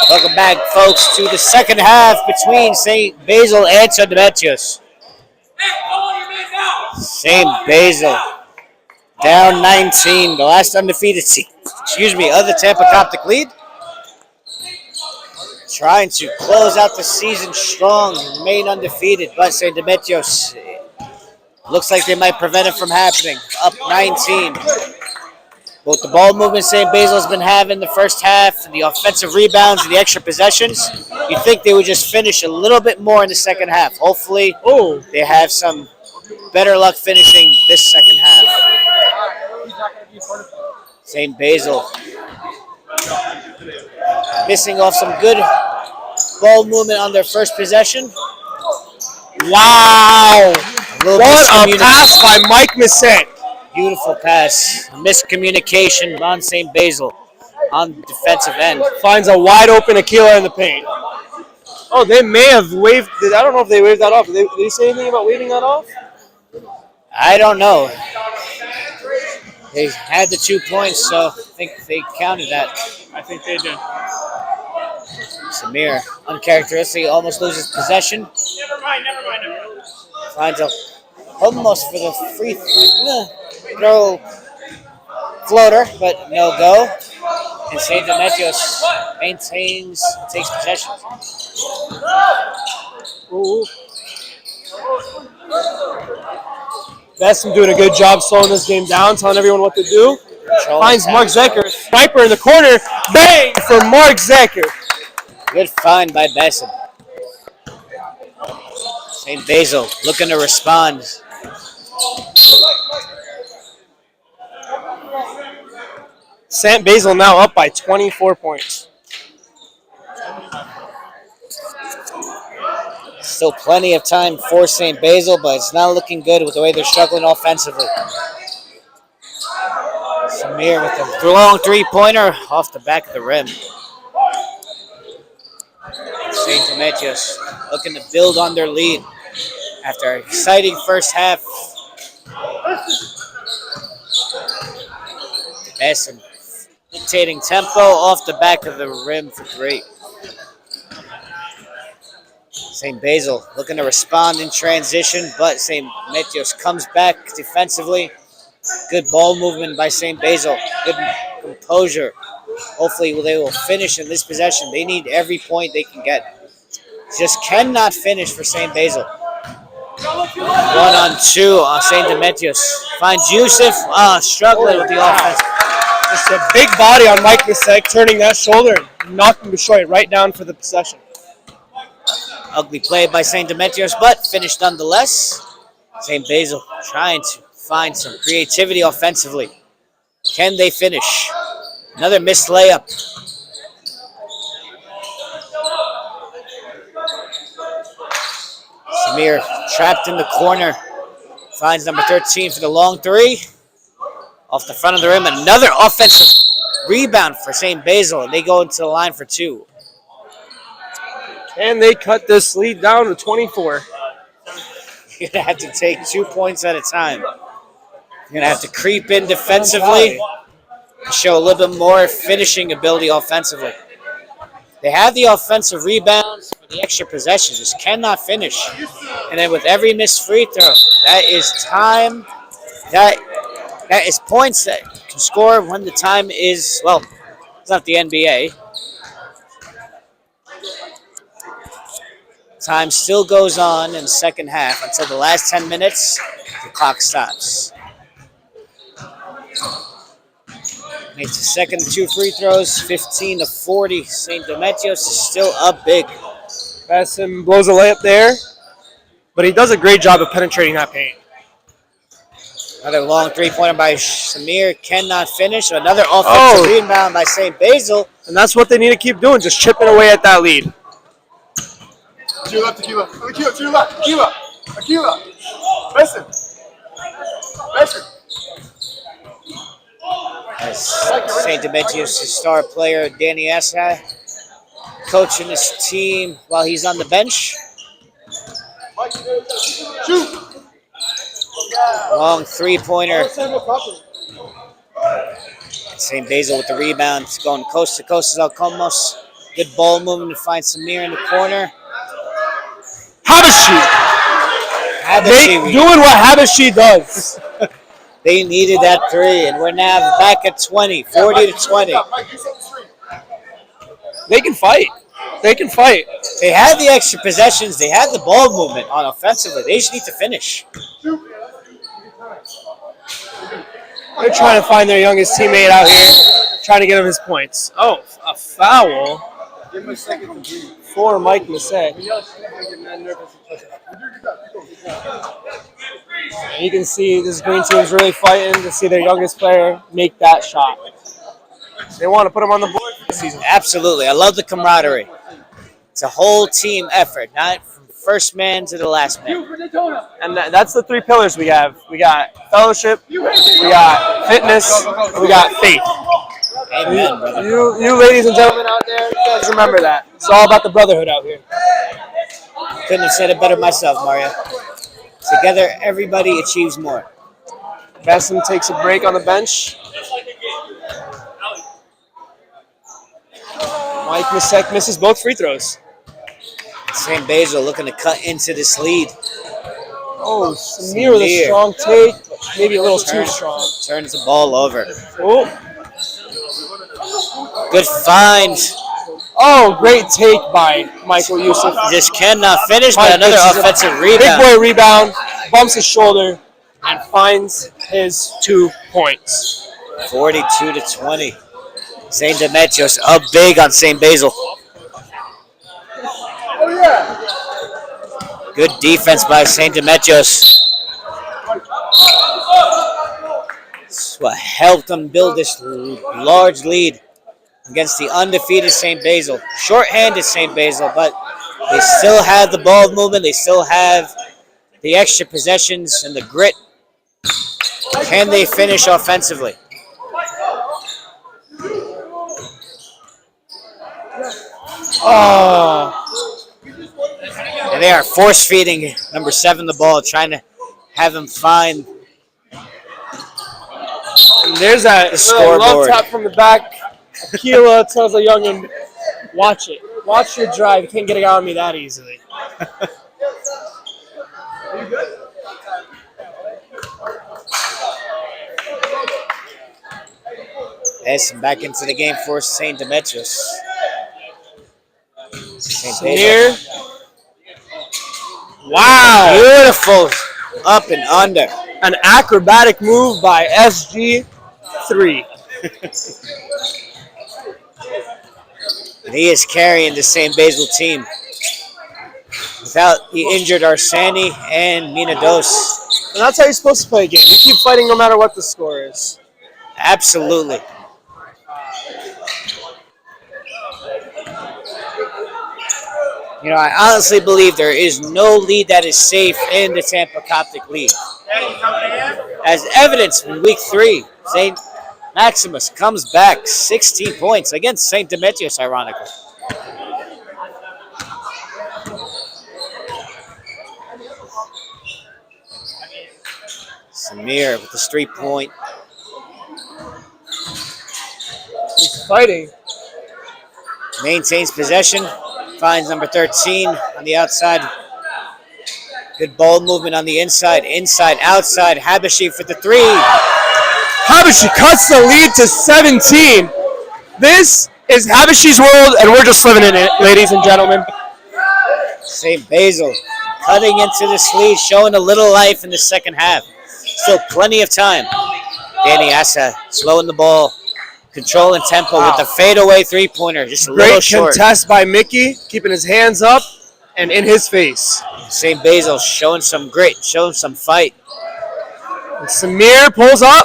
Welcome back, folks, to the second half between St. Basil and St. Demetrios. St. Basil down 19, the last undefeated team, of the Tampa Coptic League. Trying to close out the season strong, remain undefeated, but St. Demetrios looks like they might prevent it from happening. Up 19. Both the ball movement St. Basil has been having the first half, and the offensive rebounds and the extra possessions, you'd think they would just finish a little bit more in the second half. Hopefully, they have some better luck finishing this second half. St. Basil missing off some good ball movement on their first possession. Wow! What a pass by Mike Missette. Beautiful pass. Miscommunication on St. Basil on the defensive end. Finds a wide open Aquila in the paint. Oh, they may have waved. I don't know if they waved that off. Did they say anything about waving that off? I don't know. They had the 2 points, so I think they counted that. I think they did. Samir, uncharacteristically, almost loses possession. Never mind. Finds a almost for the free throw floater, but no go. And St. Demetrios takes possession. Ooh. Basil doing a good job slowing this game down, telling everyone what to do. Finds Mark Zecker. Sniper in the corner. Bang for Mark Zecker. Good find by Basil. St. Basil looking to respond. St. Basil now up by 24 points. Still plenty of time for St. Basil, but it's not looking good with the way they're struggling offensively. Samir with a long three-pointer off the back of the rim. St. Demetrios looking to build on their lead after an exciting first half. Basil dictating tempo off the back of the rim for three. St. Basil looking to respond in transition, but St. Demetrios comes back defensively. Good ball movement by St. Basil. Good composure. Hopefully they will finish in this possession. They need every point they can get. Just cannot finish for St. Basil. 1-on-2 on St. Demetrios. Finds Yusuf. Struggling with the offense. Just a big body on Mike Misek, turning that shoulder and knocking Detroit right down for the possession. Ugly play by St. Demetrios, but finished nonetheless. St. Basil trying to find some creativity offensively. Can they finish? Another missed layup. Samir trapped in the corner. Finds number 13 for the long three. Off the front of the rim. Another offensive rebound for St. Basil, and they go into the line for two. Can they cut this lead down to 24? You're going to have to take 2 points at a time. You're going to have to creep in defensively and show a little bit more finishing ability offensively. They have the offensive rebounds for the extra possessions, just cannot finish. And then with every missed free throw, that is time, that is points that can score when the time is, well, it's not the NBA. Time still goes on in the second half until the last 10 minutes, the clock stops. Makes the second 2 free throws, 15-40. St. Demetrios is still up big. Basim blows a layup there, but he does a great job of penetrating that paint. Another long three-pointer by Samir, cannot finish. Another offensive rebound by St. Basil. And that's what they need to keep doing, just chipping away at that lead. Tequila. Listen. As St. Demetrios' star player, Danny Asa, coaching his team while he's on the bench. Long three-pointer. St. Basil with the rebound. It's going coast to coast is Alcomos. Good ball movement to find Samir in the corner. Habashi doing what Habashi does. They needed that three, and we're now back at 20, 40 to 20. They can fight. They can fight. They had the extra possessions. They had the ball movement on offensively. They just need to finish. They're trying to find their youngest teammate out here, trying to get him his points. Oh, a foul for Mike Massey. And you can see this green team's really fighting to see their youngest player make that shot. They want to put him on the board this season. Absolutely. I love the camaraderie. It's a whole team effort, not from first man to the last man. And that's the three pillars we have. We got fellowship, we got fitness, we got faith. Amen, brother. You ladies and gentlemen out there, you guys remember that. It's all about the brotherhood out here. Couldn't have said it better myself, Mario. Together, everybody achieves more. Basil takes a break on the bench. Mike Masek misses both free throws. St. Basil looking to cut into this lead. Oh, Samir with a strong take, maybe a little too strong. Turns the ball over. Oh. Good find. Oh, great take by Michael Youssef. Just cannot finish, but another offensive rebound. Big boy rebound, bumps his shoulder, and finds his 2 points. 42 to 20. St. Demetrios up big on St. Basil. Good defense by St. Demetrios. That's what helped them build this large lead against the undefeated St. Basil. Short-handed St. Basil, but they still have the ball movement. They still have the extra possessions and the grit. Can they finish offensively? Oh. And they are force-feeding number 7 the ball, trying to have him find and there's that the scoreboard. Love tap from the back. Aquila tells a youngin, watch it. Watch your drive. You can't get it out of me that easily. Edson back into the game for St. Demetrios. Samir. Wow. Beautiful up and under. An acrobatic move by SG3. And he is carrying the St. Basil team. Without the injured Arsani and Minados. And that's how you're supposed to play a game. You keep fighting no matter what the score is. Absolutely. You know, I honestly believe there is no lead that is safe in the Tampa Coptic League. As evidenced in week 3, St. Maximus comes back 16 points against St. Demetrios, ironically. Samir with the 3-point. He's fighting. Maintains possession. Finds number 13 on the outside. Good ball movement on the inside. Inside, outside. Habashi for the 3. Habashi cuts the lead to 17. This is Habashi's world, and we're just living in it, ladies and gentlemen. St. Basil cutting into this lead, showing a little life in the second half. Still plenty of time. Danny Asa slowing the ball. Controlling tempo with the fadeaway 3-pointer. Just a little short. Great contest by Mickey, keeping his hands up and in his face. St. Basil showing some grit, showing some fight. And Samir pulls up.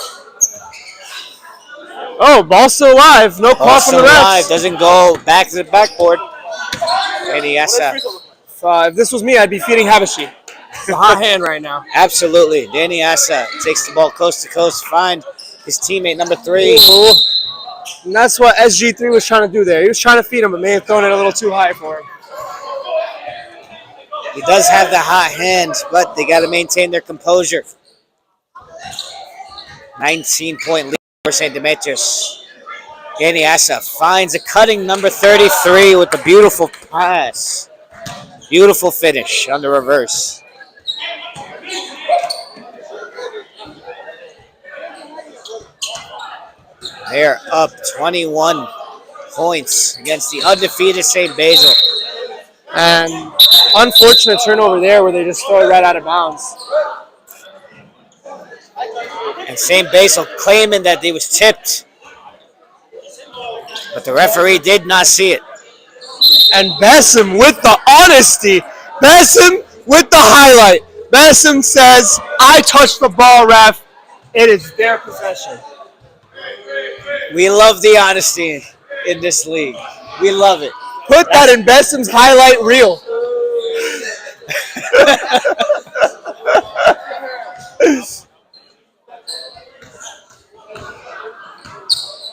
Oh, ball still alive. No call from the refs. Doesn't go back to the backboard. Danny Asa. If this was me, I'd be feeding Habashi. It's a hot hand right now. Absolutely. Danny Asa takes the ball coast to coast. Find his teammate, number 3. Ooh. And that's what SG3 was trying to do there. He was trying to feed him, but may have thrown it a little too high for him. He does have the hot hand, but they got to maintain their composure. 19-point lead for St. Demetrios. Danny Assa finds a cutting number 33 with the beautiful pass. Beautiful finish on the reverse. They're up 21 points against the undefeated St. Basil. And unfortunate turnover there where they just throw it right out of bounds. And St. Basil claiming that they was tipped. But the referee did not see it. And Basim with the honesty. Basim with the highlight. Basim says, I touched the ball, ref. It is their possession. We love the honesty in this league. We love it. Put that in Basim's highlight reel.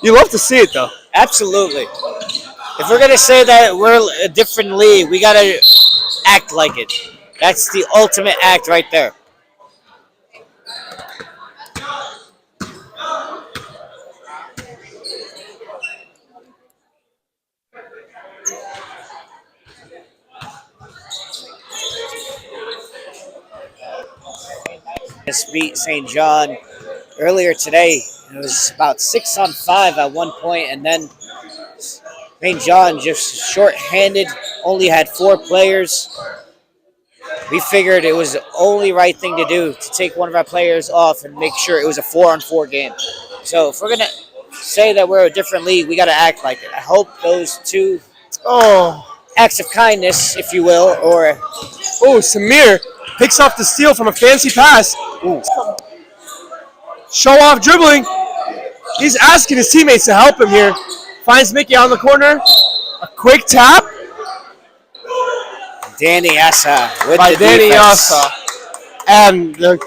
You love to see it, though. Absolutely. If we're going to say that we're a different league, we got to act like it. That's the ultimate act right there. Just beat St. John earlier today. It was about 6-on-5 at one point, and then St. John just short-handed, only had 4 players. We figured it was the only right thing to do to take one of our players off and make sure it was a 4-on-4 game. So if we're going to say that we're a different league, we got to act like it. I hope those 2 acts of kindness, if you will, or... Oh, Samir picks off the steal from a fancy pass. Ooh. Show off dribbling. He's asking his teammates to help him here. Finds Mickey on the corner. A quick tap. Danny Assa with by the Danny defense. Assa. And the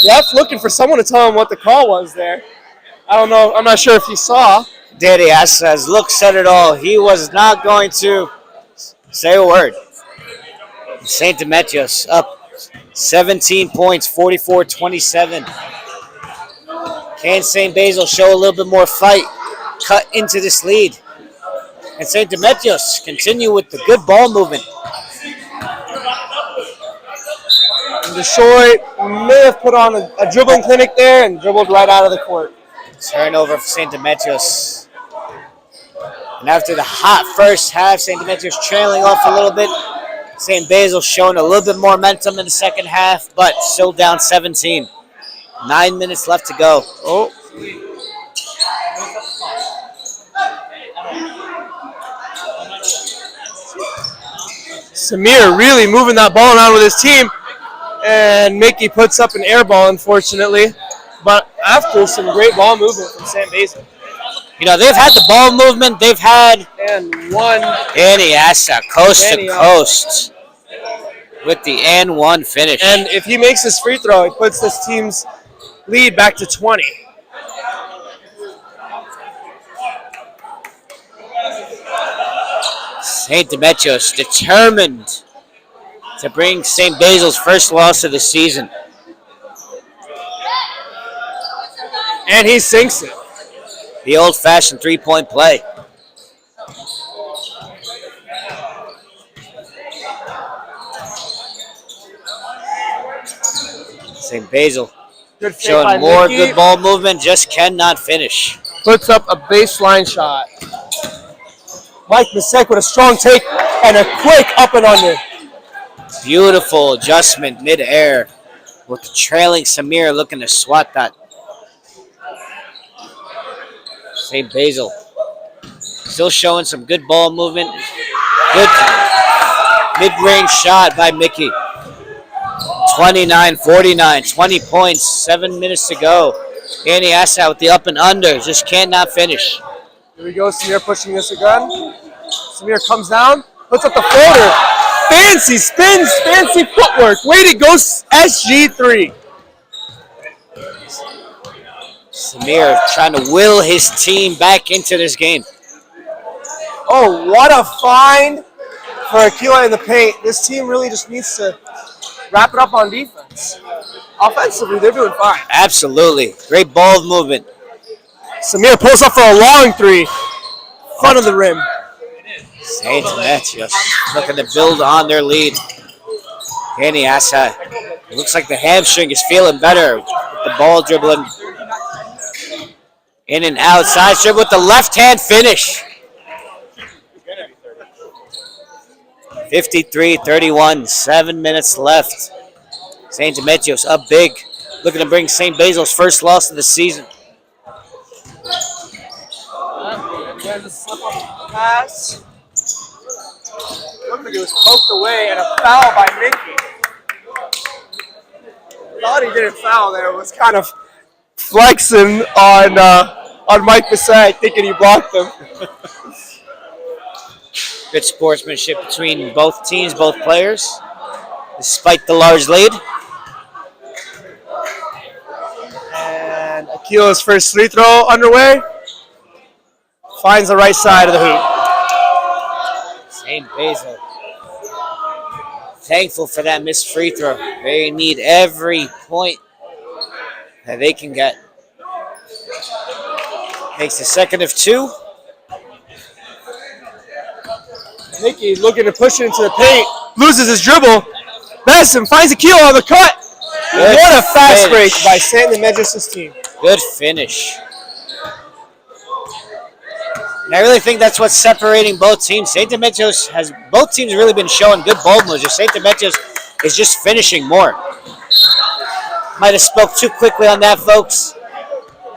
ref looking for someone to tell him what the call was there. I don't know. I'm not sure if he saw. Danny Assa's look said it all. He was not going to say a word. St. Demetrios up 17 points, 44-27. Can St. Basil show a little bit more fight, cut into this lead? And St. Demetrios continue with the good ball movement. Detroit may have put on a dribbling clinic there and dribbled right out of the court. Turnover for St. Demetrios. And after the hot first half, St. Demetrios trailing off a little bit. St. Basil showing a little bit more momentum in the second half, but still down 17. 9 minutes left to go. Oh. Samir really moving that ball around with his team. And Mickey puts up an air ball, unfortunately. But after some great ball movement from St. Basil. You know, they've had the ball movement. They've had... And one. Danny Assa, coast to coast. With the and one finish. And if he makes his free throw, he puts this team's lead back to 20. St. Demetrios determined to bring St. Basil's first loss of the season. And he sinks it. The old-fashioned three-point play. St. Basil showing more good ball movement, just cannot finish. Puts up a baseline shot. Mike Masek with a strong take and a quick up and under. Beautiful adjustment mid-air with the trailing Samir looking to swat that. St. Basil still showing some good ball movement. Good mid-range shot by Mickey. 29-49, 20 points, 7 minutes to go. Danny Assa with the up and under, just cannot finish. Here we go, Samir pushing this again. Samir comes down, puts up the floater. Fancy spins, fancy footwork. Way to go, SG3. Samir trying to will his team back into this game. Oh, what a find for Aquila in the paint. This team really just needs to wrap it up on defense. Offensively, they're doing fine. Absolutely. Great ball movement. Samir pulls up for a long three. Front of the rim. St. Demetrios looking to build on their lead. Danny Asa. It looks like the hamstring is feeling better with the ball dribbling. In and outside dribble with the left hand finish. 53-31, 7 minutes left. St. Demetrios up big, looking to bring St. Basil's first loss of the season. There's a slip up pass. Looked like it was poked away and a foul by Mickey. Thought he didn't foul there. Was kind of flexing on Mike Bissett, thinking he blocked him. Good sportsmanship between both teams, both players, despite the large lead. And Akila's first free throw underway. Finds the right side of the hoop. St. Basil. Thankful for that missed free throw. They need every point that they can get. Makes the second of two. Mickey looking to push it into the paint. Loses his dribble. Basil finds Akila on the cut. Good what a fast finish. break by St. Demetrios' team. Good finish. And I really think that's what's separating both teams. St. Demetrios has, both teams have really been showing good ball moves. St. Demetrios is just finishing more. Might have spoke too quickly on that, folks.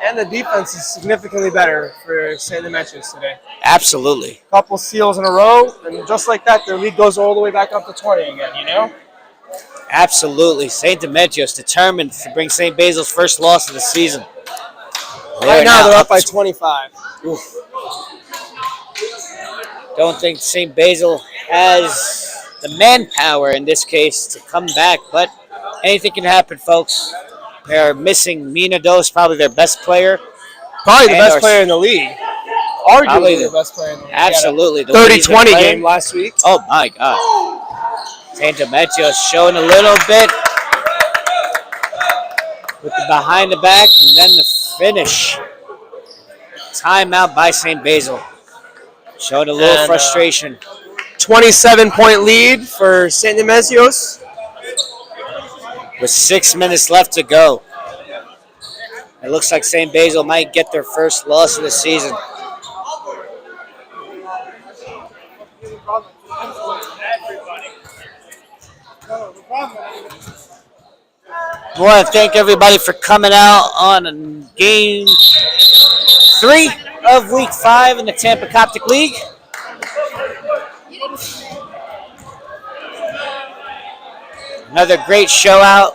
And the defense is significantly better for St. Demetrios today. Absolutely. Couple steals in a row, and just like that, their lead goes all the way back up to 20 again, you know? Absolutely. St. Demetrios determined to bring St. Basil's first loss of the season. Right now, they're up by 25. Oof. Don't think St. Basil has the manpower in this case to come back, but anything can happen, folks. They're missing Mina Dos, probably their best player. Probably the best player in the league. Arguably the best player in the league. Absolutely. 30-20 game last week. Oh, my God. St. Demetrios showing a little bit with the behind the back and then the finish. Timeout by St. Basil. Showed a little frustration. 27-point lead for St. Demetrios. With 6 minutes left to go. It looks like St. Basil might get their first loss of the season. I want to thank everybody for coming out on game 3 of week 5 in the Tampa Coptic League. Another great show out.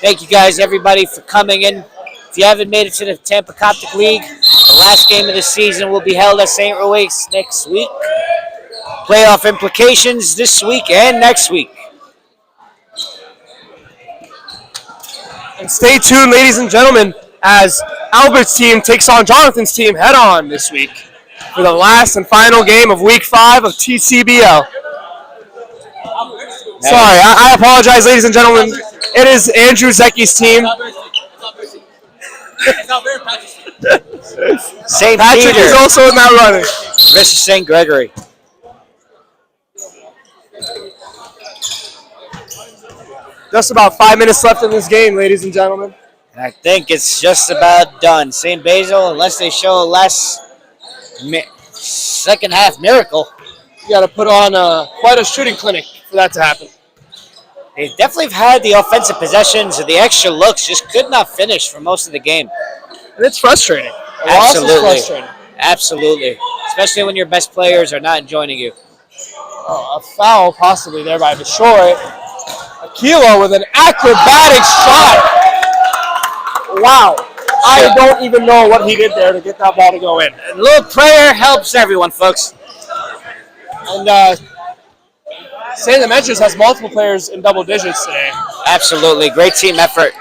Thank you guys, everybody, for coming in. If you haven't made it to the Tampa Coptic League, the last game of the season will be held at St. Ruiz next week. Playoff implications this week and next week. And stay tuned, ladies and gentlemen, as Albert's team takes on Jonathan's team head-on this week for the last and final game of Week 5 of TCBL. Sorry, I apologize, ladies and gentlemen. It is Andrew Zecchi's team. St. Patrick Peter is also in that running. versus St. Gregory. Just about 5 minutes left in this game, ladies and gentlemen. And I think it's just about done. St. Basil, unless they show a last second half miracle. You got to put on quite a shooting clinic for that to happen. They definitely have had the offensive possessions and the extra looks, just could not finish for most of the game. And it's frustrating. A Absolutely. loss is frustrating. Absolutely. Especially when your best players are not joining you. Oh, a foul possibly there by Bishoy. Aquila with an acrobatic shot. Wow. I don't even know what he did there to get that ball to go in. A little prayer helps everyone, folks. And St. Demetrios has multiple players in double digits today. Absolutely. Great team effort.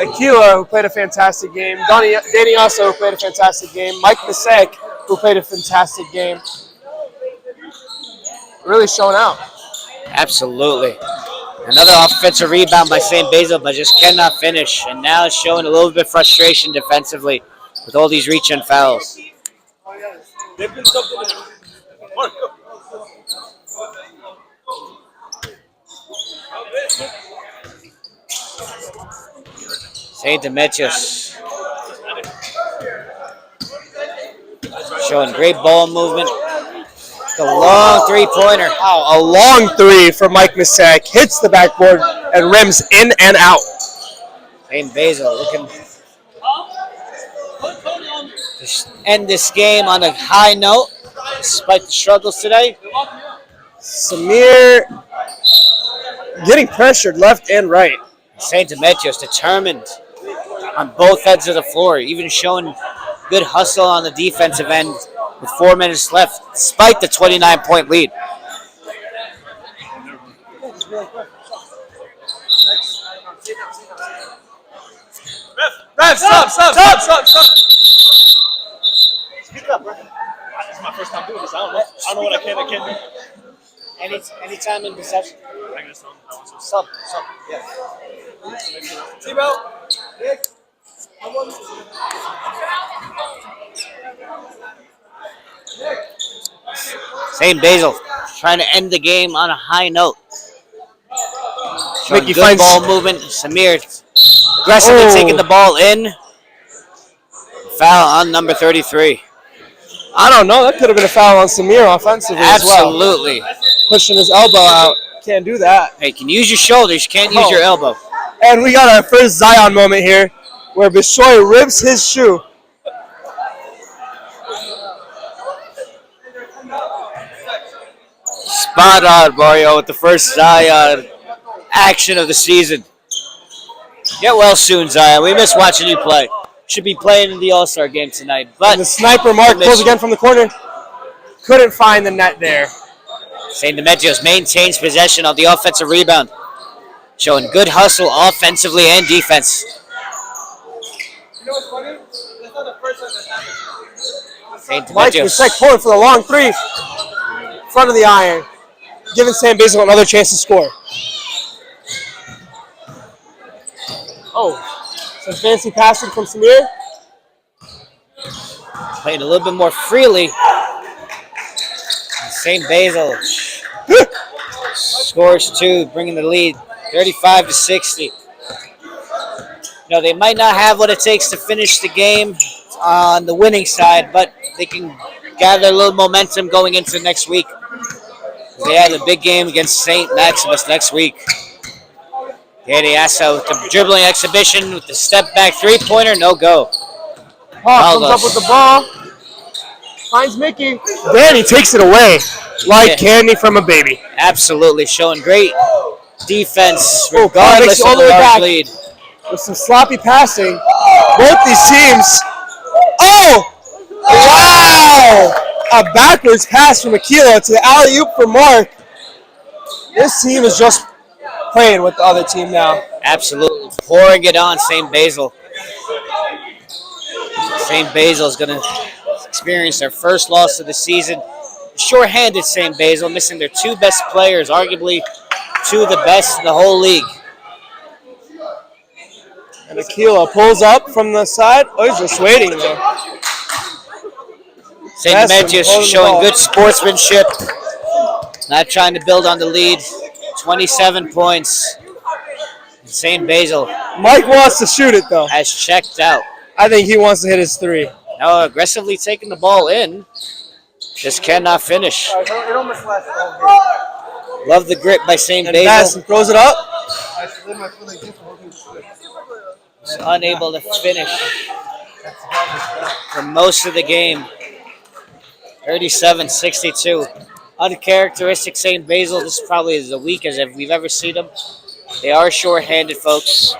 Aquila, who played a fantastic game. Danny also, who played a fantastic game. Mike Misek, who played a fantastic game. Really showing out. Absolutely. Another offensive rebound by St. Basil, but just cannot finish. And now it's showing a little bit of frustration defensively. with all these reach and fouls. St. Demetrios showing great ball movement. The long three-pointer. Wow, a long three for Mike Misek. Hits the backboard and rims in and out. St. Basil looking to end this game on a high note, despite the struggles today. Samir getting pressured left and right. St. Demetrios determined on both ends of the floor, even showing good hustle on the defensive end with 4 minutes left, despite the 29-point lead. Ref, stop. Speak up, bro. This is my first time doing this. I don't know what I can and can't do. Anytime in possession. I can just Sub, yeah. T-Belt. St. Basil trying to end the game on a high note. Showing Mickey good finds ball movement. Samir aggressively taking the ball in. Foul on number 33. I don't know. That could have been a foul on Samir offensively as well. Absolutely. Pushing his elbow out. Can't do that. Hey, you can use your shoulders. You can't use your elbow. And we got our first Zion moment here where Bishoy ribs his shoe. Spot on, Mario, with the first Zion action of the season. Get well soon, Zion. We miss watching you play. Should be playing in the All-Star game tonight. But And the sniper Mark pulls again from the corner. Couldn't find the net there. St. Demetrios maintains possession of the offensive rebound, showing good hustle offensively and defense. You know what's funny? That's not the first time that's happened. St. Mike Demetrios. Misek pulling for the long three. Front of the iron. Giving St. Basil another chance to score. Some fancy passing from Samir. Playing a little bit more freely. St. Basil scores 2, bringing the lead 35-60. You know, they might not have what it takes to finish the game on the winning side, but they can gather a little momentum going into next week. They have a big game against St. Maximus next week. Demetrios with the dribbling exhibition with the step back three-pointer, no go. Comes up with the ball. Finds Mickey. Danny takes it away like candy from a baby. Absolutely, showing great defense Makes regardless it all of the the way large back. lead. With some sloppy passing. Both these teams. Oh! Wow! A backwards pass from Aquila to the alley-oop for Mark. This team is just playing with the other team now. Absolutely, pouring it on St. Basil. St. Basil is going to experience their first loss of the season. Short-handed St. Basil, missing their 2 best players, arguably 2 of the best in the whole league. And Aquila pulls up from the side. Oh, he's just waiting there. St. Demetrios showing good sportsmanship, not trying to build on the lead. 27 points. St. Basil Mike wants to shoot it, though. has checked out. I think he wants to hit his 3. Now aggressively taking the ball in. Just cannot finish. It almost lasted all game. Love the grip by St. And Basil. Basil throws it up. I slid my foot like this. He's unable to finish for most of the game. 37-62. Uncharacteristic St. Basil. This is probably as weak as we've ever seen them. They are short-handed, folks.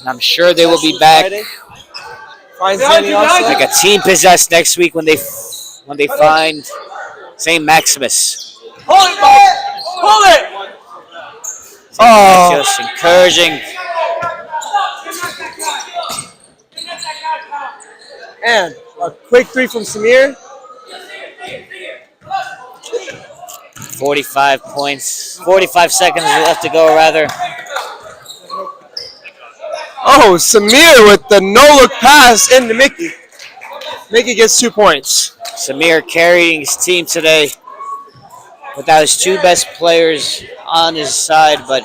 And I'm sure they will be back Finds Danny also. like a team possessed next week when they find St. Maximus. Hold it, Mike! Hold it! Oh, Just encouraging. and a quick 3 from Samir. 45 points. 45 seconds left to go, rather. Oh, Samir with the no-look pass into Mickey. Mickey gets 2 points. Samir carrying his team today without his two best players on his side, but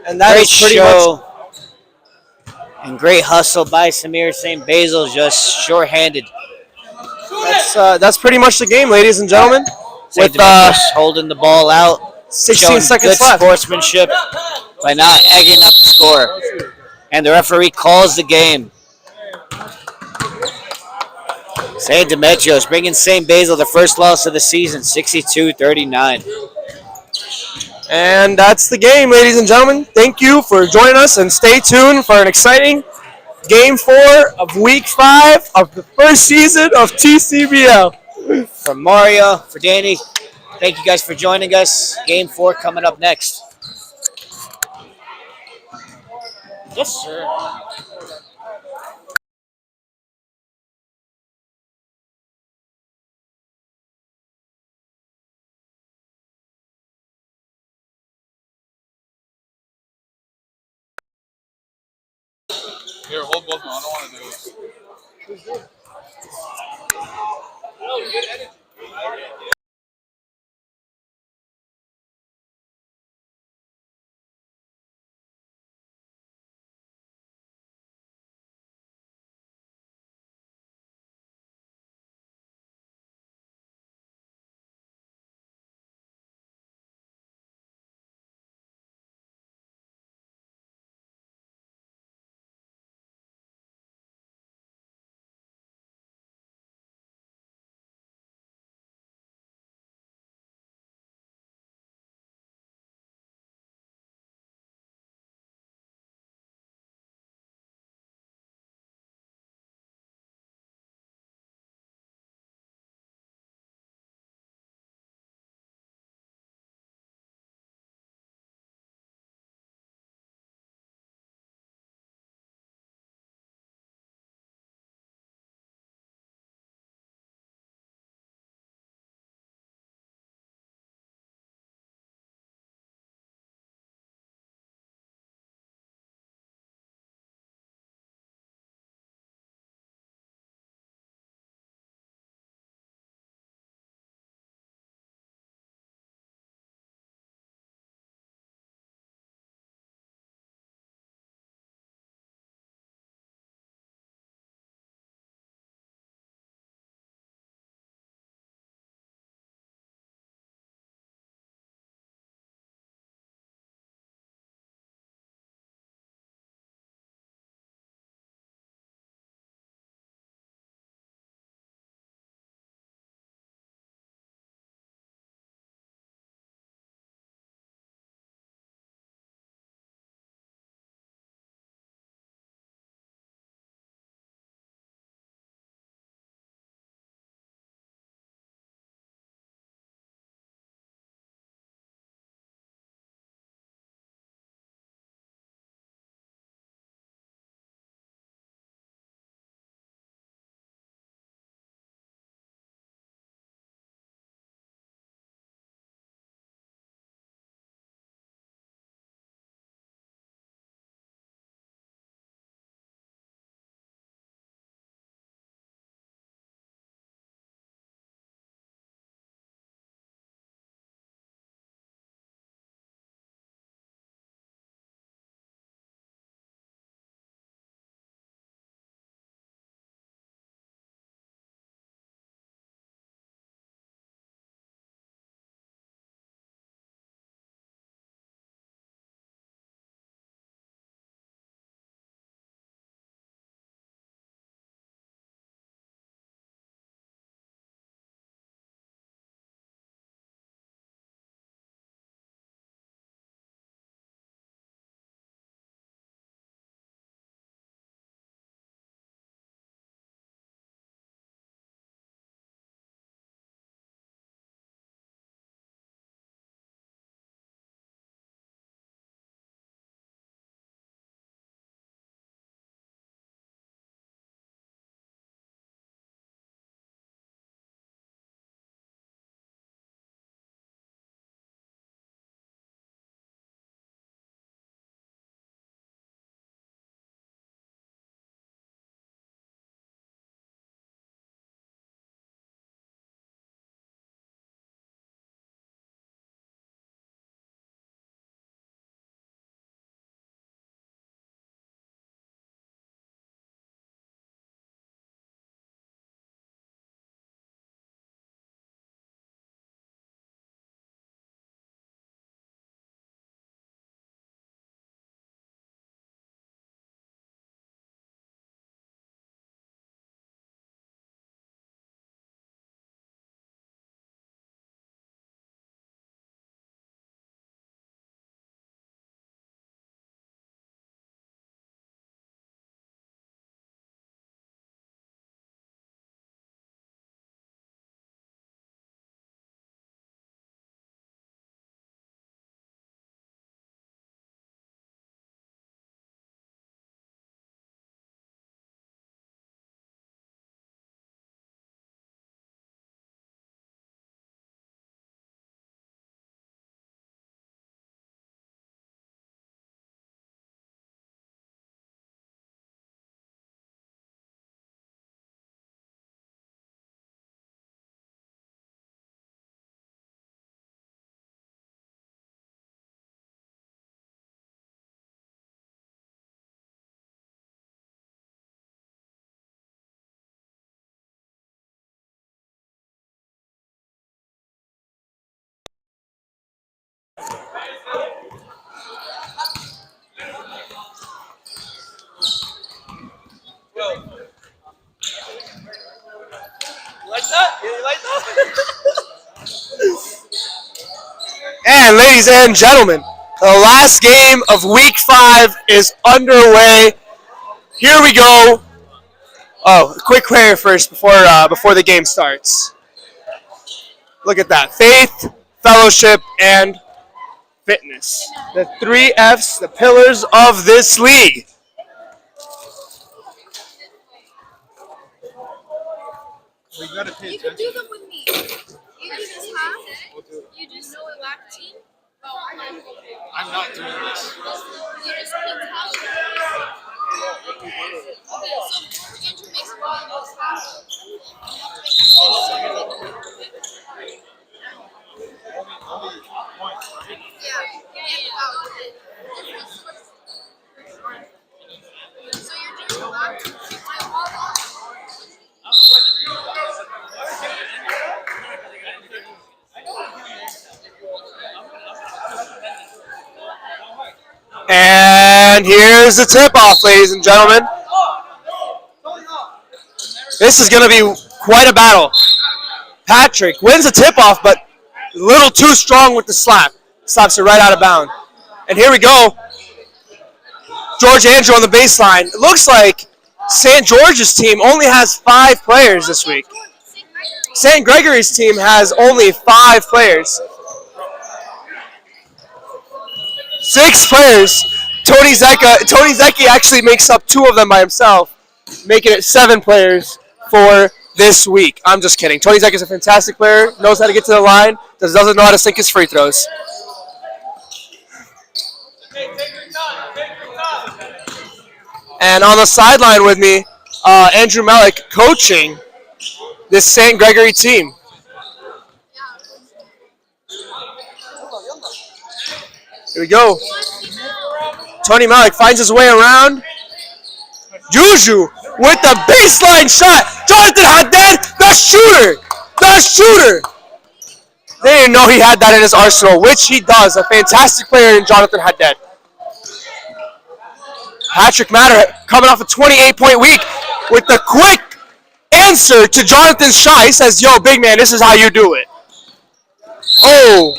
And that great is pretty much show and great hustle by Samir. St. Basil just shorthanded. that's pretty much the game, ladies and gentlemen. St. With Demetrios holding the ball out, 16 showing seconds good left. sportsmanship by not egging up the score. And the referee calls the game. St. Demetrios bringing St. Basil the first loss of the season, 62-39. And that's the game, ladies and gentlemen. Thank you for joining us, and stay tuned for an exciting Game 4 of Week 5 of the first season of TCBL. For Mario, for Danny, thank you guys for joining us. Game 4 coming up next. Yes, sir. Here, hold both of them. I don't want to do this. And ladies and gentlemen, the last game of week 5 is underway. Here we go. Oh, a quick prayer first before the game starts. Look at that. Faith, fellowship, and fitness. The 3 F's, the pillars of this league. You can do them with me. You do this half. You just know it lack team. I'm not doing this. You just put towels. Okay, so Andrew makes a ball and goes half. So you're doing lap. And here's the tip-off, ladies and gentlemen. This is going to be quite a battle. Patrick wins the tip-off, but a little too strong with the slap. Slaps it right out of bounds. And here we go. George Andrew on the baseline. It looks like St. George's team only has 5 players this week. St. Gregory's team has only 5 players. 6 players. Tony Zecchi actually makes up 2 of them by himself, making it 7 players for this week. I'm just kidding. Tony Zecchi is a fantastic player, knows how to get to the line, doesn't know how to sink his free throws. And on the sideline with me, Andrew Melick coaching this St. Gregory team. Here we go. Tony Melick finds his way around. Juju with the baseline shot. Jonathan Haddad, the shooter. The shooter. They didn't know he had that in his arsenal, which he does. A fantastic player in Jonathan Haddad. Patrick Matter coming off a 28-point week with the quick answer to Jonathan's shot. He says, yo, big man, this is how you do it. Oh.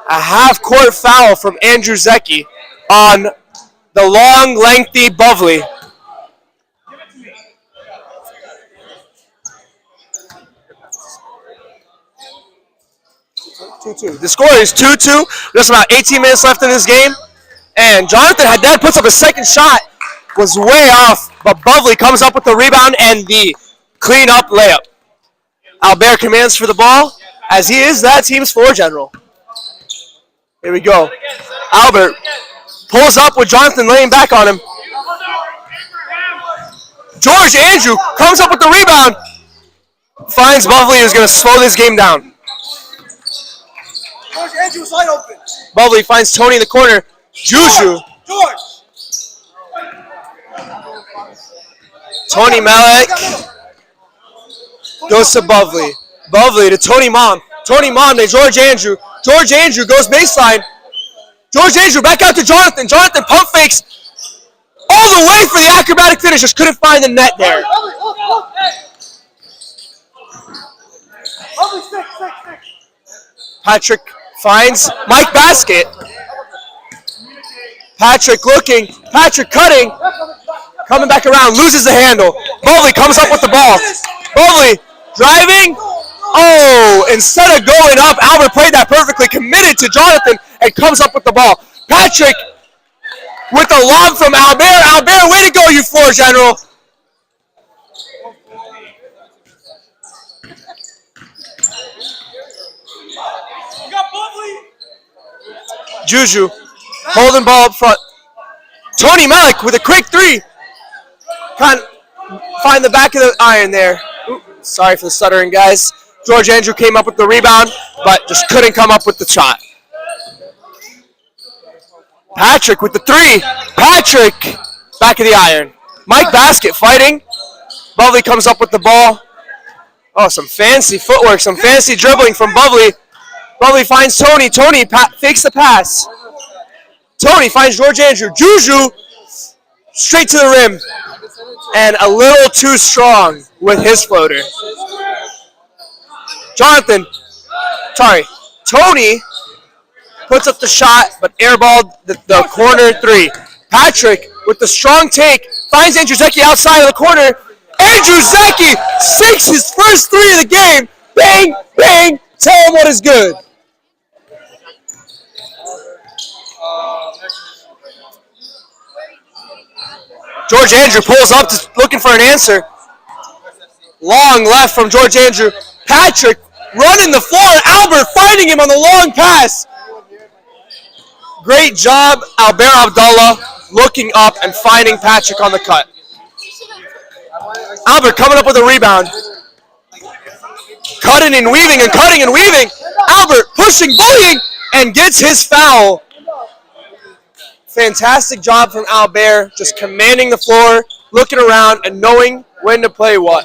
A half-court foul from Andrew Zecchi on the long, lengthy Bovley. The score is 2-2. There's about 18 minutes left in this game. And Jonathan Haddad puts up a second shot. Was way off, but Bovley comes up with the rebound and the clean-up layup. Albert commands for the ball, as he is that team's floor general. Here we go. Albert pulls up with Jonathan laying back on him. George Andrew comes up with the rebound. Finds Bovley, who's going to slow this game down. George Andrew is wide open. Bovley finds Tony in the corner. Juju. George. Tony Melick goes to Bovley. Bovley to Tony Mom. Tony Mom to George Andrew. George Andrew goes baseline. George Andrew back out to Jonathan. Jonathan pump fakes all the way for the acrobatic finish. Just couldn't find the net there. Patrick finds Mike Basket. Patrick looking. Patrick cutting. Coming back around. Loses the handle. Bovley comes up with the ball. Bovley driving. Oh, instead of going up, Albert played that perfectly, committed to Jonathan, and comes up with the ball. Patrick with the lob from Albert. Albert, way to go, you floor general. Juju holding ball up front. Tony Melick with a quick 3. Can't find the back of the iron there. Ooh, sorry for the stuttering, guys. George Andrew came up with the rebound, but just couldn't come up with the shot. Patrick with the 3. Patrick, back of the iron. Mike Basket fighting. Bovley comes up with the ball. Oh, some fancy footwork, some fancy dribbling from Bovley. Bubbly finds Tony. Tony fakes the pass. Tony finds George Andrew. Juju straight to the rim. And a little too strong with his floater. Tony puts up the shot, but airballed the corner three. Patrick with the strong take finds Andrew Zecchi outside of the corner. Andrew Zecchi sinks his first three of the game. Bang, bang, tell him what is good. George Andrew pulls up looking for an answer. Long left from George Andrew. Patrick running the floor. Albert finding him on the long pass. Great job, Albert Abdallah looking up and finding Patrick on the cut. Albert coming up with a rebound. Cutting and weaving and cutting and weaving. Albert pushing, bullying, and gets his foul. Fantastic job from Albert, just commanding the floor, looking around, and knowing when to play what.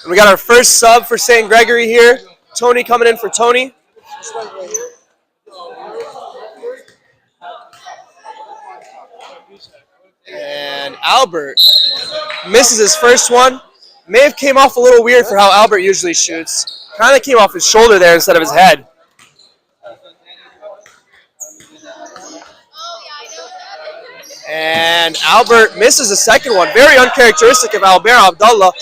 And we got our first sub for St. Gregory here. Tony coming in for Tony. And Albert misses his first one. May have came off a little weird for how Albert usually shoots. Kind of came off his shoulder there instead of his head. And Albert misses the second one. Very uncharacteristic of Albert Abdallah.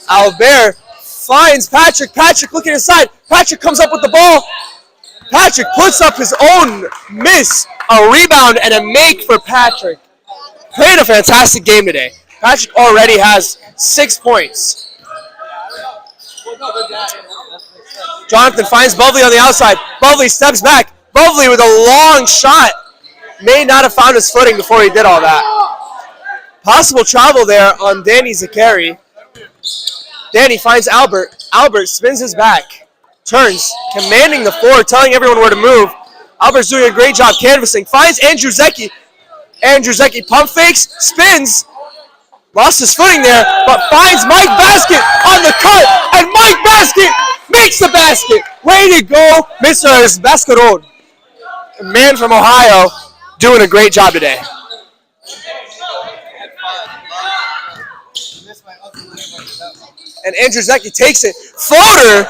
Albert finds Patrick. Patrick looking inside. Patrick comes up with the ball. Patrick puts up his own miss, a rebound, and a make for Patrick. Playing a fantastic game today. Patrick already has 6 points. Jonathan finds Bubbly on the outside. Bubbly steps back. Bubbly with a long shot. May not have found his footing before he did all that. Possible travel there on Danny Zakari. Danny finds Albert. Albert spins his back. Turns, commanding the floor, telling everyone where to move. Albert's doing a great job canvassing. Finds Andrew Zecchi. Andrew Zecchi pump fakes, spins. Lost his footing there, but finds Mike Basket on the cut. And Mike Basket makes the basket. Way to go, Mr. Basquerone. A man from Ohio doing a great job today. And Andrew Zecchi takes it. Floater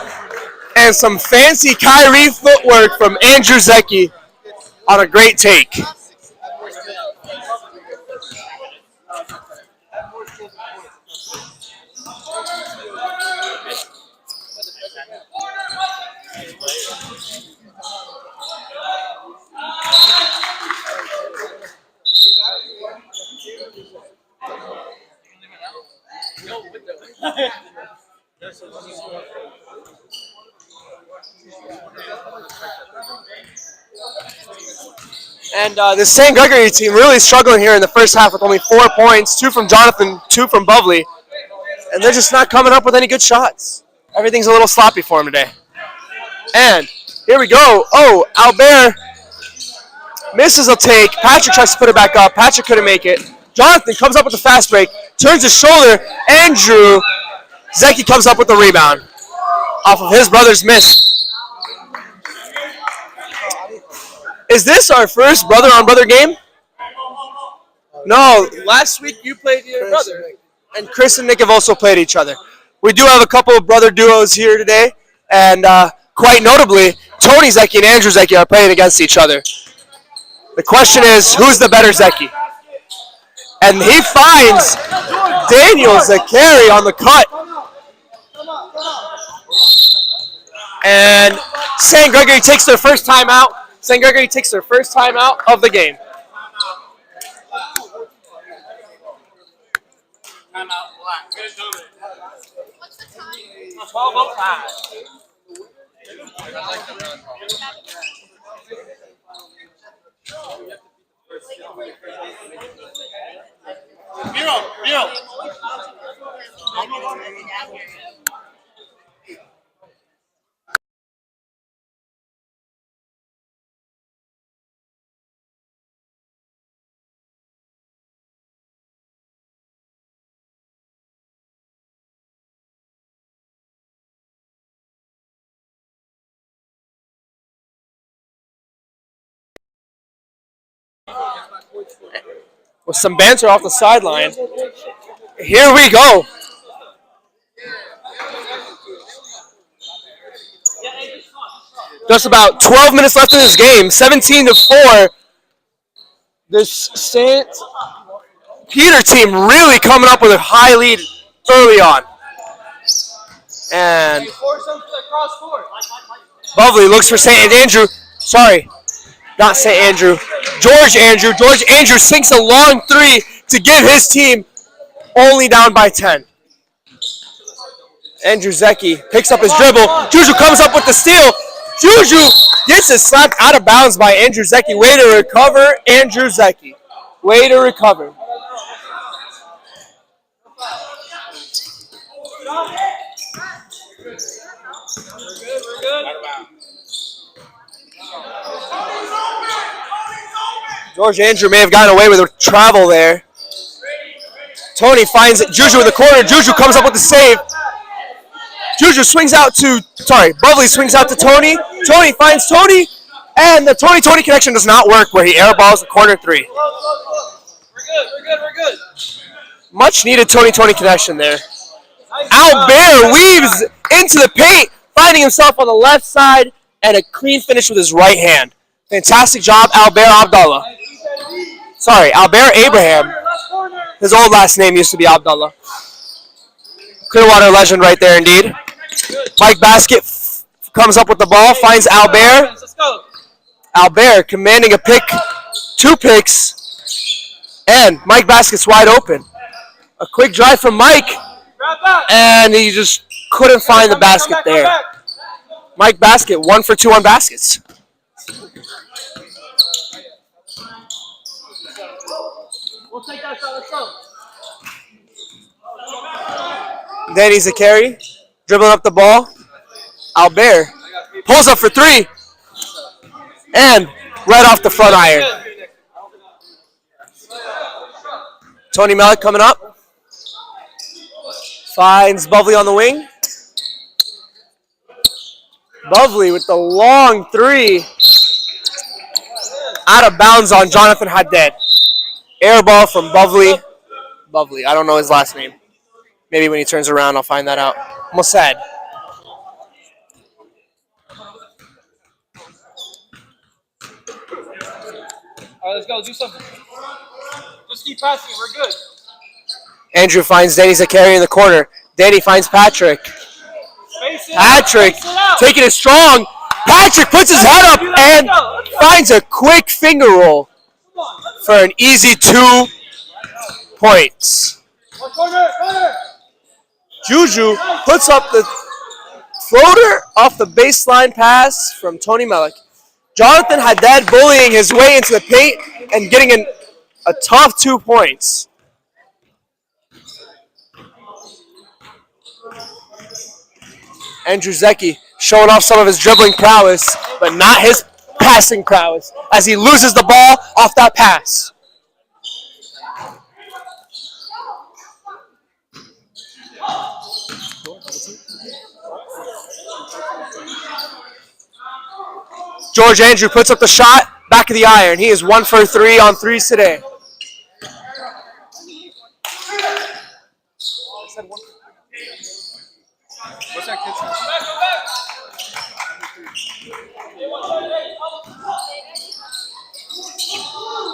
and some fancy Kyrie footwork from Andrew Zecchi on a great take. And the St. Gregory team really struggling here in the first half with only 4 points, 2 from Jonathan, 2 from Bubbly. And they're just not coming up with any good shots. Everything's a little sloppy for them today. And here we go. Oh, Albert misses a take. Patrick tries to put it back up. Patrick couldn't make it. Jonathan comes up with a fast break, turns his shoulder. Andrew Zecchi comes up with the rebound off of his brother's miss. Is this our first brother-on-brother game? No, last week you played your brother. And Chris and Nick have also played each other. We do have a couple of brother duos here today, and quite notably, Tony Zecchi and Andrew Zecchi are playing against each other. The question is, who's the better Zecchi? And he finds Daniel Zakari on the cut. And St. Gregory takes their first timeout. St. Gregory takes their first timeout of the game. What's the time? 12:05. with some banter off the sideline. Here we go. Just about 12 minutes left in this game. 17-4. This St. Peter team really coming up with a high lead early on. And Bovley looks for St. Andrew. Sorry, not St. Andrew. George Andrew. George Andrew sinks a long three to give his team only down by 10. Andrew Zecchi picks up his dribble. Juju comes up with the steal. Juju gets it slapped out of bounds by Andrew Zecchi. Way to recover, Andrew Zecchi. Way to recover. George Andrew may have gotten away with a travel there. Tony finds Juju in the corner. Juju comes up with the save. Juju swings out to, Bovley swings out to Tony. Tony finds Tony, and the Tony-Tony connection does not work where he airballs the corner three. We're good. Much needed Tony-Tony connection there. Albert weaves into the paint, finding himself on the left side, and a clean finish with his right hand. Fantastic job, Albert Abdallah. Albert Abraham. His old last name used to be Abdallah. Clearwater legend right there indeed. Mike Basket comes up with the ball, finds Albert. Albert commanding a pick, 2 picks, and Mike Basket's wide open. A quick drive from Mike, and he just couldn't find the basket there. Mike Basket, 1 for 2 on baskets. We'll take that shot. Let's go. Danny Zakari dribbling up the ball. Albert pulls up for 3. And right off the front iron. Tony Melick coming up. Finds Bovley on the wing. Bovley with the long 3. Out of bounds on Jonathan Haddad. Air ball from Bovley. I don't know his last name. Maybe when he turns around, I'll find that out. Mossad. All right, let's go. Do something. Just keep passing. We're good. Andrew finds Danny Zakari in the corner. Danny finds Patrick. Patrick taking it strong. Patrick puts his head up and finds a quick finger roll for an easy 2 points. Juju puts up the floater off the baseline pass from Tony Melick. Jonathan Haddad bullying his way into the paint and getting a tough 2 points. Andrew Zecchi showing off some of his dribbling prowess, but not his passing prowess, as he loses the ball off that pass. George Andrew puts up the shot, back of the iron. He is 1 for 3 on 3s today. What's that kid's name?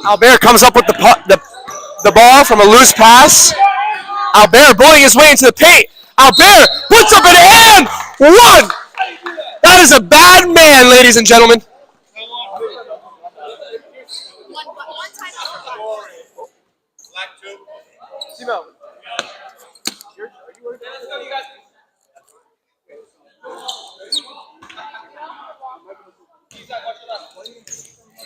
Albert comes up with the ball from a loose pass. Albert bullying his way into the paint. Albert puts up an and 1. That is a bad man, ladies and gentlemen.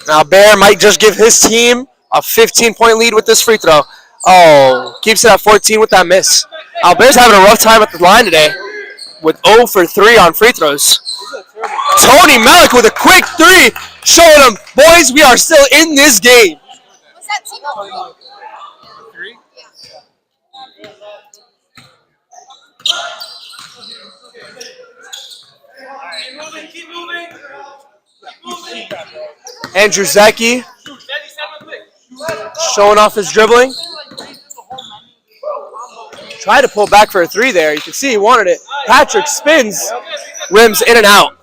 Now Bear might just give his team a 15-point lead with this free throw. Oh, keeps it at 14 with that miss. Albert's having a rough time at the line today with 0 for 3 on free throws. Tony Melick with a quick 3, showing them, boys, we are still in this game. Was that Timo? 3? Keep moving. Andrew Zecchi Showing off his dribbling. Tried to pull back for a three there. You can see he wanted it. Patrick spins, rims in and out.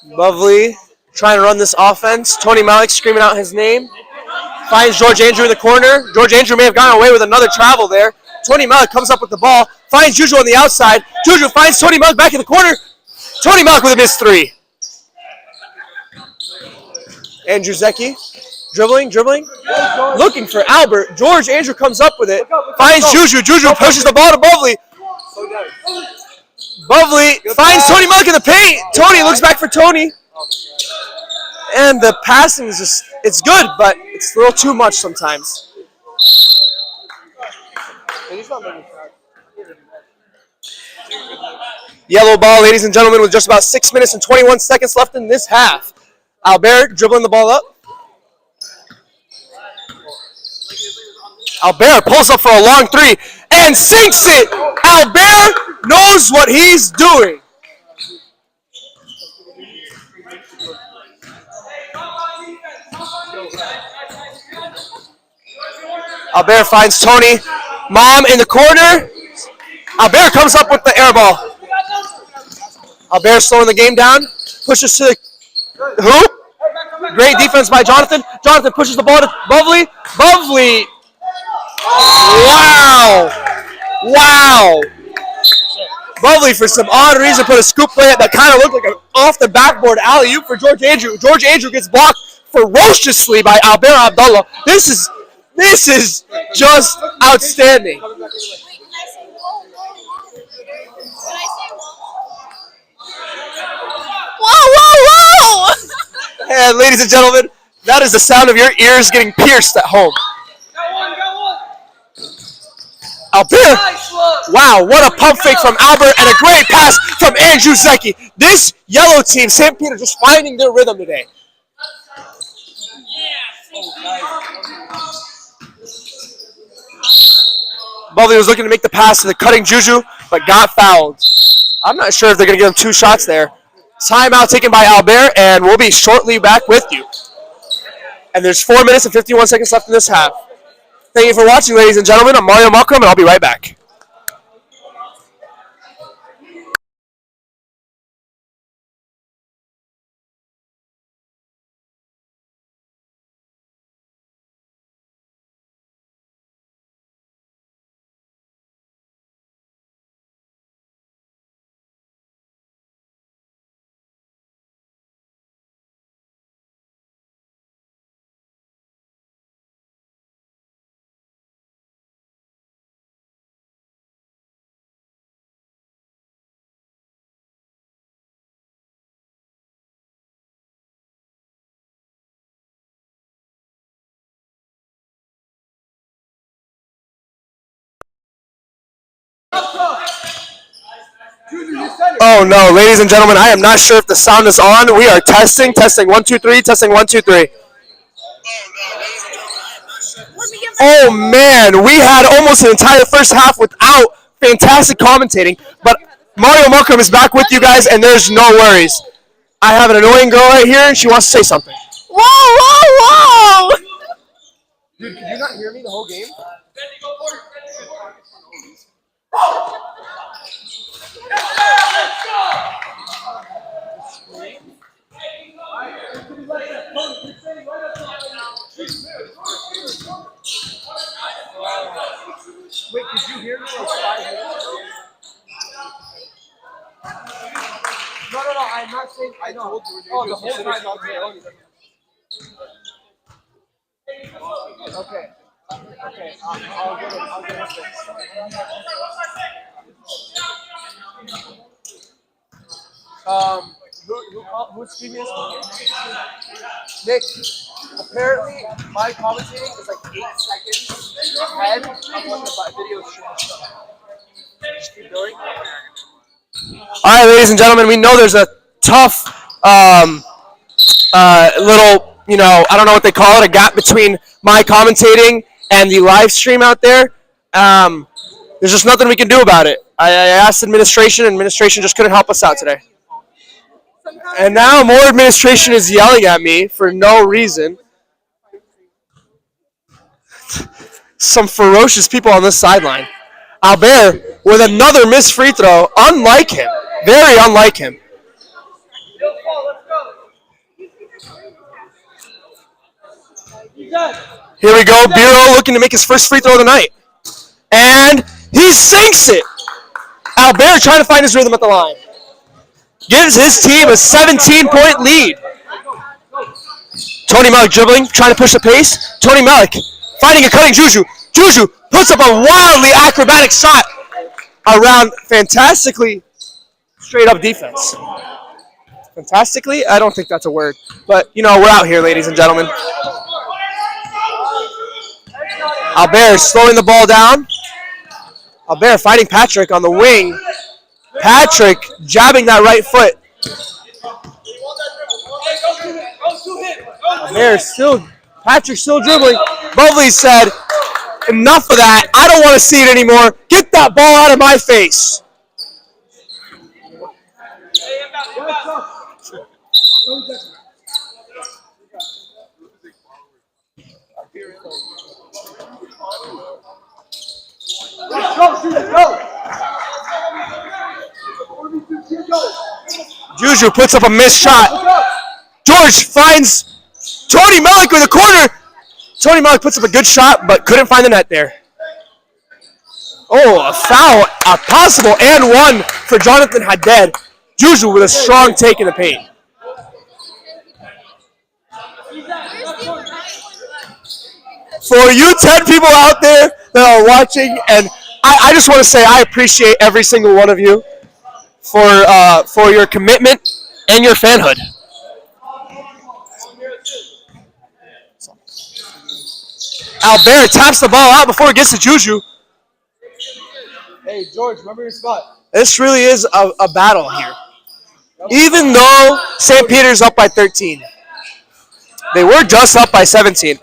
Lovely. Trying to run this offense. Tony Malik screaming out his name. Finds George Andrew in the corner. George Andrew may have gone away with another travel there. Tony Malik comes up with the ball. Finds Juju on the outside. Juju finds Tony Malik back in the corner. Tony Malik with a missed three. Andrew Zecchi. Dribbling. Looking for Albert. George Andrew comes up with it. Finds Juju. Juju pushes the ball to Bovley. Bovley finds Tony Malik in the paint. Tony looks back for Tony. And the passing is just, it's good, but it's a little too much sometimes. Yellow ball, ladies and gentlemen, with just about 6 minutes and 21 seconds left in this half. Albert dribbling the ball up. Albert pulls up for a long three and sinks it. Albert knows what he's doing. Albert finds Tony. Mom in the corner. Albert comes up with the air ball. Albert slowing the game down. Pushes to the hoop. Great defense by Jonathan. Jonathan pushes the ball to Bovley. Bovley. Wow. Bovley, for some odd reason, put a scoop play that kind of looked like an off-the-backboard alley-oop for George Andrew. George Andrew gets blocked ferociously by Albert Abdullah. This is just outstanding. Whoa! And ladies and gentlemen, that is the sound of your ears getting pierced at home. Albert, wow, what a pump fake from Albert and a great pass from Andrew Zecchi. This yellow team, St. Peter, just finding their rhythm today. Bovley was looking to make the pass to the cutting Juju, but got fouled. I'm not sure if they're going to give him 2 shots there. Timeout taken by Albert, and we'll be shortly back with you. And there's 4 minutes and 51 seconds left in this half. Thank you for watching, ladies and gentlemen. I'm Mario Malcolm, and I'll be right back. Oh no, ladies and gentlemen, I am not sure if the sound is on. We are testing 1 2 3, testing 1 2 3. Oh man, we had almost an entire first half without fantastic commentating, but Mario Malcolm is back with you guys, and there's no worries. I have an annoying girl right here, and she wants to say something. Whoa! Dude, could you not hear me the whole game? Wait, could you hear me like 5 minutes? No, I'm not saying. I know. Oh, the whole time. Okay. I'll get it fixed. Who's speaking this? Nick, apparently my commentating is like 8 seconds ahead of what the video shows. Just keep going. All right, ladies and gentlemen, we know there's a tough little, I don't know what they call it, a gap between my commentating and the live stream out there. There's just nothing we can do about it. I asked administration just couldn't help us out today. Some And now more administration is yelling at me for no reason. Some ferocious people on this sideline. Albert with another missed free throw, unlike him. Very unlike him. Here we go, Bureau looking to make his first free throw of the night. And he sinks it! Albert trying to find his rhythm at the line. Gives his team a 17-point lead. Tony Malik dribbling, trying to push the pace. Tony Malik finding a cutting Juju. Juju puts up a wildly acrobatic shot around fantastically straight up defense. Fantastically? I don't think that's a word. But, you know, we're out here, ladies and gentlemen. Albert slowing the ball down. Albert fighting Patrick on the wing. Patrick jabbing that right foot. Patrick still dribbling. Bovley said, enough of that. I don't want to see it anymore. Get that ball out of my face. Juju puts up a missed shot. George finds Tony Malik in the corner. Tony Malik puts up a good shot, but couldn't find the net there. Oh, a foul, a possible and one for Jonathan Haddad. Juju with a strong take in the paint. For you 10 people out there that are watching, and I just want to say I appreciate every single one of you for your commitment and your fanhood. Albert taps the ball out before it gets to Juju. Hey, George, remember your spot. This really is a battle here. Even though St. Peter's up by 13. They were just up by 17.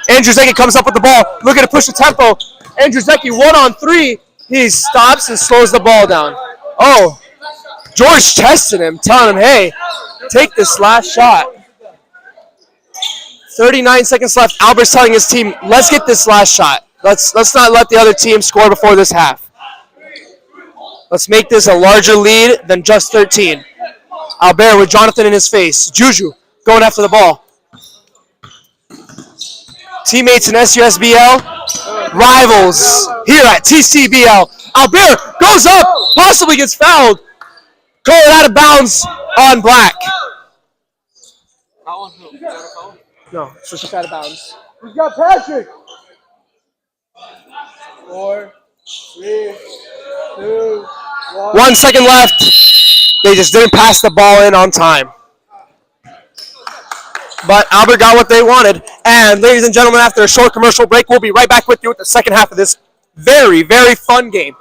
Andrew Zecki comes up with the ball, looking to push the tempo. Andrew Zecki 1-on-3. He stops and slows the ball down. Oh, George tested him, telling him, hey, take this last shot. 39 seconds left. Albert's telling his team, let's get this last shot. Let's not let the other team score before this half. Let's make this a larger lead than just 13. Albert with Jonathan in his face. Juju going after the ball. Teammates in SUSBL, rivals here at TCBL. Albert goes up, possibly gets fouled. Call it out of bounds on Black. No, it's just out of bounds. We've got Patrick. 4, 3, 2, 1. 1 second left. They just didn't pass the ball in on time. But Albert got what they wanted. And ladies and gentlemen, after a short commercial break, we'll be right back with you with the second half of this very, very fun game.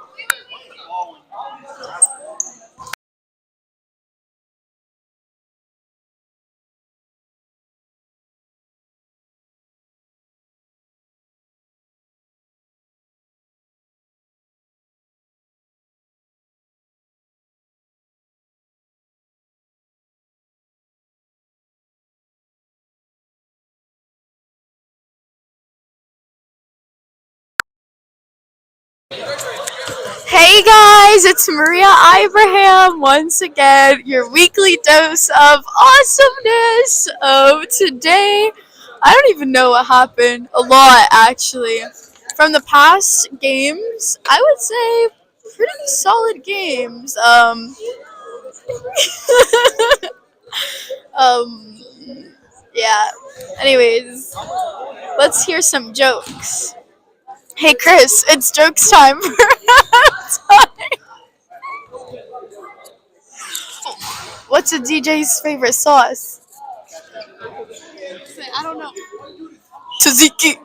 Hey guys, it's Maria Ibrahim once again, your weekly dose of awesomeness of today. I don't even know what happened. A lot, actually. From the past games, I would say pretty solid games. Yeah. Anyways, let's hear some jokes. Hey Chris, it's jokes time for What's a DJ's favorite sauce? I don't know. Tzatziki.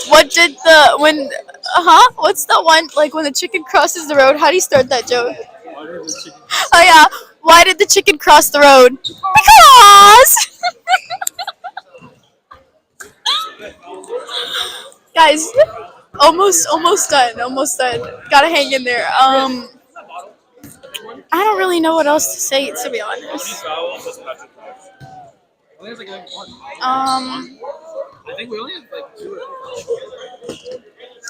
What did what's the one, like when the chicken crosses the road? How do you start that joke? Oh yeah, why did the chicken cross the road? Because! Guys, almost done. Almost done. Gotta hang in there. I don't really know what else to say, to be honest.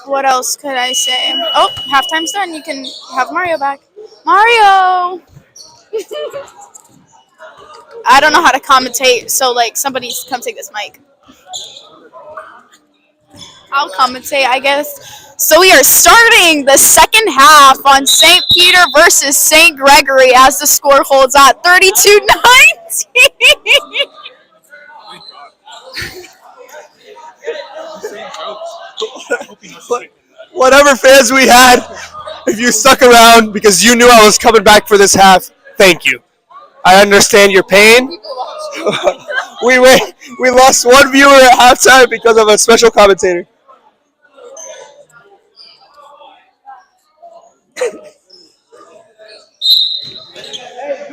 What else could I say? Oh, halftime's done. You can have Mario back. Mario! I don't know how to commentate, so like somebody come take this mic. I'll commentate, I guess. So we are starting the second half on St. Peter versus St. Gregory as the score holds at 32-19. Whatever fans we had, if you stuck around because you knew I was coming back for this half, thank you. I understand your pain. We lost one viewer at halftime because of a special commentator.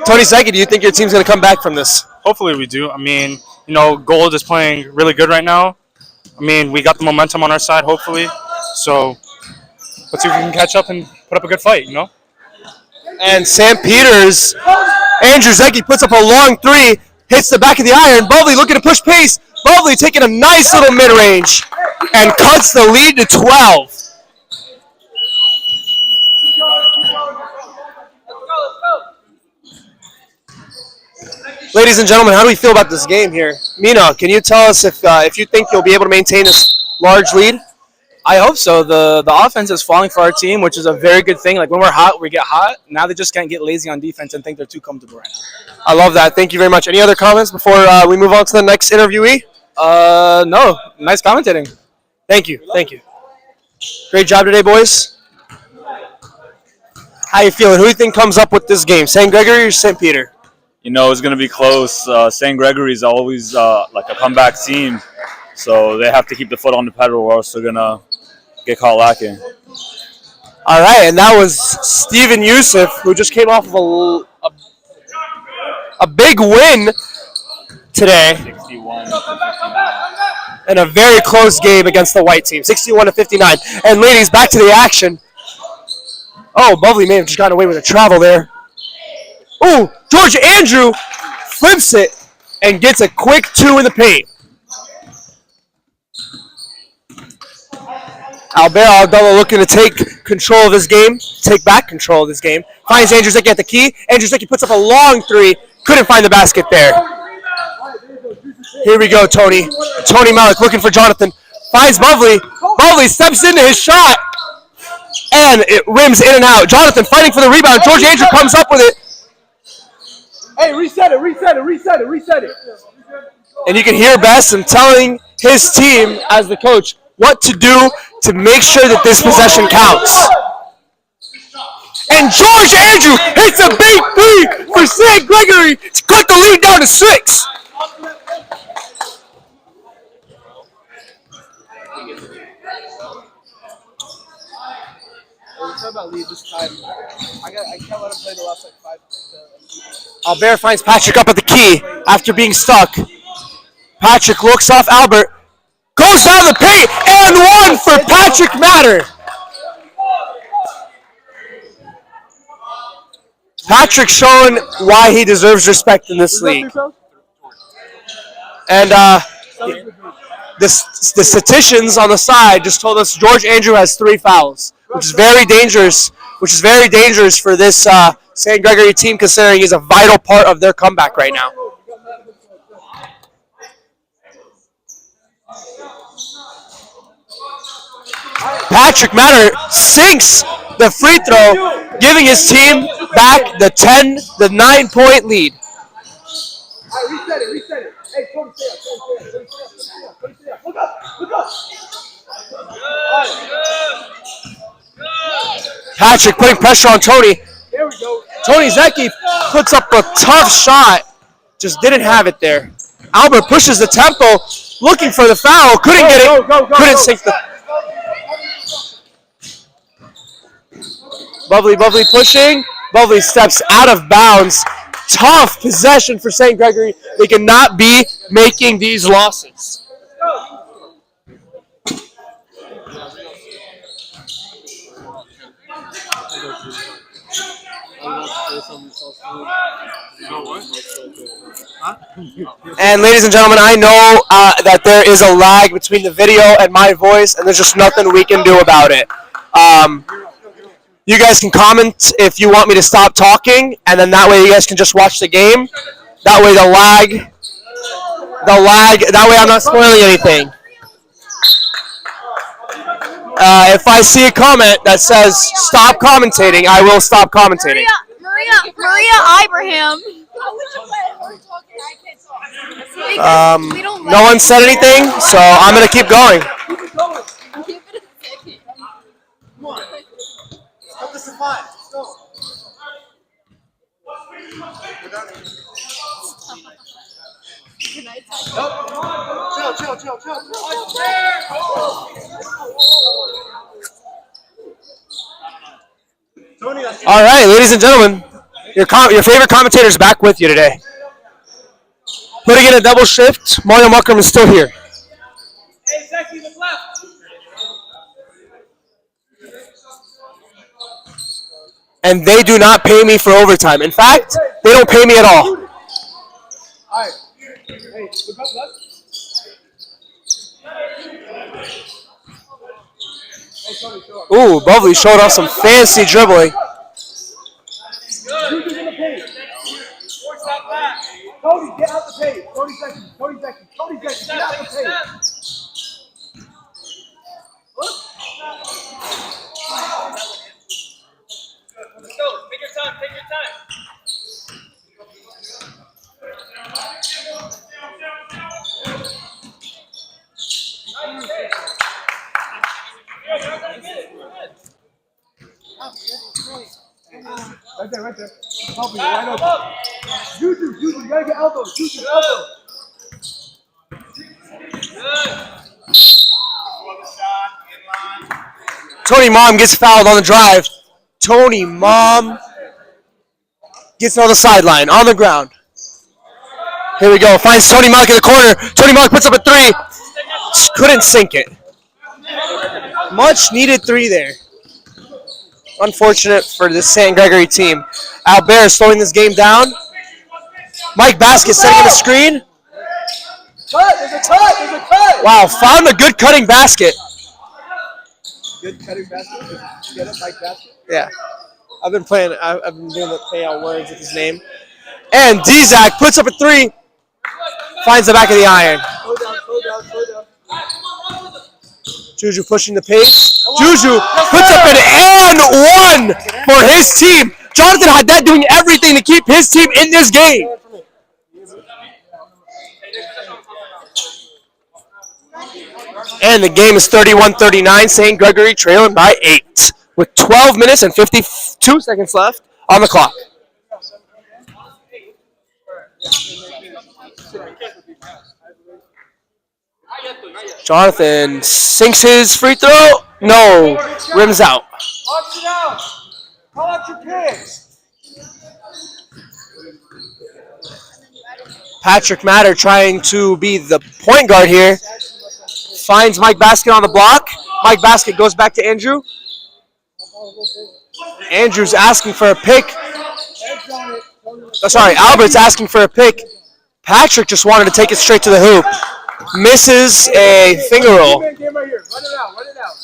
Tony Saiki, do you think your team's going to come back from this? Hopefully we do. I mean, Gold is playing really good right now. I mean, we got the momentum on our side, hopefully. So let's see if we can catch up and put up a good fight, And St. Peter's, Andrew Zecchi puts up a long three, hits the back of the iron. Bovley looking to push pace. Bovley taking a nice little mid-range and cuts the lead to 12. Ladies and gentlemen, how do we feel about this game here? Mina, can you tell us if you think you'll be able to maintain this large lead? I hope so. The offense is falling for our team, which is a very good thing. Like when we're hot, we get hot. Now they just can't get lazy on defense and think they're too comfortable right now. I love that. Thank you very much. Any other comments before we move on to the next interviewee? No. Nice commentating. Thank you. Thank you. Great job today, boys. How you feeling? Who do you think comes up with this game? St. Gregory or St. Peter? It's going to be close. St. Gregory is always like a comeback team, so they have to keep the foot on the pedal or else they're going to get caught lacking. All right, and that was Steven Yusuf, who just came off of a big win today. 61-59. And a very close game against the white team, 61-59. And ladies, back to the action. Oh, Bovley may have just gotten away with a travel there. Oh, George Andrew flips it and gets a quick two in the paint. Albert Aldella looking to take control of this game, take back control of this game. Finds Andrew Zecchi at the key. Andrew Zecchi puts up a long three. Couldn't find the basket there. Here we go, Tony. Tony Malik looking for Jonathan. Finds Bovley. Bovley steps into his shot. And it rims in and out. Jonathan fighting for the rebound. George Andrew comes up with it. Hey, reset it. And you can hear Basil telling his team as the coach what to do to make sure that this possession counts. And George Andrew hits a big three for St. Gregory to cut the lead down to 6. Albert finds Patrick up at the key after being stuck. Patrick looks off Albert, goes down the paint, and one for Patrick Matter. Patrick showing why he deserves respect in this league. And the statisticians on the side just told us George Andrew has 3 fouls, which is very dangerous. For this St. Gregory team, considering he's a vital part of their comeback right now. Patrick Matter sinks the free throw, giving his team back the 9-point lead. Reset it. Hey, Tony, stay up. Look up. Patrick putting pressure on Tony. There we go. Tony Zecchi puts up a tough shot. Just didn't have it there. Albert pushes the tempo, looking for the foul. Couldn't get it. Couldn't sink the... Bovley pushing. Bovley steps out of bounds. Tough possession for St. Gregory. They cannot be making these losses. And ladies and gentlemen, I know that there is a lag between the video and my voice, and there's just nothing we can do about it. You guys can comment if you want me to stop talking, and then that way you guys can just watch the game. That way that way I'm not spoiling anything. If I see a comment that says stop commentating, I will stop commentating. Maria Ibrahim. No one said anything, so I'm going to keep going. Cut this in 5. Let's go. Chill. All right, ladies and gentlemen, your favorite commentator is back with you today. Putting in a double shift, Mario Muckram is still here. Hey, Zeki, look left. And they do not pay me for overtime. In fact, they don't pay me at all. All right. Hey, look up left. Ooh, Bovley showed off some fancy dribbling. Cody, get out the pace. Cody Zeki, get out the pace. Let's go. Take your time. Right there. Help me, wide open. Juju, you gotta get elbows. Juju, elbow. Tony Mom gets fouled on the drive. Tony Mom gets on the sideline, on the ground. Here we go. Finds Tony Malik in the corner. Tony Malik puts up a 3. Couldn't sink it. Much needed 3 there. Unfortunate for the St. Gregory team. Albert slowing this game down. Mike Basket setting the screen. There's a cut. Wow, found a good cutting basket. Good cutting basket. Get it, Mike Basket. Yeah. I've been doing the play on words with his name. And Dzak puts up a 3. Finds the back of the iron. Slow down. Juju pushing the pace. Juju puts up an and 1 for his team. Jonathan Haddad doing everything to keep his team in this game. And the game is 31-39. St. Gregory trailing by 8 with 12 minutes and 52 seconds left on the clock. Jonathan sinks his free throw. No, rims out. Box it out. Call out your picks. Patrick Matter trying to be the point guard here. Finds Mike Basket on the block. Mike Basket goes back to Andrew. Andrew's asking for a pick. Albert's asking for a pick. Patrick just wanted to take it straight to the hoop. Misses a finger roll. Run it out.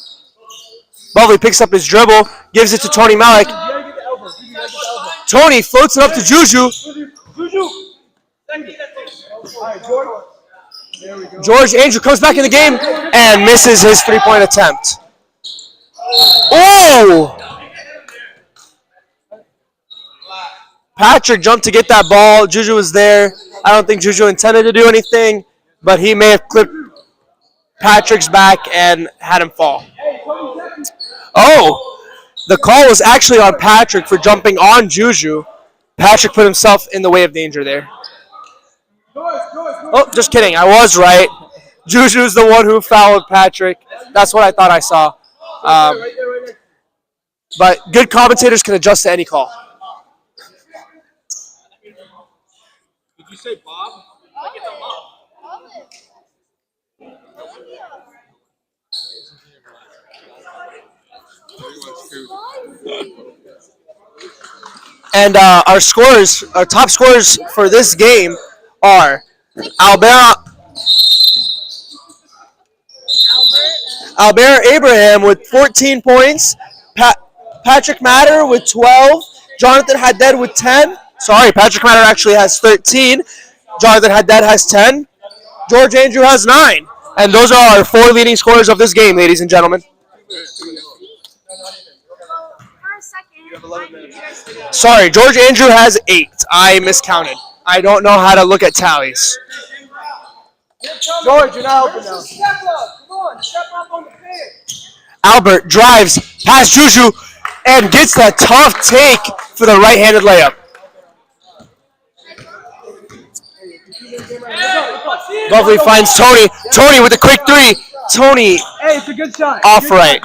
Bovley picks up his dribble, gives it to Tony Malik. Tony floats it up to Juju. George Andrew comes back in the game and misses his three-point attempt. Oh! Patrick jumped to get that ball. Juju was there. I don't think Juju intended to do anything, but he may have clipped Patrick's back and had him fall. Oh! The call was actually on Patrick for jumping on Juju. Patrick put himself in the way of danger there. Oh, just kidding. I was right. Juju's the one who fouled Patrick. That's what I thought I saw. But good commentators can adjust to any call. Did you say Bob? And our top scorers for this game are Albert Abraham with 14 points, Patrick Matter with 12, Jonathan Haddad with 10. Sorry, Patrick Matter actually has 13. Jonathan Haddad has 10. George Andrew has 9. And those are our 4 leading scorers of this game, ladies and gentlemen. Sorry, George Andrew has 8. I miscounted. I don't know how to look at tallies. George, you're not helping now. Step up. Come on. Step up on the pitch. Albert drives past Juju and gets that tough take for the right-handed layup. Lovely finds Tony. Tony with a quick 3. Tony Hey, it's a good shot. off right.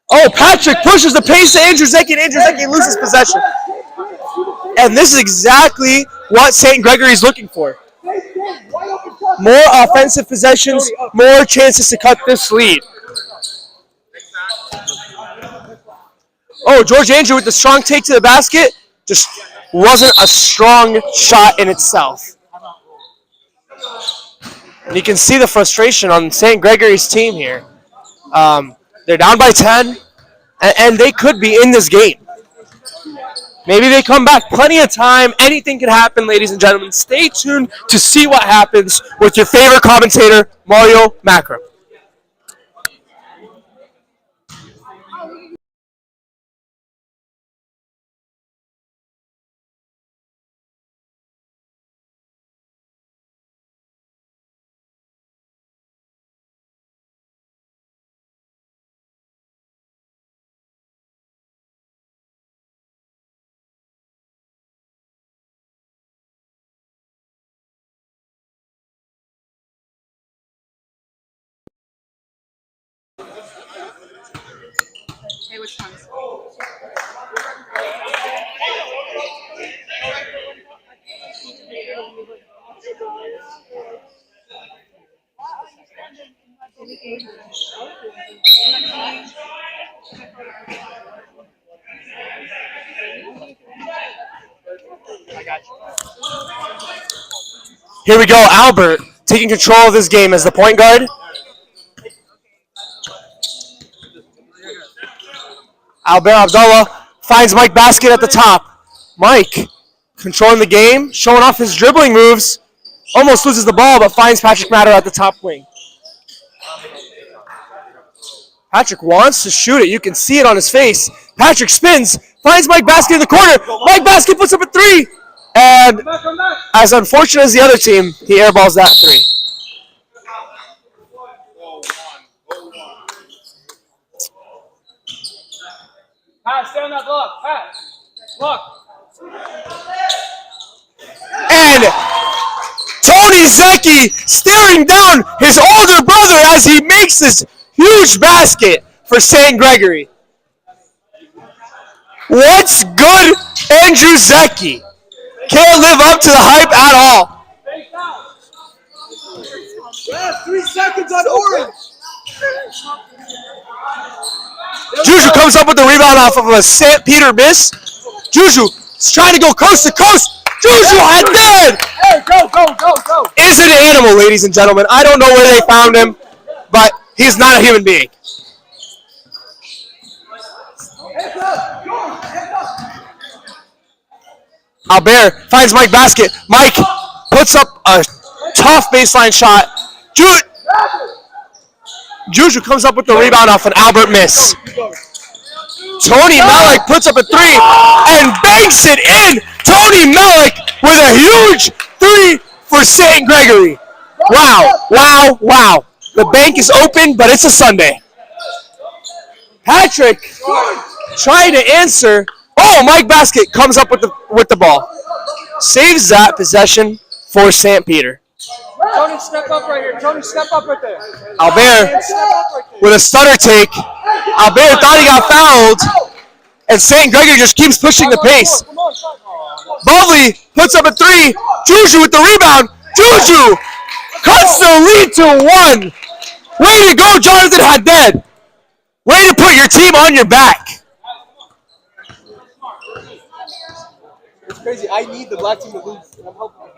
Oh, Patrick pushes the pace to Andrew Zecki, and Andrew Zecki loses possession. And this is exactly what St. Gregory's looking for. More offensive possessions, more chances to cut this lead. Oh, George Andrew with the strong take to the basket. Just wasn't a strong shot in itself. And you can see the frustration on St. Gregory's team here. They're down by 10, and they could be in this game. Maybe they come back. Plenty of time. Anything can happen, ladies and gentlemen. Stay tuned to see what happens with your favorite commentator, Mario Macro. Hey, which ones? Here we go, Albert taking control of this game as the point guard. Albert Abdullah finds Mike Basket at the top. Mike controlling the game, showing off his dribbling moves. Almost loses the ball, but finds Patrick Matter at the top wing. Patrick wants to shoot it. You can see it on his face. Patrick spins, finds Mike Basket in the corner. Mike Basket puts up a 3. And as unfortunate as the other team, he airballs that 3. Pat, stay on that block. Pat, block. And Tony Zecki staring down his older brother as he makes this huge basket for St. Gregory. What's good, Andrew Zecki? Can't live up to the hype at all. Last 3 seconds on orange. Juju comes up with the rebound off of a St. Peter miss. Juju is trying to go coast to coast. Juju Haddad! Hey, go. Is an animal, ladies and gentlemen. I don't know where they found him, but he's not a human being. Albert finds Mike Basket. Mike puts up a tough baseline shot. Juju comes up with the rebound off an Albert miss. Tony Malik puts up a 3 and banks it in. Tony Malik with a huge 3 for St. Gregory. Wow. The bank is open, but it's a Sunday. Patrick trying to answer. Oh, Mike Basket comes up with the ball. Saves that possession for St. Peter. Tony, step up right here. Tony, step up right there. Albert with a stutter take. Albert thought he got fouled, and St. Gregory just keeps pushing the pace. Bovley puts up a 3. Juju with the rebound. Juju cuts the lead to 1. Way to go, Jonathan Haddad. Way to put your team on your back. crazy. I need the black team to lose, and I'm helping.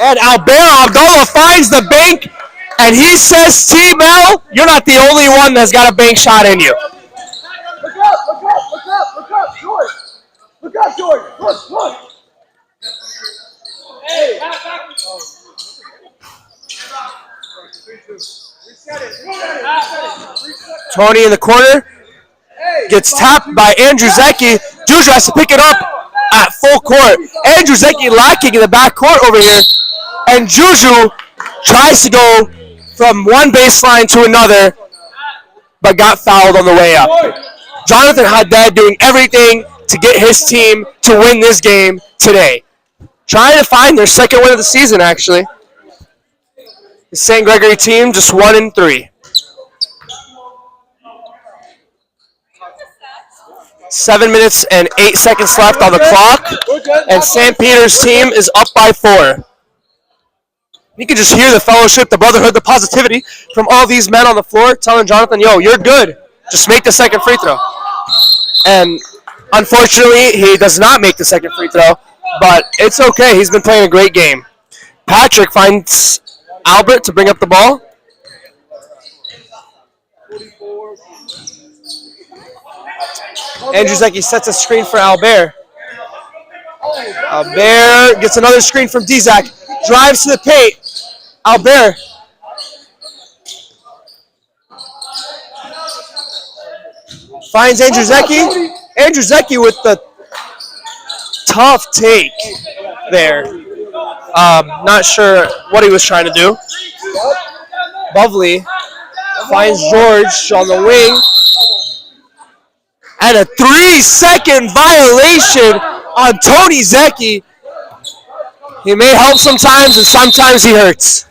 And Albert Abdullah finds the bank, and he says, T-Mel, you're not the only one that's got a bank shot in you. Look up, George. Look up, George. Look. Hey, Tony in the corner gets tapped by Andrew Zecchi. Juju has to pick it up at full court. Andrew Zecchi lacking in the back court over here. And Juju tries to go from one baseline to another, but got fouled on the way up. Jonathan Haddad doing everything to get his team to win this game today. Trying to find their second win of the season, actually. The St. Gregory team just 1-3. 7 minutes and 8 seconds left on the clock, and St. Peter's team is up by 4. You can just hear the fellowship, the brotherhood, the positivity from all these men on the floor telling Jonathan, yo, you're good. Just make the second free throw. And unfortunately, he does not make the second free throw, but it's okay. He's been playing a great game. Patrick finds Albert to bring up the ball. Andrew Zecchi sets a screen for Albert. Albert gets another screen from Dizak. Drives to the paint. Albert. Finds Andrew Zecchi. Andrew Zecchi with the tough take there. Not sure what he was trying to do. Bovley finds George on the wing. And a 3-second violation on Tony Zecchi. He may help sometimes, and sometimes he hurts.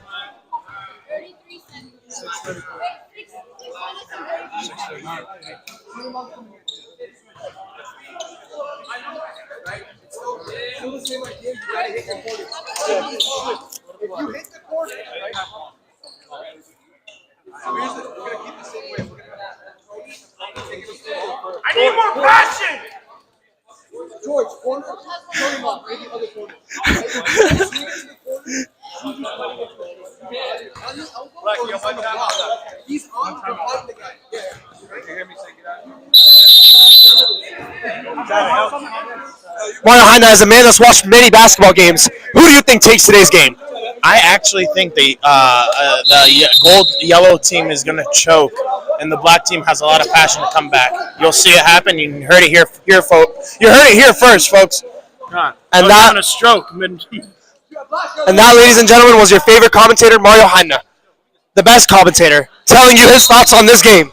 I need more passion. George, corner, turn him up, maybe other corner. He's on behind the guy. Mario Heine, as a man that's watched many basketball games, who do you think takes today's game? I actually think the gold-yellow team is going to choke, and the black team has a lot of passion to come back. You'll see it happen. You heard it here, folks. You heard it here first, folks. And that, a stroke. and that, ladies and gentlemen, was your favorite commentator, Mario Heine, the best commentator, telling you his thoughts on this game.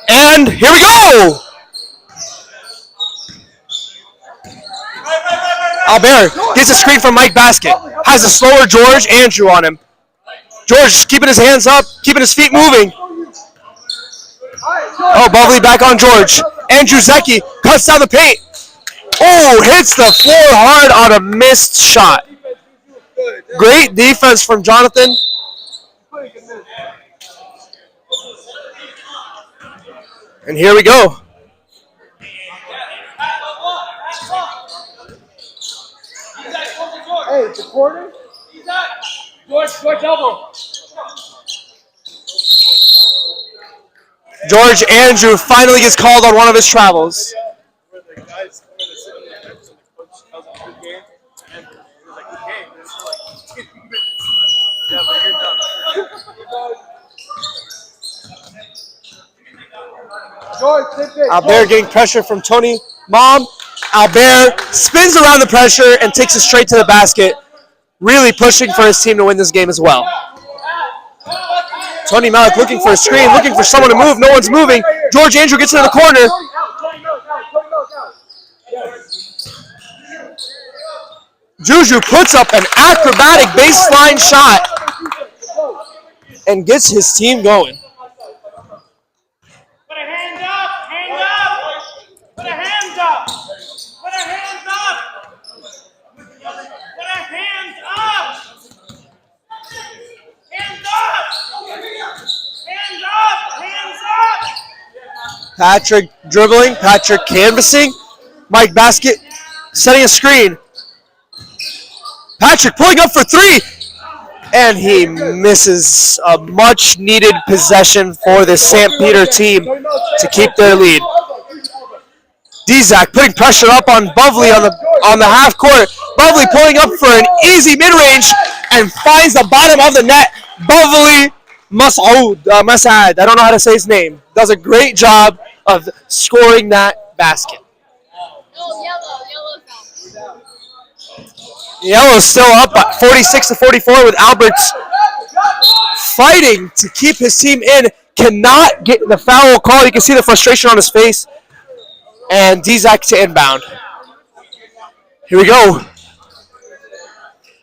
And here we go! Albert gets a screen from Mike Basket. Has a slower George Andrew on him. George keeping his hands up, keeping his feet moving. Oh, Bovley back on George. Andrew Zecchi cuts down the paint. Oh, hits the floor hard on a missed shot. Great defense from Jonathan. And here we go. Hey, the corner. George elbow. George Andrew finally gets called on one of his travels. Albert getting pressure from Tony Mom. Albert spins around the pressure and takes it straight to the basket, really pushing for his team to win this game as well. Tony Malik looking for a screen, looking for someone to move. No one's moving. George Andrew gets into the corner. Juju puts up an acrobatic baseline shot and gets his team going. Put a hand up! Hand up! Put a hands up! Put a hands up! Put a hands up! Hands up! Patrick dribbling. Patrick canvassing. Mike Basket setting a screen. Patrick pulling up for three. And he misses a much-needed possession for the St. Peter team to keep their lead. Dzak putting pressure up on Bovley on the half court. Bovley pulling up for an easy mid-range and finds the bottom of the net. Bovley Masad, I don't know how to say his name, does a great job of scoring that basket. Yellow's still up at 46-44 with Alberts fighting to keep his team in. Cannot get the foul call. You can see the frustration on his face. And Dzak to inbound. Here we go.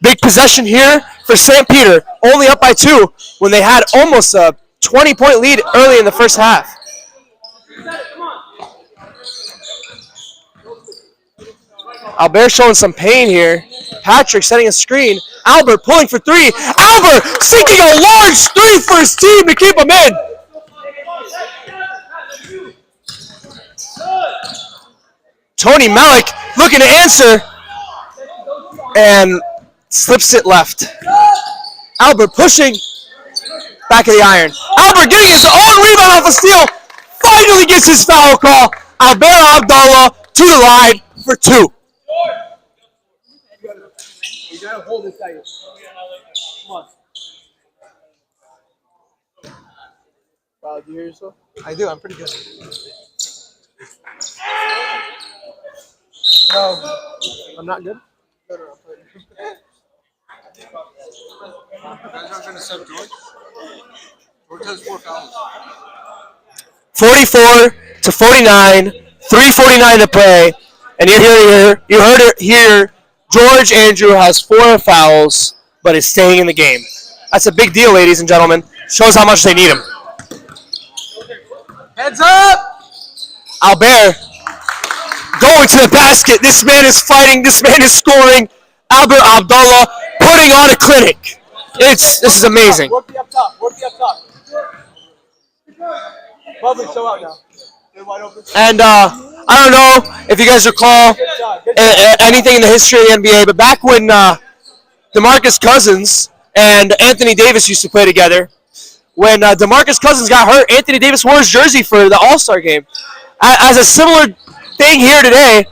Big possession here for St. Peter. Only up by 2 when they had almost a 20-point lead early in the first half. Albert showing some pain here. Patrick setting a screen. Albert pulling for 3. Albert sinking a large 3 for his team to keep him in. Tony Malik looking to answer and slips it left. Albert pushing back of the iron. Albert getting his own rebound off a steal. Finally gets his foul call. Albert Abdallah to the line for 2. You gotta hold it tight. Come on. Wow, do you hear yourself? I do. I'm pretty good. No, I'm not good. No. You guys aren't gonna sub George? George has 4 fouls. 44-49, 3:49 to play, and you heard it here. George Andrew has 4 fouls, but is staying in the game. That's a big deal, ladies and gentlemen. Shows how much they need him. Heads up! Albert going to the basket. This man is fighting. This man is scoring. Albert Abdallah putting on a clinic. This is amazing. Work the up top. Work the up top. Lovely, show out now. They're wide open. And I don't know if you guys recall anything in the history of the NBA, but back when DeMarcus Cousins and Anthony Davis used to play together, when DeMarcus Cousins got hurt, Anthony Davis wore his jersey for the All-Star game. As a similar thing here today,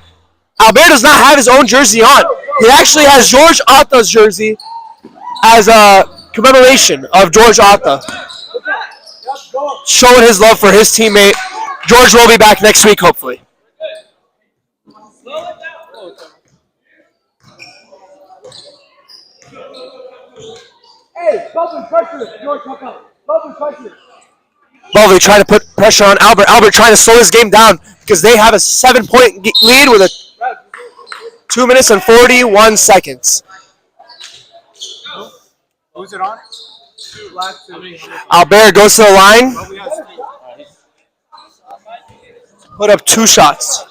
Albert does not have his own jersey on. He actually has George Atta's jersey as a commemoration of George Atta, showing his love for his teammate. George will be back next week, hopefully. Hey, Bubble pressure. George, come out. Bubble pressure. Bovley trying to put pressure on Albert. Albert trying to slow his game down because they have a 7-point lead with a 2 minutes and 41 seconds. Who's it on? Last 2. Albert goes to the line. Put up 2 shots.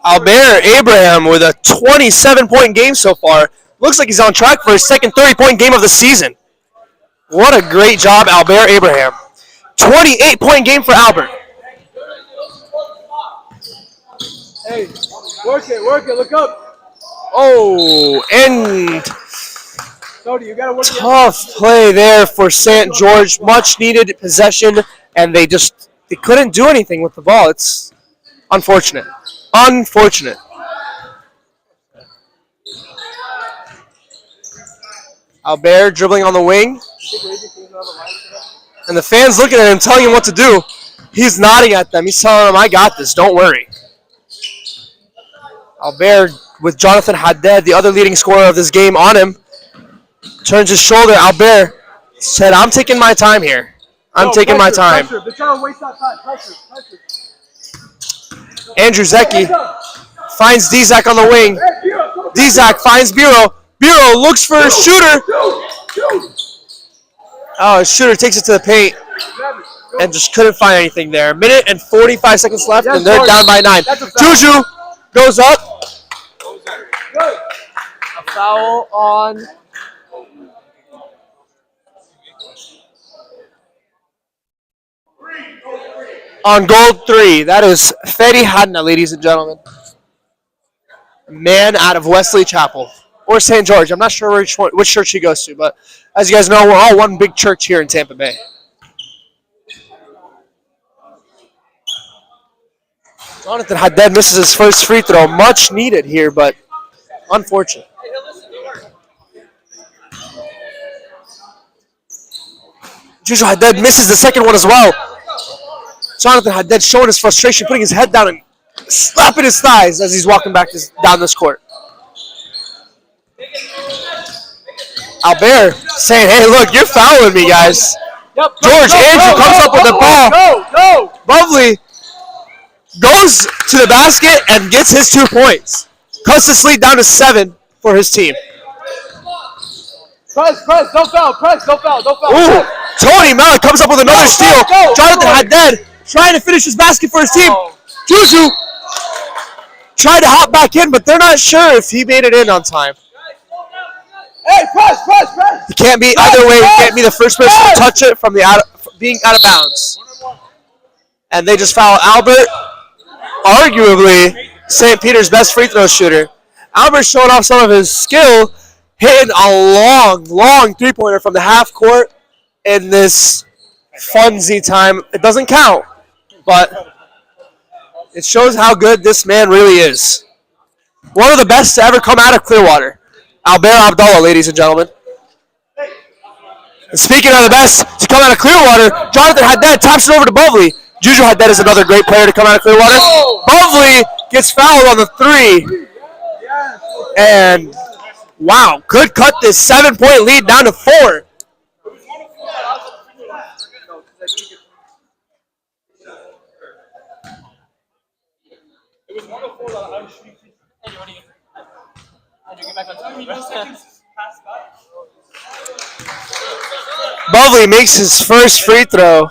Albert Abraham with a 27-point game so far. Looks like he's on track for his second 30-point game of the season. What a great job, Albert Abraham. 28-point game for Albert. Hey, work it, look up. Oh, and Cody, you gotta work it. tough play there for St. George. Much needed possession, and they couldn't do anything with the ball. It's unfortunate. Unfortunate. Albert dribbling on the wing. And the fans looking at him, telling him what to do. He's nodding at them. He's telling them, I got this. Don't worry. Albert with Jonathan Haddad, the other leading scorer of this game, on him. Turns his shoulder. Albert said, I'm taking my time here. I'm taking my time. Pressure. They're trying to waste that time. Pressure. Andrew Zecki finds Dzak on the wing. Dzak finds Bureau. Bureau looks for a shooter. Oh, shooter takes it to the paint and just couldn't find anything there. Minute and 45 seconds left, and they're down by 9. Juju goes up. A foul on gold 3. That is Fedi Hadna, ladies and gentlemen. Man out of Wesley Chapel or St. George. I'm not sure which church he goes to, but as you guys know, we're all one big church here in Tampa Bay. Jonathan Haddad misses his first free throw. Much needed here, but unfortunate. Juju Haddad misses the second one as well. Jonathan Haddad showing his frustration, putting his head down and slapping his thighs as he's walking back down this court. Albert saying, hey, look, you're fouling me, guys. George Andrew comes up with the ball. Bubbly goes to the basket and gets his 2 points. Cuts this lead down to 7 for his team. Press, don't foul, Ooh, Tony Malik comes up with another steal. Jonathan Haddad trying to finish his basket for his team. Juju tried to hop back in, but they're not sure if he made it in on time. Hey, press! He can't be either way. He can't be the first person to touch it from being out of bounds. And they just foul Albert, arguably St. Peter's best free throw shooter. Albert's showing off some of his skill, hitting a long three-pointer from the half court in this funsy time. It doesn't count, but it shows how good this man really is. One of the best to ever come out of Clearwater. Albert Abdallah, ladies and gentlemen. And speaking of the best to come out of Clearwater, Jonathan Haddad taps it over to Bubbly. Juju Haddad is another great player to come out of Clearwater. Bubbly gets fouled on the 3. And, wow, could cut this 7-point lead down to 4. Bubbly makes his first free throw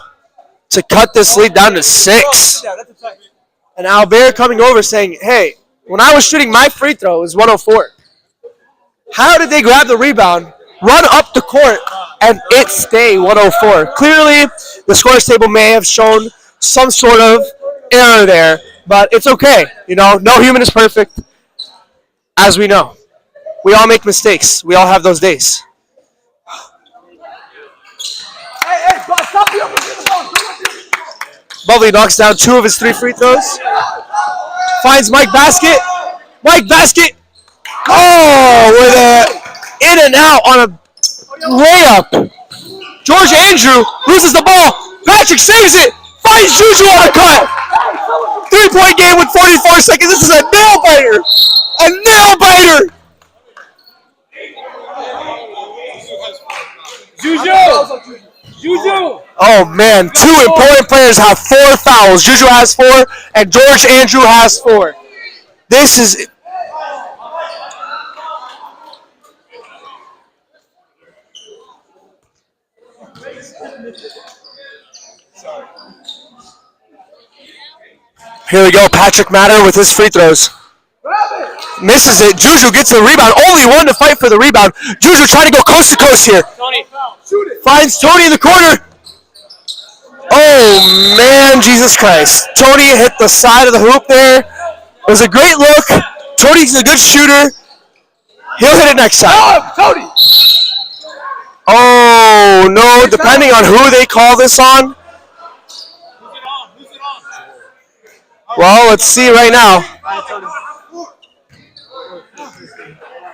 to cut this lead down to 6. And Albert coming over saying, hey, when I was shooting my free throw, it was 104. How did they grab the rebound, run up the court, and it stay 104? Clearly, the scores table may have shown some sort of error there, but it's okay. You know, no human is perfect, as we know. We all make mistakes. We all have those days. Bubbly knocks down 2 of his 3 free throws. Finds Mike Basket. Mike Basket. Oh, with a in and out on a layup. George Andrew loses the ball. Patrick saves it. Finds Juju on a cut. 3-point game with 44 seconds. This is a nail biter. A nail biter. Juju! Oh, man. 2 important players have 4 fouls. Juju has 4, and George Andrew has 4. This is... Here we go. Patrick Matter with his free throws. Misses it. Juju gets the rebound. Only one to fight for the rebound. Juju trying to go coast to coast here. Finds Tony in the corner. Oh, man, Jesus Christ. Tony hit the side of the hoop there. It was a great look. Tony's a good shooter. He'll hit it next time. Tony! Oh, no, depending on who they call this on. Well, let's see right now.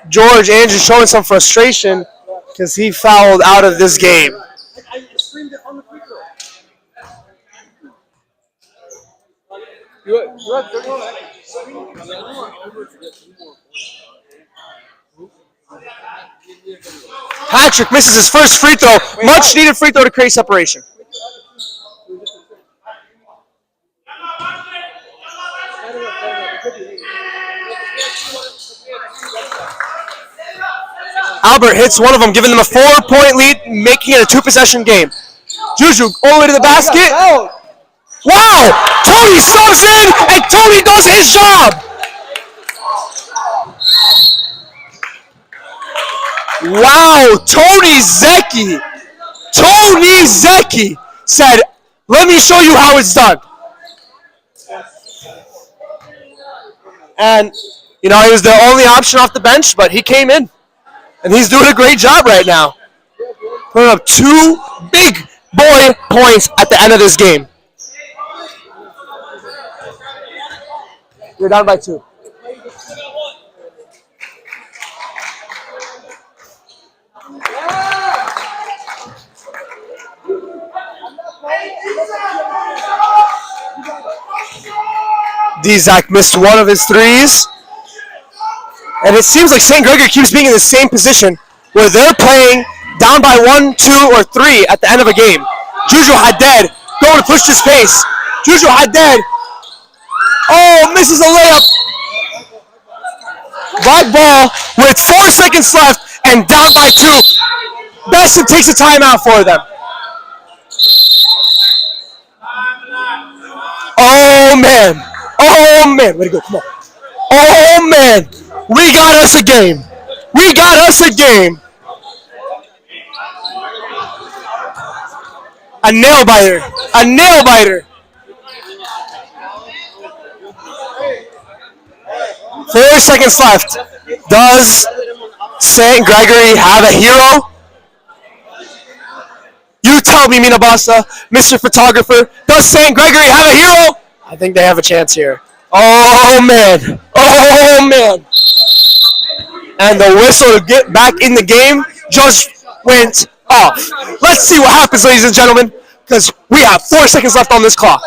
George Andrew showing some frustration because he fouled out of this game. Patrick misses his first free throw. Much needed free throw to create separation. Albert hits one of them, giving them a 4-point lead, making it a 2-possession game. Juju all the way to the basket. Wow! Tony subs in, and Tony does his job! Wow, Tony Zecchi said, let me show you how it's done. And, he was the only option off the bench, but he came in. And he's doing a great job right now. Putting up 2 big boy points at the end of this game. You're down by 2. D-Zach missed one of his threes. And it seems like St. Gregory keeps being in the same position where they're playing down by 1, 2, or 3 at the end of a game. Juju Haddad going to push this pace. Juju Haddad. Oh, misses a layup. Black ball with 4 seconds left and down by 2. Basil takes a timeout for them. Oh, man. Oh, man. Way to go. Come on. Oh, man. We got us a game. We got us a game. A nail biter. A nail biter. 4 seconds left. Does St. Gregory have a hero? You tell me, Mina Bassa, Mr. Photographer. Does St. Gregory have a hero? I think they have a chance here. Oh, man. Oh, man. And the whistle to get back in the game just went off. Let's see what happens, ladies and gentlemen, because we have 4 seconds left on this clock.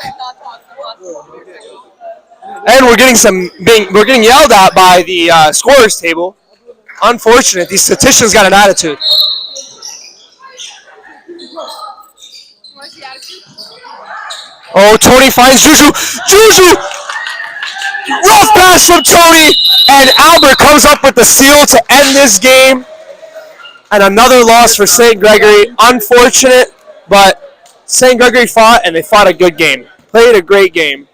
And we're getting yelled at by the scorers table. Unfortunate. These statisticians got an attitude. Oh, Tony finds Juju. Juju! Rough pass from Tony, and Albert comes up with the steal to end this game. And another loss for St. Gregory. Unfortunate, but St. Gregory fought, and they fought a good game. Played a great game.